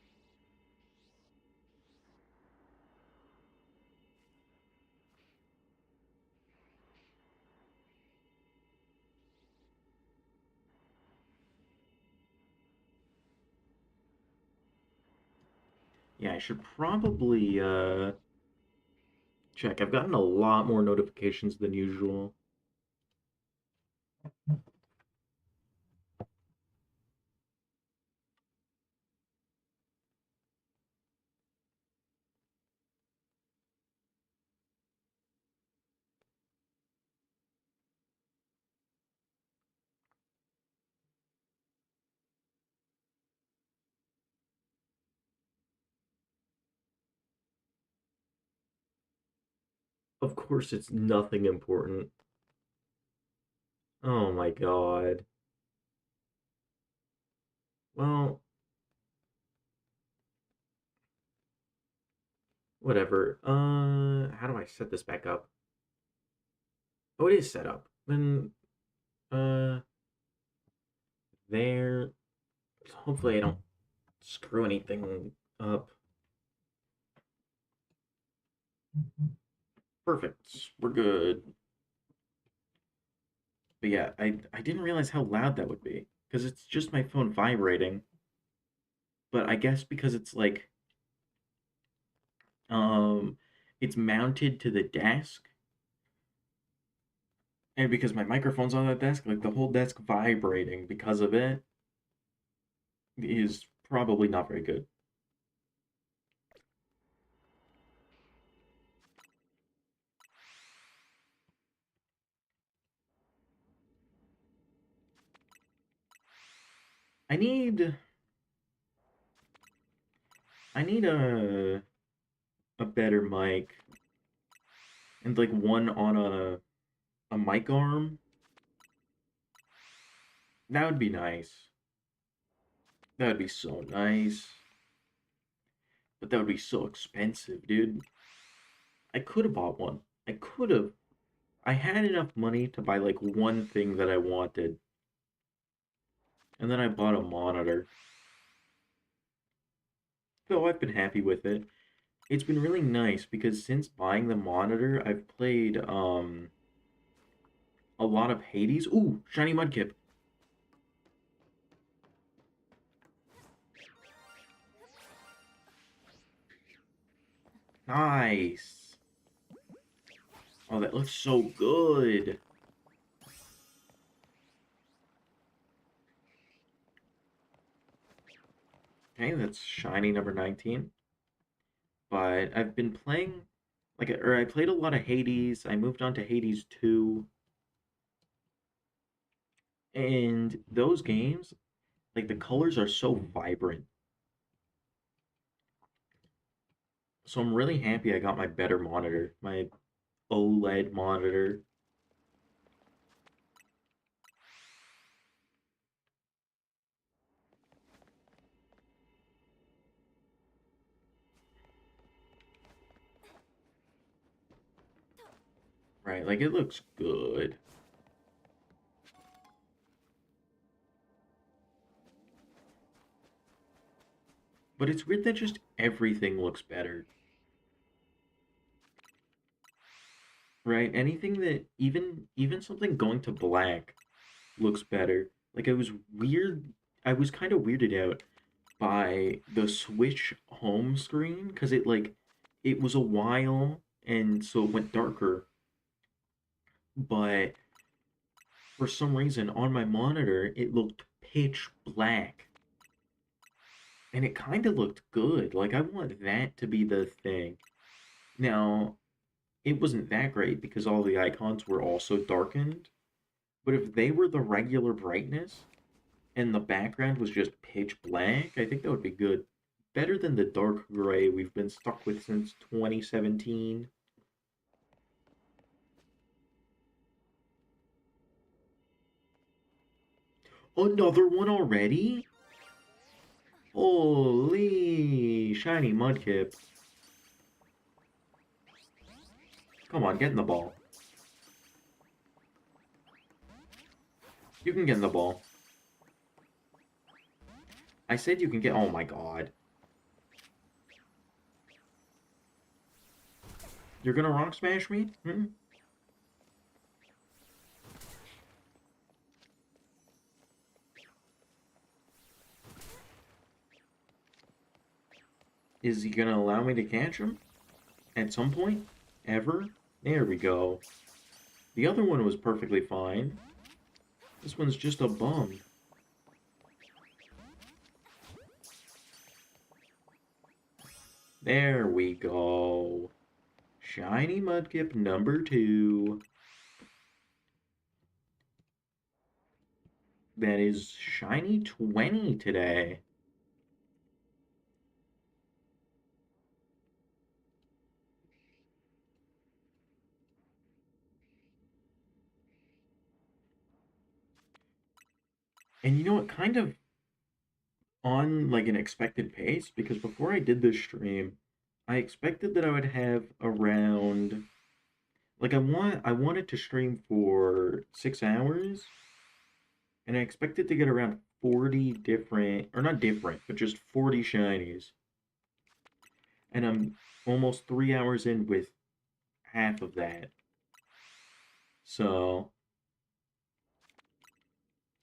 Yeah, I should probably check. I've gotten a lot more notifications than usual. Of course, it's nothing important. Oh my god. Well, whatever. How do I set this back up? Oh, it is set up. Then, uh, there. Hopefully, I don't screw anything up. Perfect. We're good. But yeah, I didn't realize how loud that would be because it's just my phone vibrating. But I guess because it's like um it's mounted to the desk and because my microphone's on that desk, like the whole desk vibrating because of it is probably not very good. I need I need a better mic and like one on a mic arm. That would be nice. That would be so nice. But that would be so expensive, dude. I could have bought one. I could have. I had enough money to buy like one thing that I wanted, and then I bought a monitor. So I've been happy with it. It's been really nice because since buying the monitor, I've played a lot of Hades. Ooh, shiny mudkip. Nice. Oh, that looks so good. Okay, that's shiny number 19. But I've been playing or I played a lot of Hades. I moved on to Hades 2 and those games, like the colors are so vibrant. So I'm really happy I got my better monitor, my OLED monitor. Right, like it looks good. But it's weird that just everything looks better. Right? Anything that even something going to black looks better. Like I was kind of weirded out by the Switch home screen because it was a while and so it went darker, but for some reason on my monitor it looked pitch black and it kind of looked good. Like I want that to be the thing. Now, it wasn't that great because all the icons were also darkened, but if they were the regular brightness and the background was just pitch black, I think that would be good. Better than the dark gray we've been stuck with since 2017. Another one already? Holy shiny mudkip. Come on, get in the ball. You can get in the ball. I said you can get. Oh my god. You're gonna rock smash me? Hmm? Is he gonna allow me to catch him? At some point? Ever? There we go. The other one was perfectly fine. This one's just a bum. There we go. Shiny Mudkip number 2. That is shiny 20 today. And you know what? Kind of on like an expected pace because before I did this stream, I expected that I would have around like I wanted to stream for 6 hours and I expected to get around 40 different or not different, but just 40 shinies. And I'm almost 3 hours in with half of that. So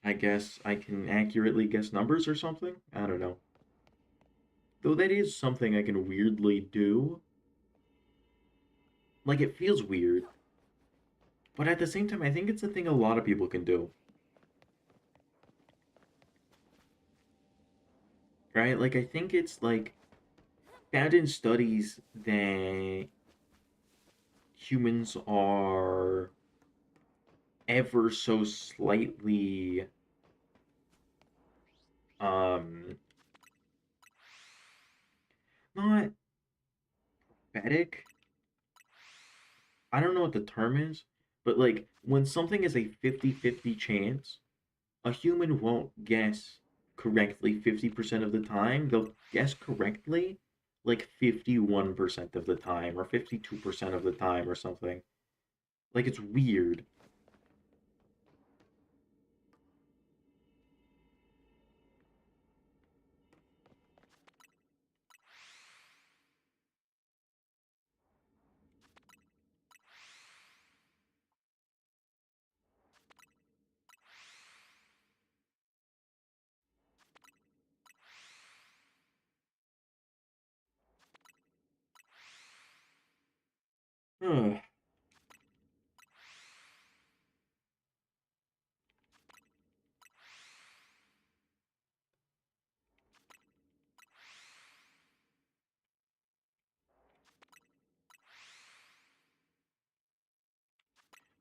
I guess I can accurately guess numbers or something? I don't know. Though that is something I can weirdly do. Like it feels weird. But at the same time, I think it's a thing a lot of people can do, right? Like, I think it's like found in studies that humans are ever so slightly, um, not pathetic. I don't know what the term is, but like when something is a 50-50 chance, a human won't guess correctly 50% of the time. They'll guess correctly like 51% of the time or 52% of the time or something. Like it's weird. Ugh.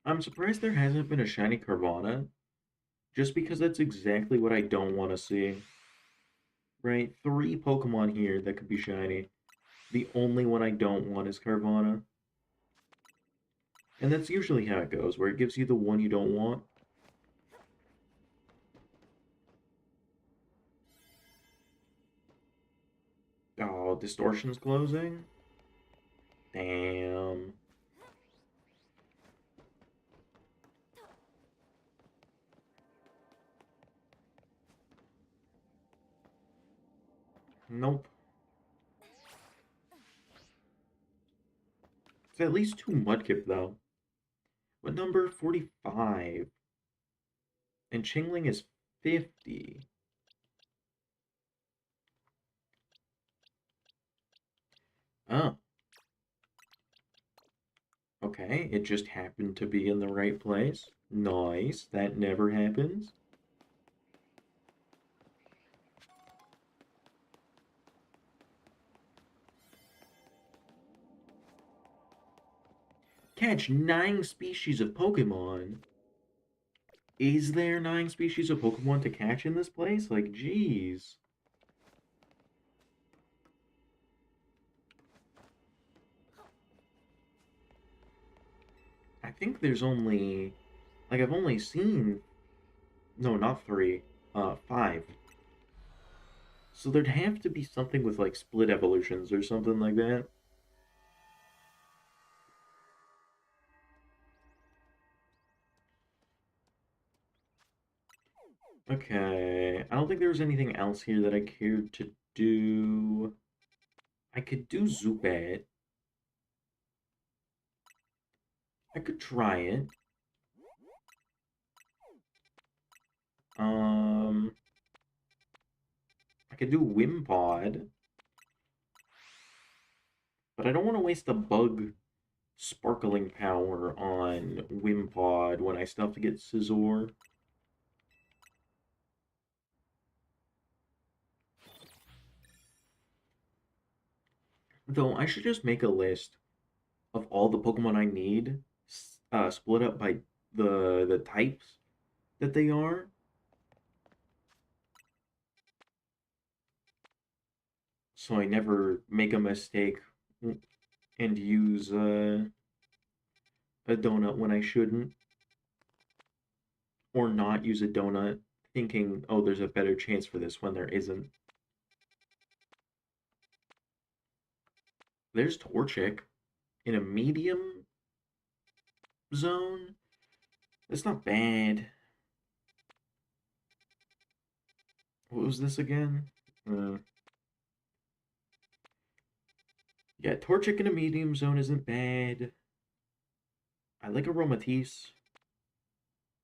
I'm surprised there hasn't been a shiny Carvana, just because that's exactly what I don't want to see. Right? Three Pokemon here that could be shiny. The only one I don't want is Carvana. And that's usually how it goes, where it gives you the one you don't want. Oh, Distortion's closing? Damn. Nope. It's at least two Mudkip, though. What number? 45. And Chingling is 50. Oh, okay. It just happened to be in the right place. Nice. That never happens. Catch 9 species of Pokemon. Is there 9 species of Pokemon to catch in this place? Like, jeez. I think there's only, like, I've only seen, no, not three, five. So there'd have to be something with, like, split evolutions or something like that. Okay, I don't think there was anything else here that I cared to do. I could do Zubat. I could try it. Um, I could do Wimpod, but I don't want to waste a bug sparkling power on Wimpod when I still have to get Scizor. Though I should just make a list of all the Pokemon I need, split up by the types that they are, so I never make a mistake and use a donut when I shouldn't, or not use a donut. thinking, oh, there's a better chance for this when there isn't. There's Torchic in a medium zone. That's not bad. What was this again? Uh, yeah, Torchic in a medium zone isn't bad. I like Aromatisse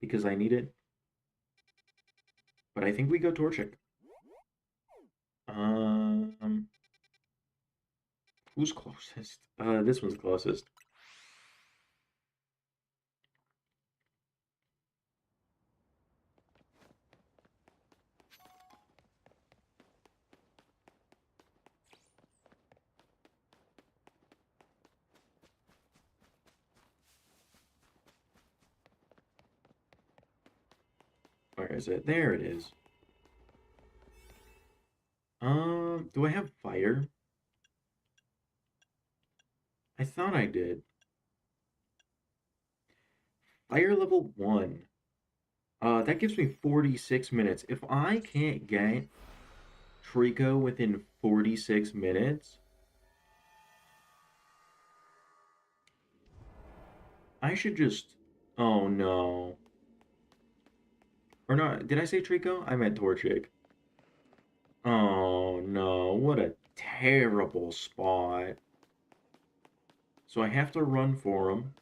because I need it, but I think we go Torchic. Um, who's closest? This one's closest. Where is it? There it is. Do I have fire? I thought I did. Fire level 1. That gives me 46 minutes. If I can't get Trico within 46 minutes, I should just... Oh, no. Or not, did I say Trico? I meant Torchic. Oh, no. What a terrible spot. So I have to run for him.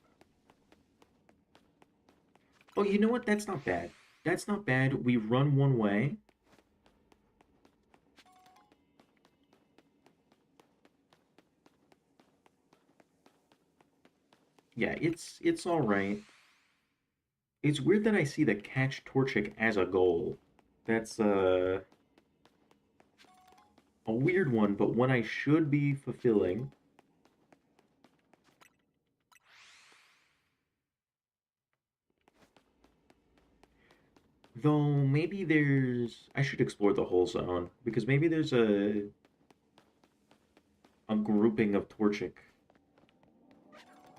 Oh, you know what? That's not bad. That's not bad. We run one way. Yeah, it's all right. It's weird that I see the catch Torchic as a goal. That's a weird one, but one I should be fulfilling. Though maybe there's I should explore the whole zone because maybe there's a grouping of Torchic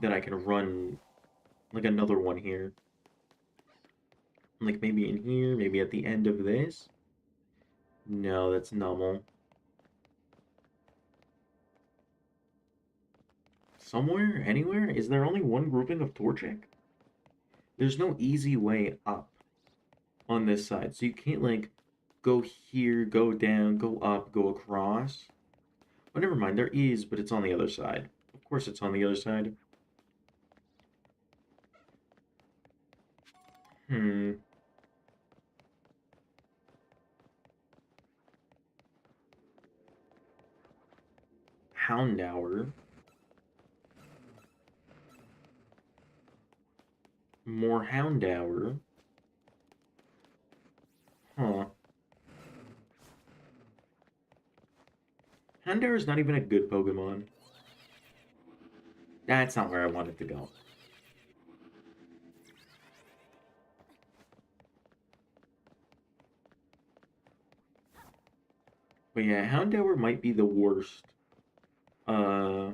that I can run like another one here. Like maybe in here, maybe at the end of this. No, that's normal. Somewhere? Anywhere? Is there only one grouping of Torchic? There's no easy way up on this side. So you can't like go here, go down, go up, go across. Oh, never mind. There is, but it's on the other side. Of course it's on the other side. Hmm. Houndour. More Houndour. Huh. Houndour is not even a good Pokemon. That's not where I wanted to go. But yeah, Houndour might be the worst uh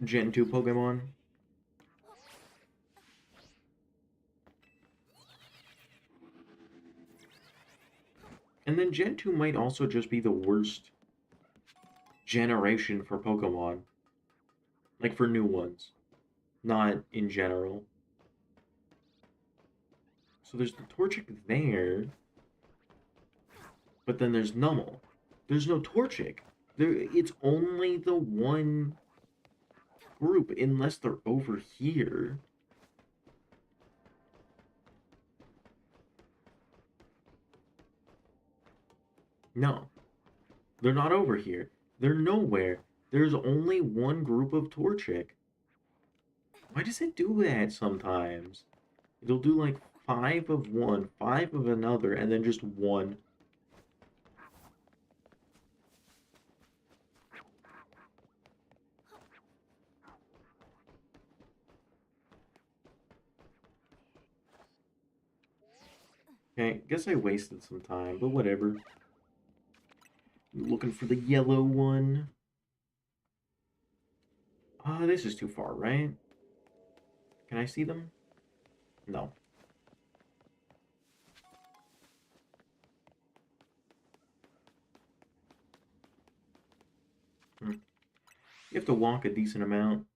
Gen 2 Pokemon. And then Gen 2 might also just be the worst generation for Pokemon. Like for new ones. Not in general. So there's the Torchic there. But then there's Nummel. There's no Torchic. It's only the one group, unless they're over here. No, they're not over here. They're nowhere. There's only one group of Torchic. Why does it do that sometimes? It'll do like 5 of one, 5 of another, and then just one. Okay, guess I wasted some time, but whatever. Looking for the yellow one. Ah, this is too far, right? Can I see them? No. Hmm. You have to walk a decent amount.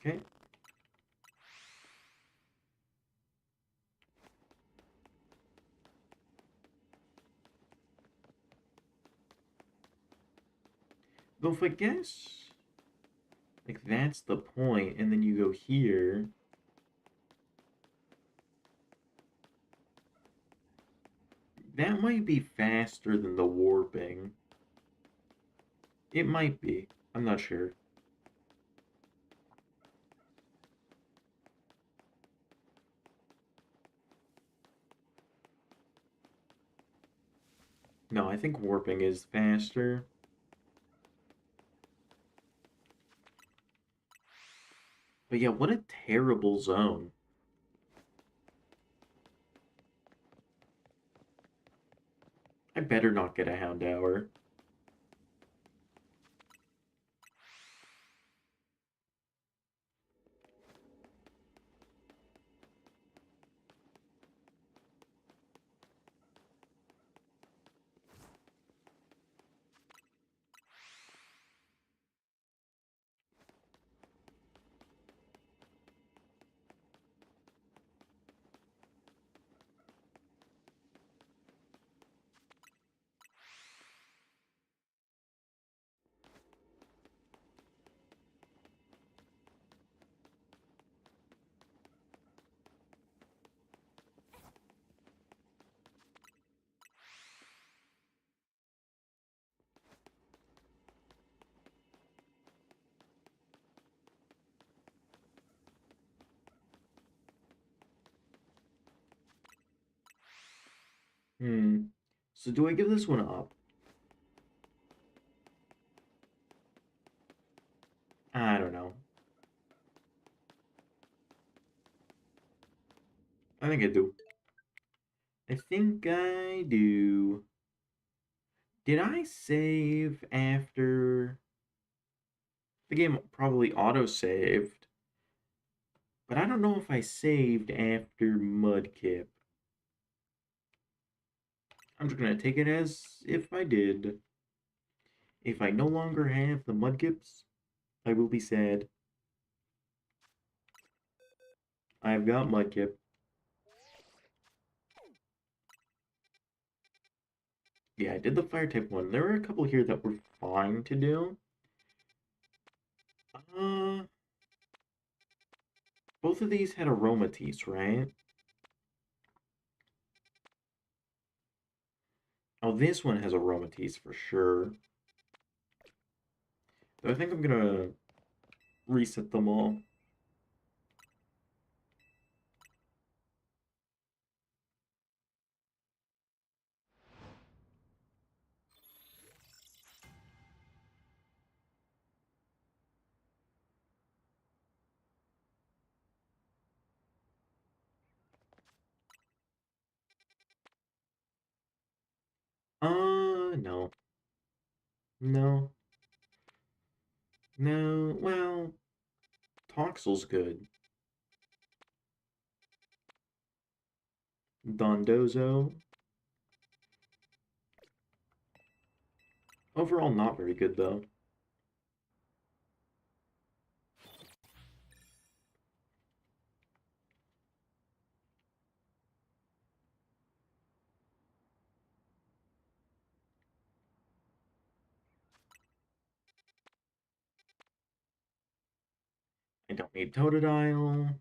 Okay. Though if I guess, like, that's the point, and then you go here, that might be faster than the warping. It might be. I'm not sure. No, I think warping is faster. But yeah, what a terrible zone. I better not get a Houndour. Hmm. So do I give this one up? I don't know. I think I do. I think I do. Did I save after... The game probably auto-saved, but I don't know if I saved after Mudkip. I'm just gonna take it as if I did. If I no longer have the Mudkips, I will be sad. I've got Mudkip. Yeah, I did the fire type one. There were a couple here that were fine to do. Uh, both of these had Aromatisse, right? Oh, this one has Aromatisse for sure. So I think I'm gonna reset them all. No. No. No. Well, Toxel's good. Dondozo. Overall, not very good, though. I don't need Totodile.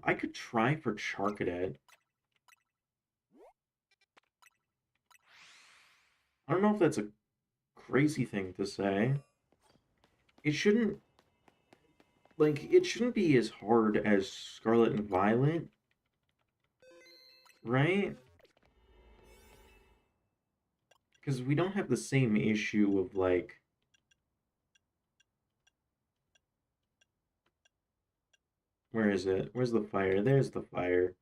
I could try for Charcadet. I don't know if that's a crazy thing to say. It shouldn't, like, it shouldn't be as hard as Scarlet and Violet, right? Because we don't have the same issue of like, where is it? Where's the fire? There's the fire.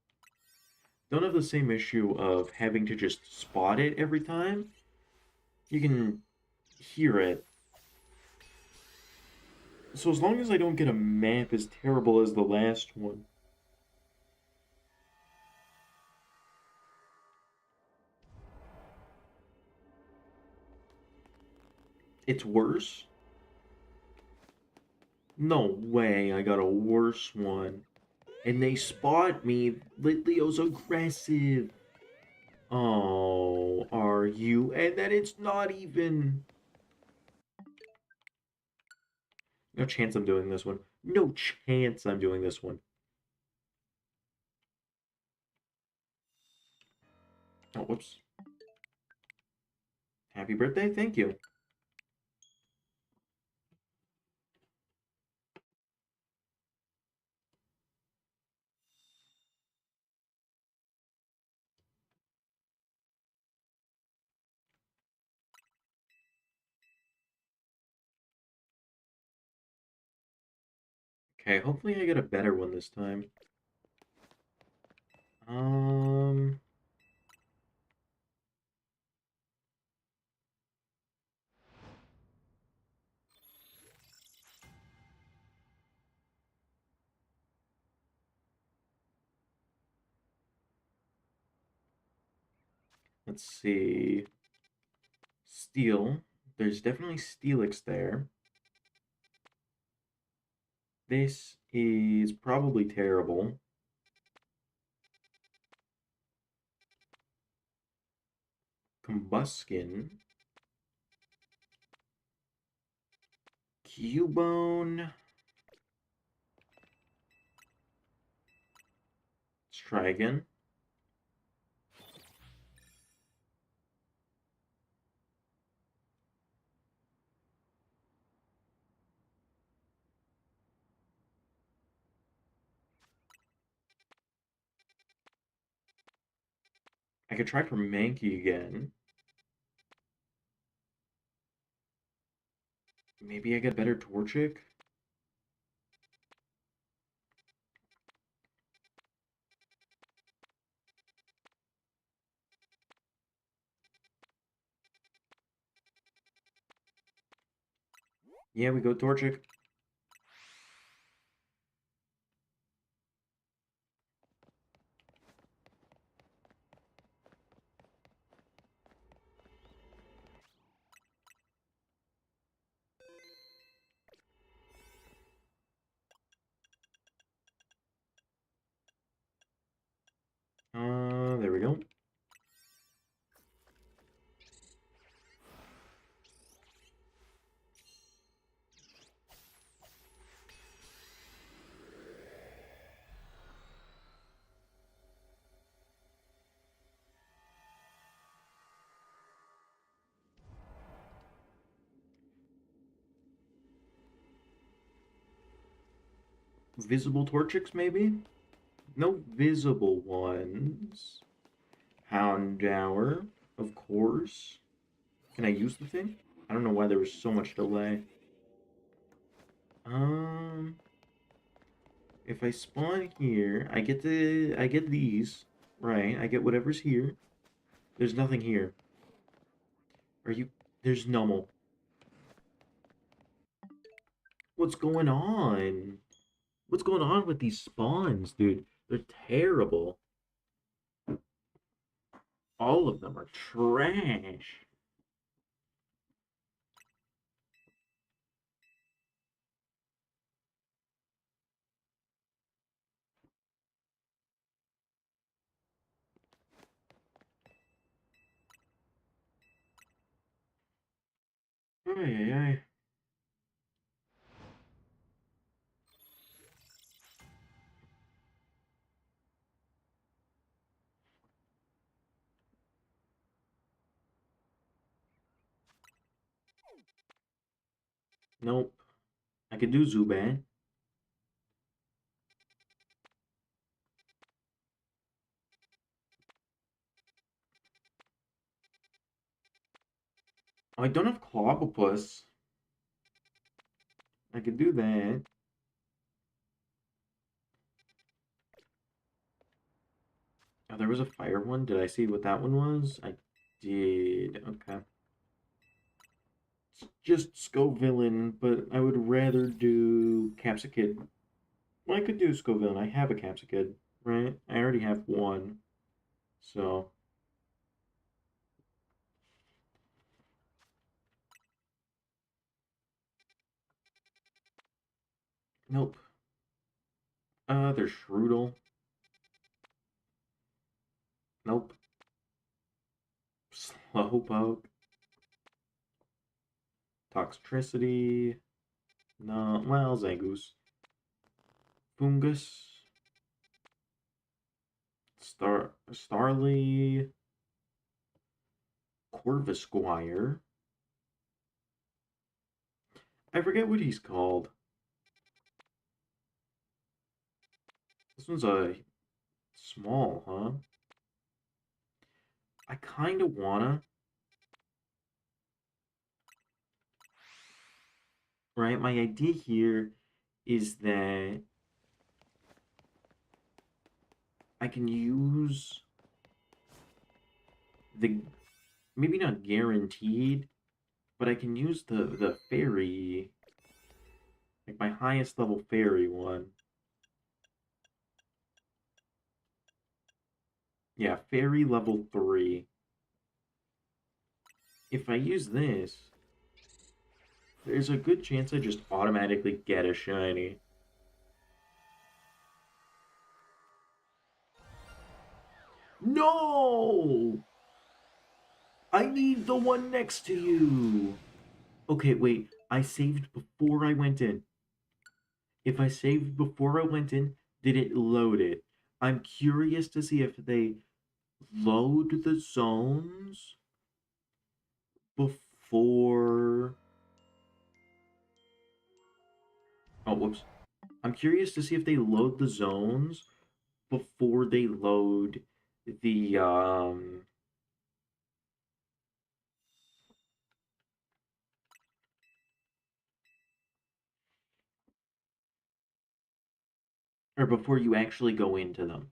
Don't have the same issue of having to just spot it every time. You can hear it. So as long as I don't get a map as terrible as the last one, it's worse? No way I got a worse one. And they spot me. Leo's aggressive. Oh, are you? And then it's not even. No chance I'm doing this one. No chance I'm doing this one. Oh, whoops. Happy birthday. Thank you. Okay, hopefully I get a better one this time. Um, let's see. Steel. There's definitely Steelix there. This is probably terrible. Combuskin. Cubone. Let's try again. I could try for Mankey again. Maybe I get better Torchic? Yeah, we go Torchic. There we go. Visible Torchics, maybe? No visible ones. Houndour, of course. Can I use the thing? I don't know why there was so much delay. Um, if I spawn here, I get these, right? I get whatever's here. There's nothing here. Are you? There's Nummel. What's going on? What's going on with these spawns, dude? They're terrible. All of them are trash. Ay, ay, ay. Nope. I could do Zubat. Oh, I don't have Clobbopus. I could do that. Oh, there was a fire one. Did I see what that one was? I did. Okay. It's just Scovillain, but I would rather do Capsicid. Well, I could do Scovillain. I have a Capsicid, right? I already have one. So, nope. There's Shroodle. Nope. Slowpoke. Toxtricity. No. Well, Zangoose. Fungus. Starly. Corvisquire. I forget what he's called. This one's a small, huh? I kind of wanna, right? My idea here is that I can use the, maybe not guaranteed, but I can use the fairy, like my highest level fairy one. Yeah, fairy level 3. If I use this, there's a good chance I just automatically get a shiny. No! I need the one next to you. Okay, wait. I saved before I went in. If I saved before I went in, did it load it? I'm curious to see if they load the zones before. Oh, whoops. I'm curious to see if they load the zones before they load the or before you actually go into them.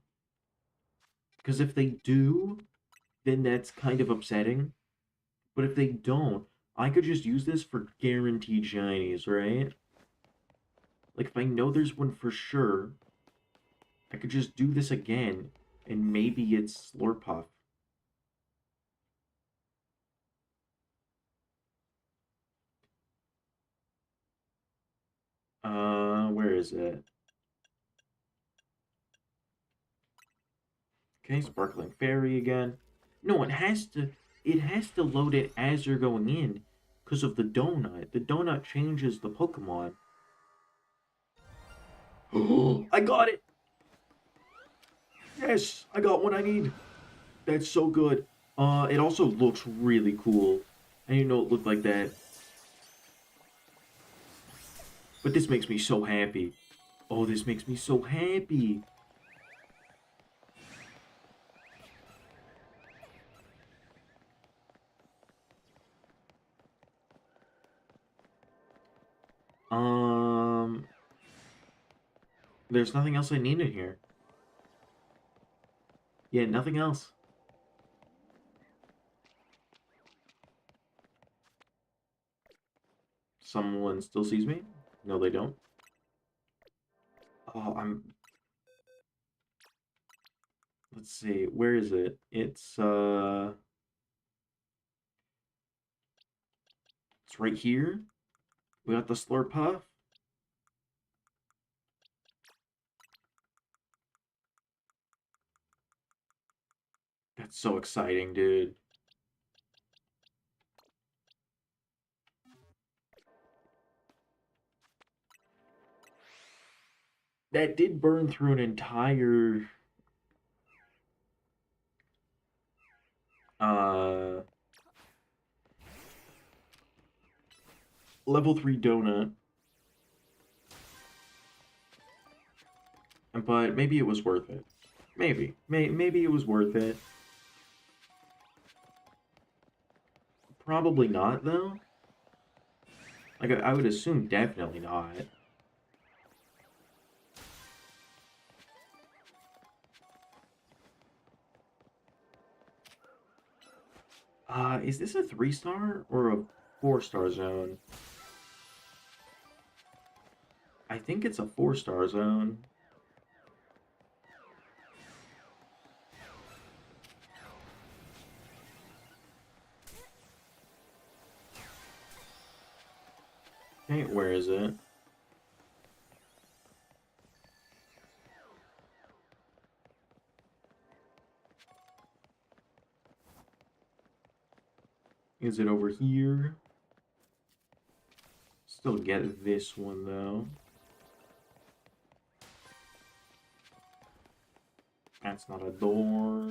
Because if they do, then that's kind of upsetting. But if they don't, I could just use this for guaranteed shinies, right? Like if I know there's one for sure, I could just do this again, and maybe it's Slurpuff. Where is it? Okay, Sparkling Fairy again. No, it has to load it as you're going in because of the donut. The donut changes the Pokemon. Oh, I got it! Yes, I got what I need. That's so good. It also looks really cool. I didn't know it looked like that. But this makes me so happy. Oh, this makes me so happy. Um, there's nothing else I need in here. Yeah, nothing else. Someone still sees me? No, they don't. Oh, let's see. Where is it? It's right here. We got the Slurpuff. That's so exciting, dude. That did burn through an entire uh level 3 donut. But maybe it was worth it. Maybe. Maybe it was worth it. Probably not, though. Like, I would assume definitely not. Is this a 3-star or a 4-star zone? I think it's a 4-star zone. Okay, where is it? Is it over here? Still get this one, though. That's not a door.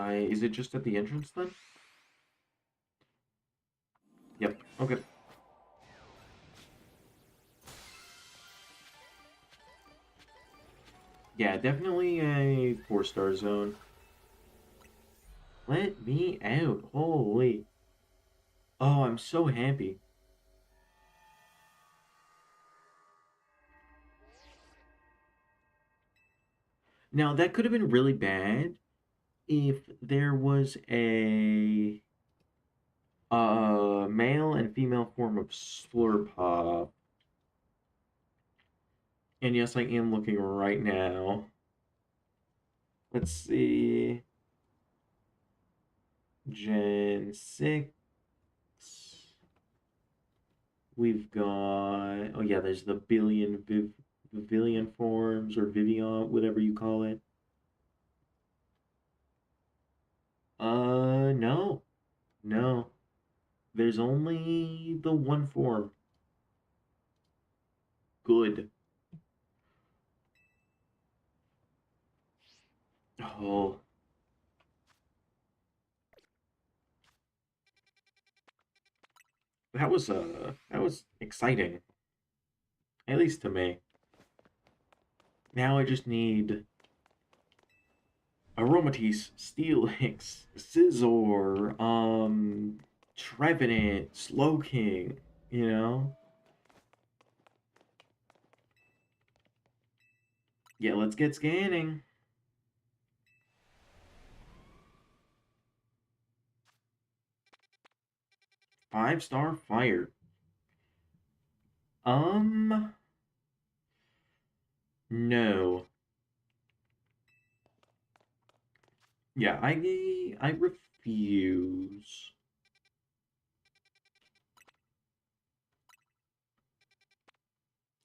Is it just at the entrance, then? Yep, okay. Yeah, definitely a 4-star zone. Let me out. Holy. Oh, I'm so happy. Now, that could have been really bad if there was a male and female form of Slurpuff. And yes, I am looking right now. Let's see. Gen 6. We've got. Oh, yeah, there's the Vivillion forms or Vivian, whatever you call it. No. No. There's only the one form. Good. Oh, that was exciting, at least to me. Now I just need Aromatisse, Steelix, Scizor, Trevenant, Slowking, you know? Yeah, let's get scanning. 5-star fire. Um, no. Yeah, I refuse.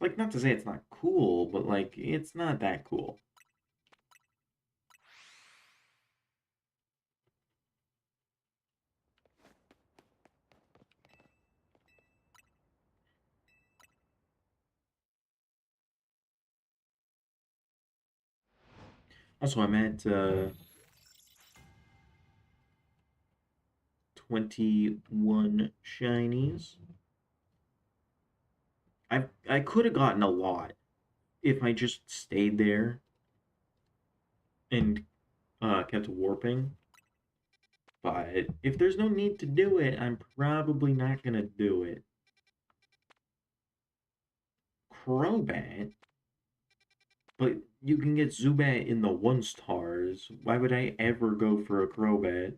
Like, not to say it's not cool, but like, it's not that cool. Also, I'm at 21 shinies. I could have gotten a lot if I just stayed there and kept warping. But if there's no need to do it, I'm probably not gonna do it. Crobat, but you can get Zubat in the 1-stars. Why would I ever go for a Crobat?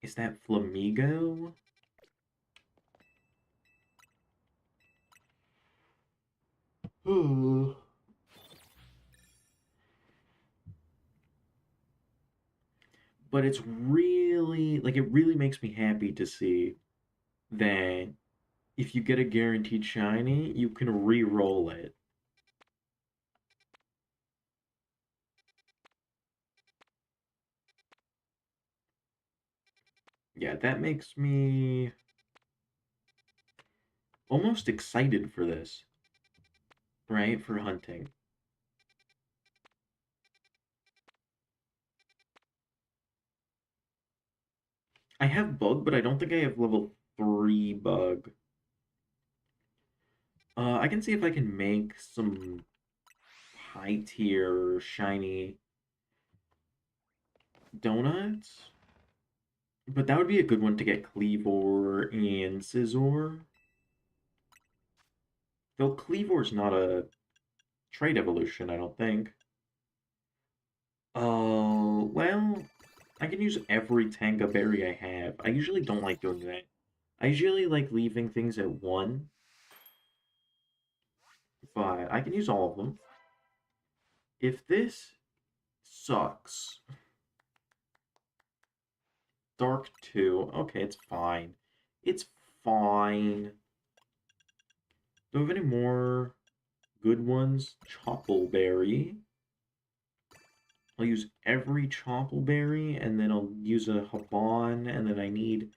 Is that Flamigo? Oh. But it's really like it really makes me happy to see that if you get a guaranteed shiny, you can re-roll it. Yeah, that makes me almost excited for this, right? For hunting. I have bug, but I don't think I have level 3 bug. I can see if I can make some high tier shiny Donuts? But that would be a good one to get Cleavor and Scizor. Though Cleavor's not a trait evolution, I don't think. Oh, well, I can use every Tanga berry I have. I usually don't like doing that. I usually like leaving things at one, but I can use all of them. If this sucks, Dark 2, okay, it's fine. It's fine. Do we have any more good ones? Choppleberry. I'll use every Choppleberry, and then I'll use a Haban, and then I need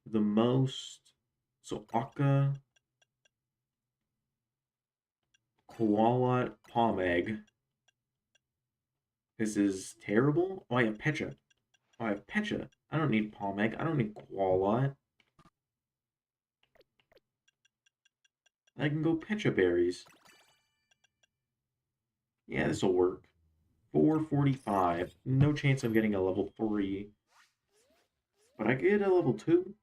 the most. So Akka, Koala, Pomeg. This is terrible. Oh, I have Pecha. Oh, I have Pecha. I don't need Pomeg. I don't need Koala. I can go Pecha berries. Yeah, this will work. 445. No chance I'm getting a level 3. But I get a level 2.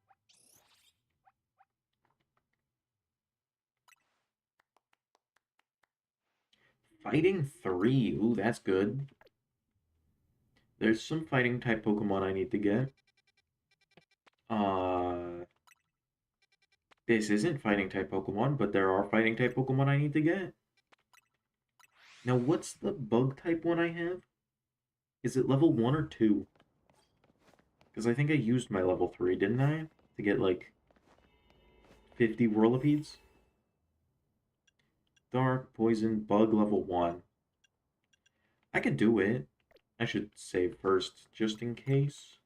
Fighting 3. Ooh, that's good. There's some fighting type Pokemon I need to get. Uh, this isn't fighting type Pokemon, but there are fighting type Pokemon I need to get. Now, what's the bug type one I have? Is it level 1 or 2? Because I think I used my level 3, didn't I? To get, like, 50 Whirlipedes? Dark, Poison, Bug level 1. I can do it. I should save first, just in case.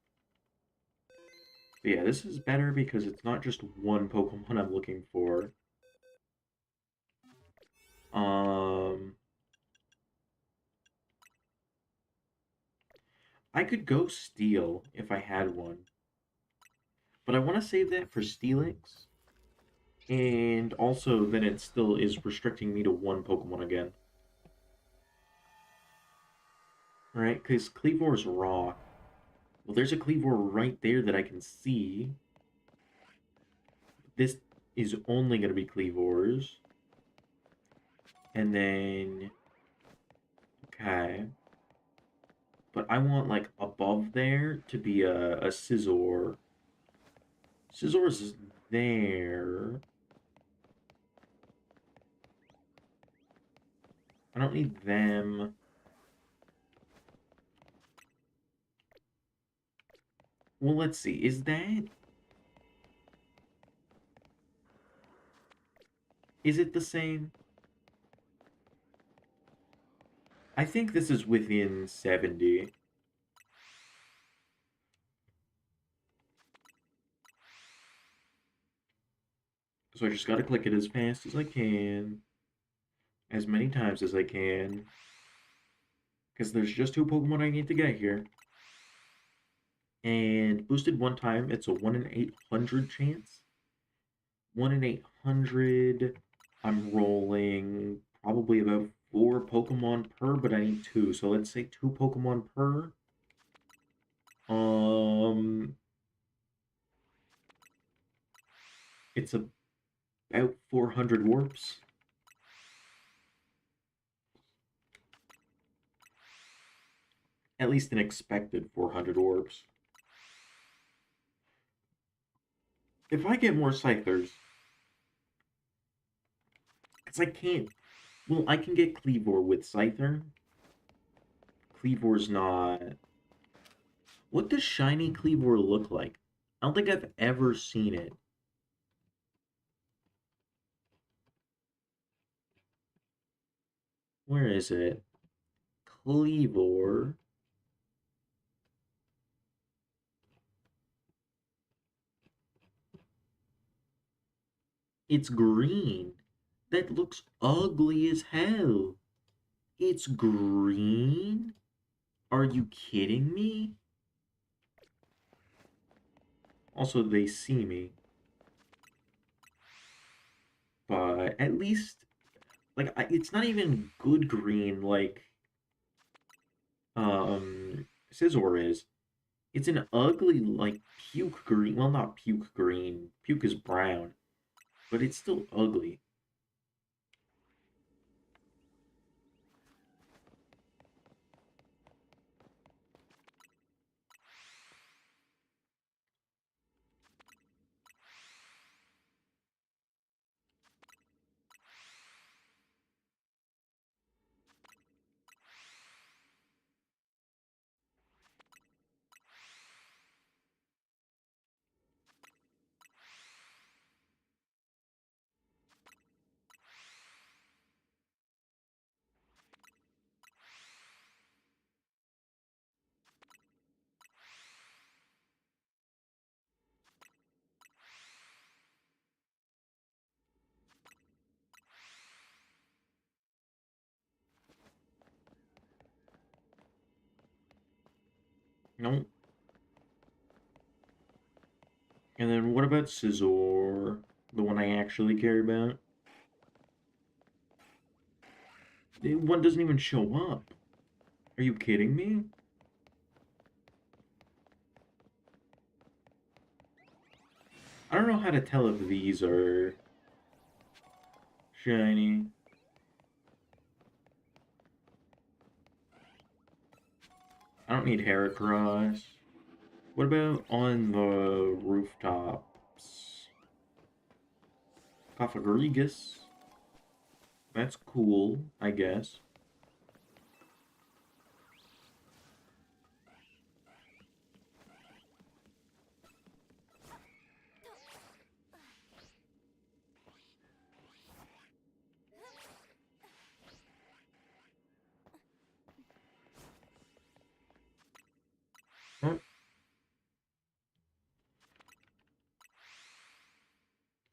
But yeah, this is better because it's not just one Pokemon I'm looking for. Um, I could go Steel if I had one. But I want to save that for Steelix. And also, then it still is restricting me to one Pokemon again. Right? Because Kleavor is raw. Well, there's a Kleavor right there that I can see. This is only going to be Kleavors. And then... Okay. But I want, like, above there to be a Scizor. Scizor's is there. I don't need them. Well, let's see. Is that... Is it the same? I think this is within 70. So I just gotta click it as fast as I can. As many times as I can. Because there's just two Pokemon I need to get here. And boosted one time, it's a 1 in 800 chance. 1 in 800. I'm rolling probably about 4 Pokemon per, but I need 2. So let's say 2 Pokemon per. Um, it's about 400 warps. At least an expected 400 warps. If I get more Scythers, because I can't. Well, I can get Cleavor with Scyther. Cleavor's not. What does shiny Cleavor look like? I don't think I've ever seen it. Where is it? Cleavor. It's green. That looks ugly as hell. It's green? Are you kidding me? Also, they see me. But at least, like, it's not even good green, like, Scizor is. It's an ugly, like, puke green. Well, not puke green. Puke is brown. But it's still ugly. No. And then what about Scizor? The one I actually care about? One doesn't even show up. Are you kidding me? I don't know how to tell if these are shiny. I don't need Heracross. What about on the rooftops? Cofagrigus. That's cool, I guess. Huh?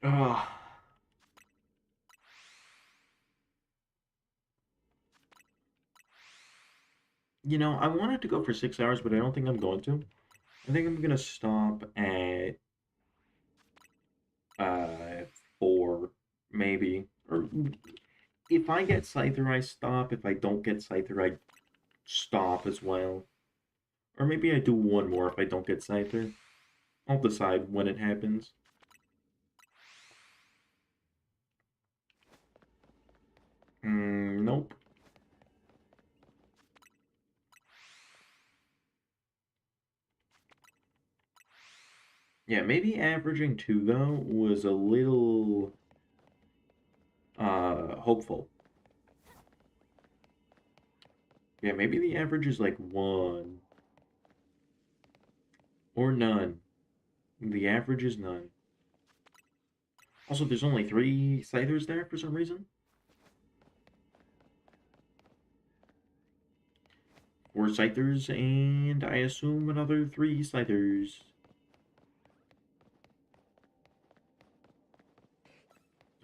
Ugh. You know, I wanted to go for 6 hours, but I don't think I'm going to. I think I'm gonna stop at uh 4, maybe. Or if I get Scyther, I stop. If I don't get Scyther, I stop as well. Or maybe I do one more if I don't get Scyther. I'll decide when it happens. Nope. Yeah, maybe averaging 2, though, was a little, hopeful. Yeah, maybe the average is like 1. Or none. The average is none. Also, there's only 3 Scythers there for some reason. 4 Scythers, and I assume another 3 Scythers.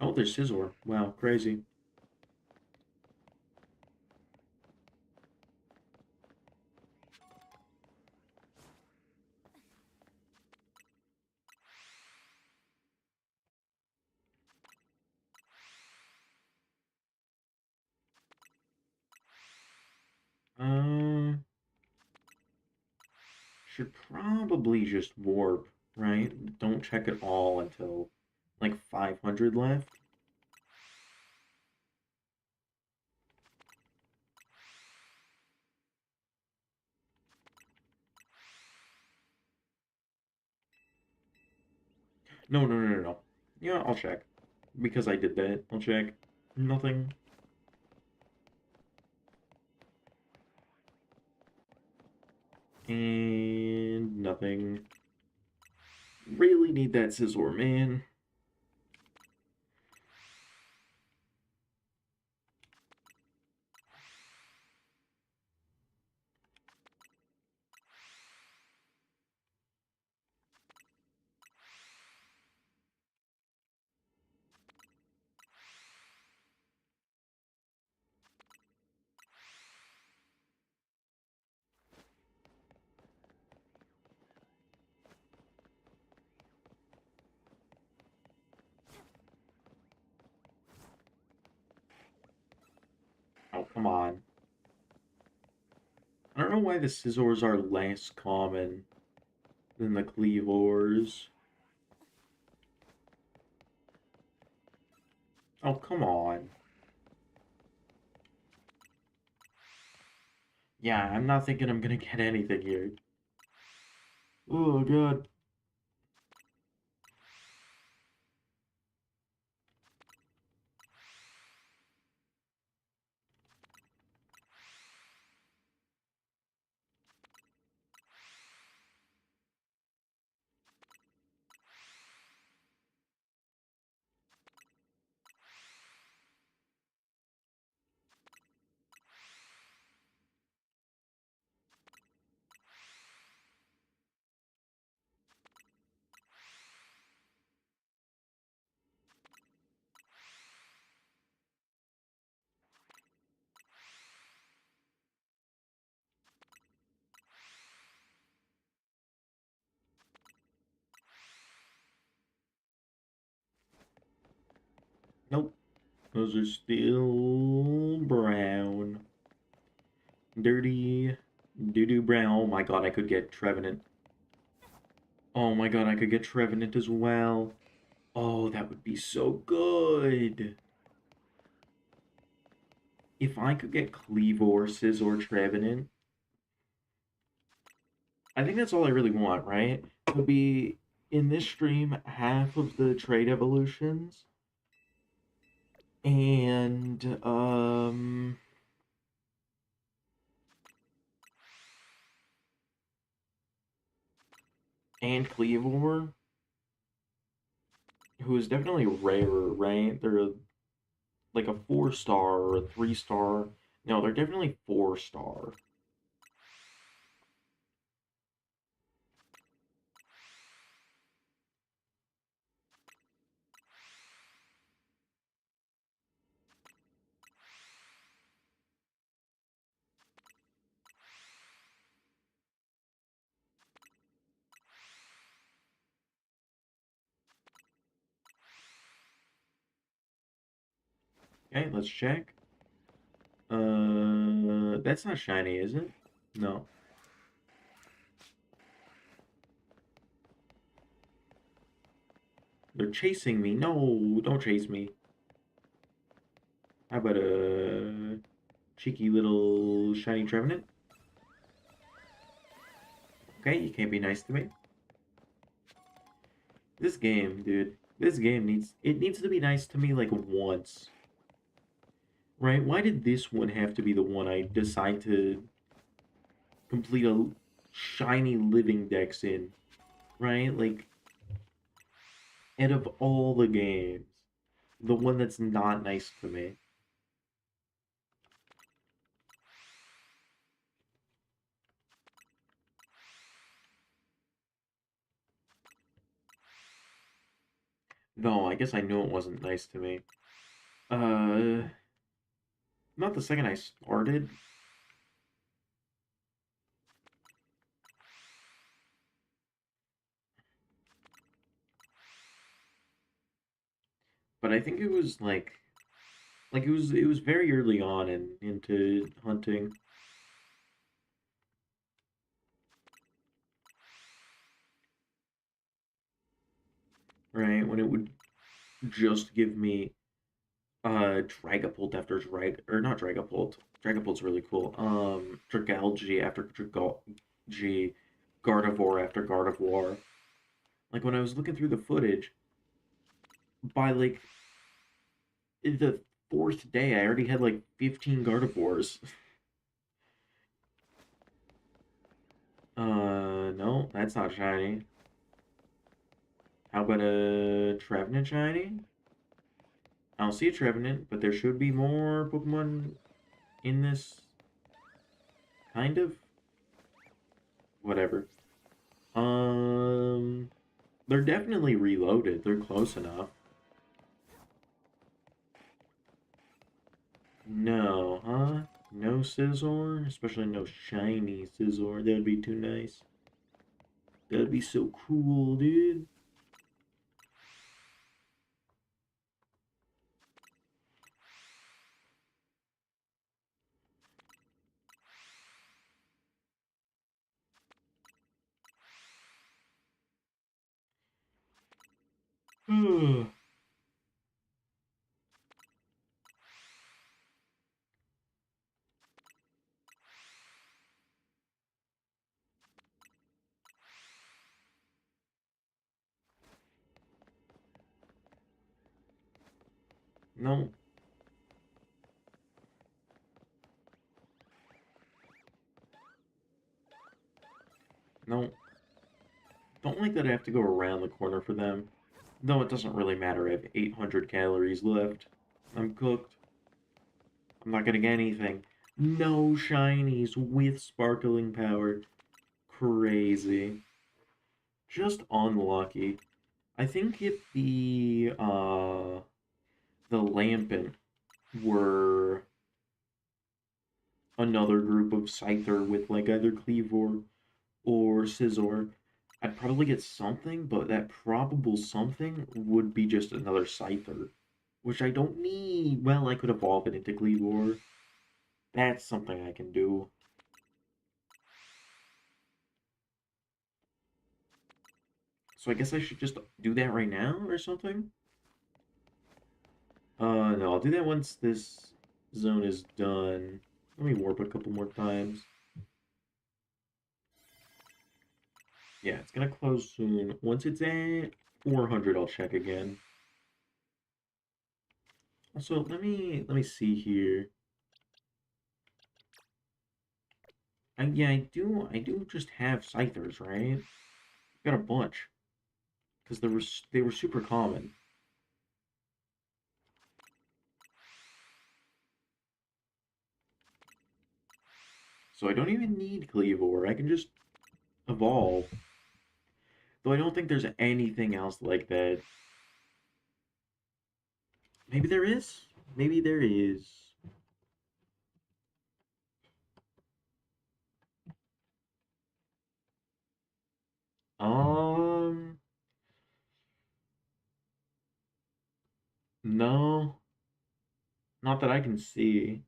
Oh, there's Scizor. Wow, crazy. Uh, should probably just warp, right? Don't check it all until like 500 left. No, no, no, no, no. Yeah, I'll check. Because I did that. I'll check. Nothing. And nothing. Really need that Scizor, man. Oh, come on. I don't know why the Scizors are less common than the Cleavors. Oh, come on. Yeah, I'm not thinking I'm gonna get anything here. Oh, God. Nope. Those are still brown. Dirty. Doo-doo brown. Oh my god, I could get Trevenant. Oh my god, I could get Trevenant as well. Oh, that would be so good. If I could get Cleavor, Scizor, Trevenant, I think that's all I really want, right? To be in this stream half of the trade evolutions and Cleavor, who is definitely rarer, right? They're like a 4-star or a 3-star. No, they're definitely 4-star. Okay, let's check. That's not shiny, is it? No. They're chasing me. No, don't chase me. How about a cheeky little shiny Trevenant? Okay, you can't be nice to me. This game, dude. This game needs to be nice to me like once. Right? Why did this one have to be the one I decide to complete a shiny living dex in? Right? Like, out of all the games, the one that's not nice to me. No, I guess I knew it wasn't nice to me. Uh, not the second I started. But I think it was like it was very early on into hunting. Right? When it would just give me Dragapult after or not Dragapult. Dragapult's really cool. Dragalge after Dragalge, Gardevoir after Gardevoir. Like when I was looking through the footage, by like the fourth day, I already had like 15 Gardevoirs. No, that's not shiny. How about a Trevenant shiny? I don't see a Trevenant, but there should be more Pokemon in this. Kind of. Whatever. Um, they're definitely reloaded. They're close enough. No, huh? No Scizor? Especially no shiny Scizor. That'd be too nice. That'd be so cool, dude. no, no, no. Don't like that I have to go around the corner for them. No, it doesn't really matter. I have 800 calories left. I'm cooked. I'm not getting anything. No shinies with sparkling power. Crazy. Just unlucky. I think if the Lampent were another group of Scyther with like either Cleavor or Scizor, I'd probably get something, but that probable something would be just another Scyther, which I don't need. Well, I could evolve it into Cleavor. That's something I can do. So I guess I should just do that right now or something? No, I'll do that once this zone is done. Let me warp a couple more times. Yeah, it's gonna close soon. Once it's at 400, I'll check again. Also, let me see here. Yeah, I do just have Scythers, right? Got a bunch because they were super common. So I don't even need Cleavor. I can just evolve. Though I don't think there's anything else like that. Maybe there is. Maybe there is. Um, no, not that I can see.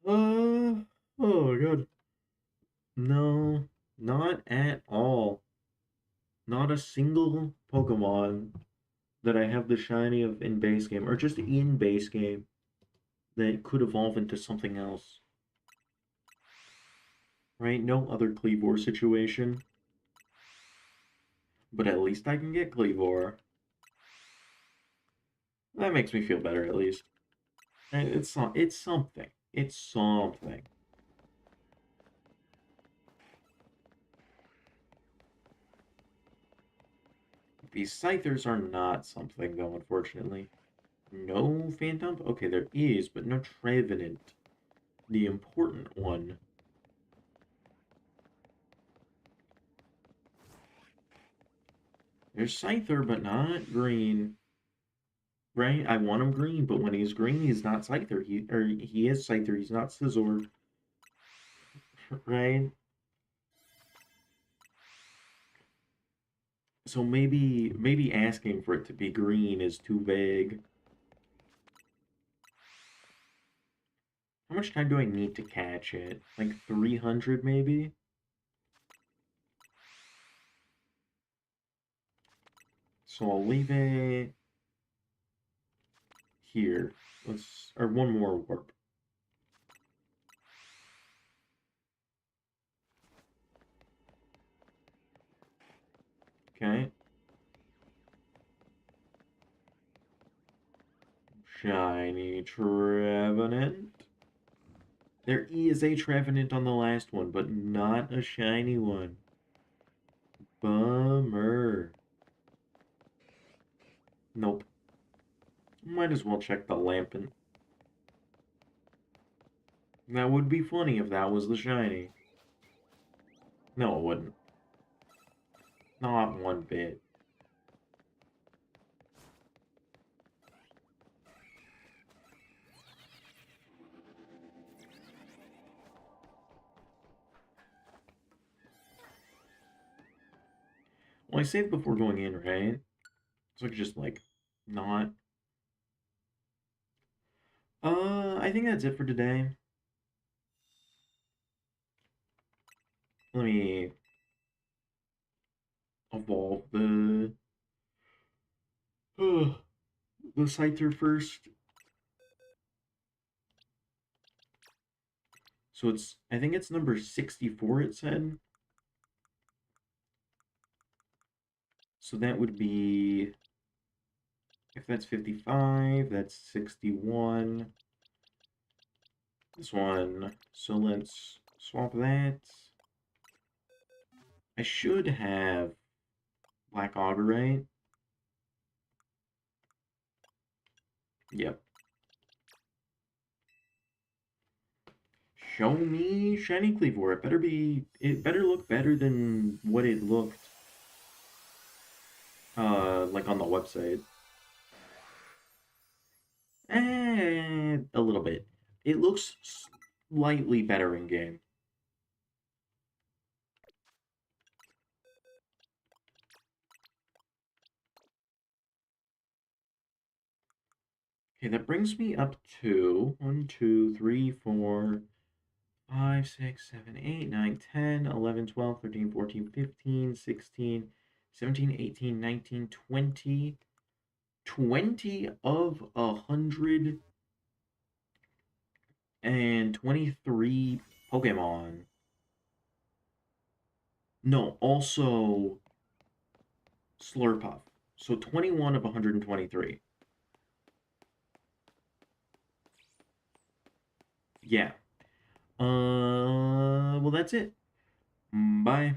Oh my god. No, not at all. Not a single Pokemon that I have the shiny of in base game, or just in base game, that could evolve into something else. Right? No other Cleavor situation. But at least I can get Cleavor. That makes me feel better at least. Right? It's something. It's something. These Scythers are not something though, unfortunately. No Phantom? Okay, there is, but no Trevenant. The important one. There's Scyther, but not green. Right? I want him green, but when he's green, he's not Scyther. He is Scyther. He's not Scizor. Right? So maybe asking for it to be green is too vague. How much time do I need to catch it? Like 300 maybe? So I'll leave it here. Or one more warp. Okay. Shiny Trevenant. There is a Trevenant on the last one, but not a shiny one. Bummer. Nope. Might as well check the Lampent. That would be funny if that was the shiny. No, it wouldn't. Not one bit. Well, I saved before going in, right? So I could just, like, not. I think that's it for today. Let me evolve the Scyther first. So it's, I think it's number 64, it said. So that would be, if that's 55, that's 61. This one. So let's swap that. I should have Black Augur, right? Yep. Show me Shiny Cleavor. It better look better than what it looked, like on the website. A little bit. It looks slightly better in game. Okay, that brings me up to 1, 2, 3, 4, 5, 6, 7, 8, 9, 10, 11, 12, 13, 14, 15, 16, 17, 18, 19, 20. 20 of 123 Pokemon. No, also Slurpuff. So 21 of 123. Yeah. Well, that's it. Bye.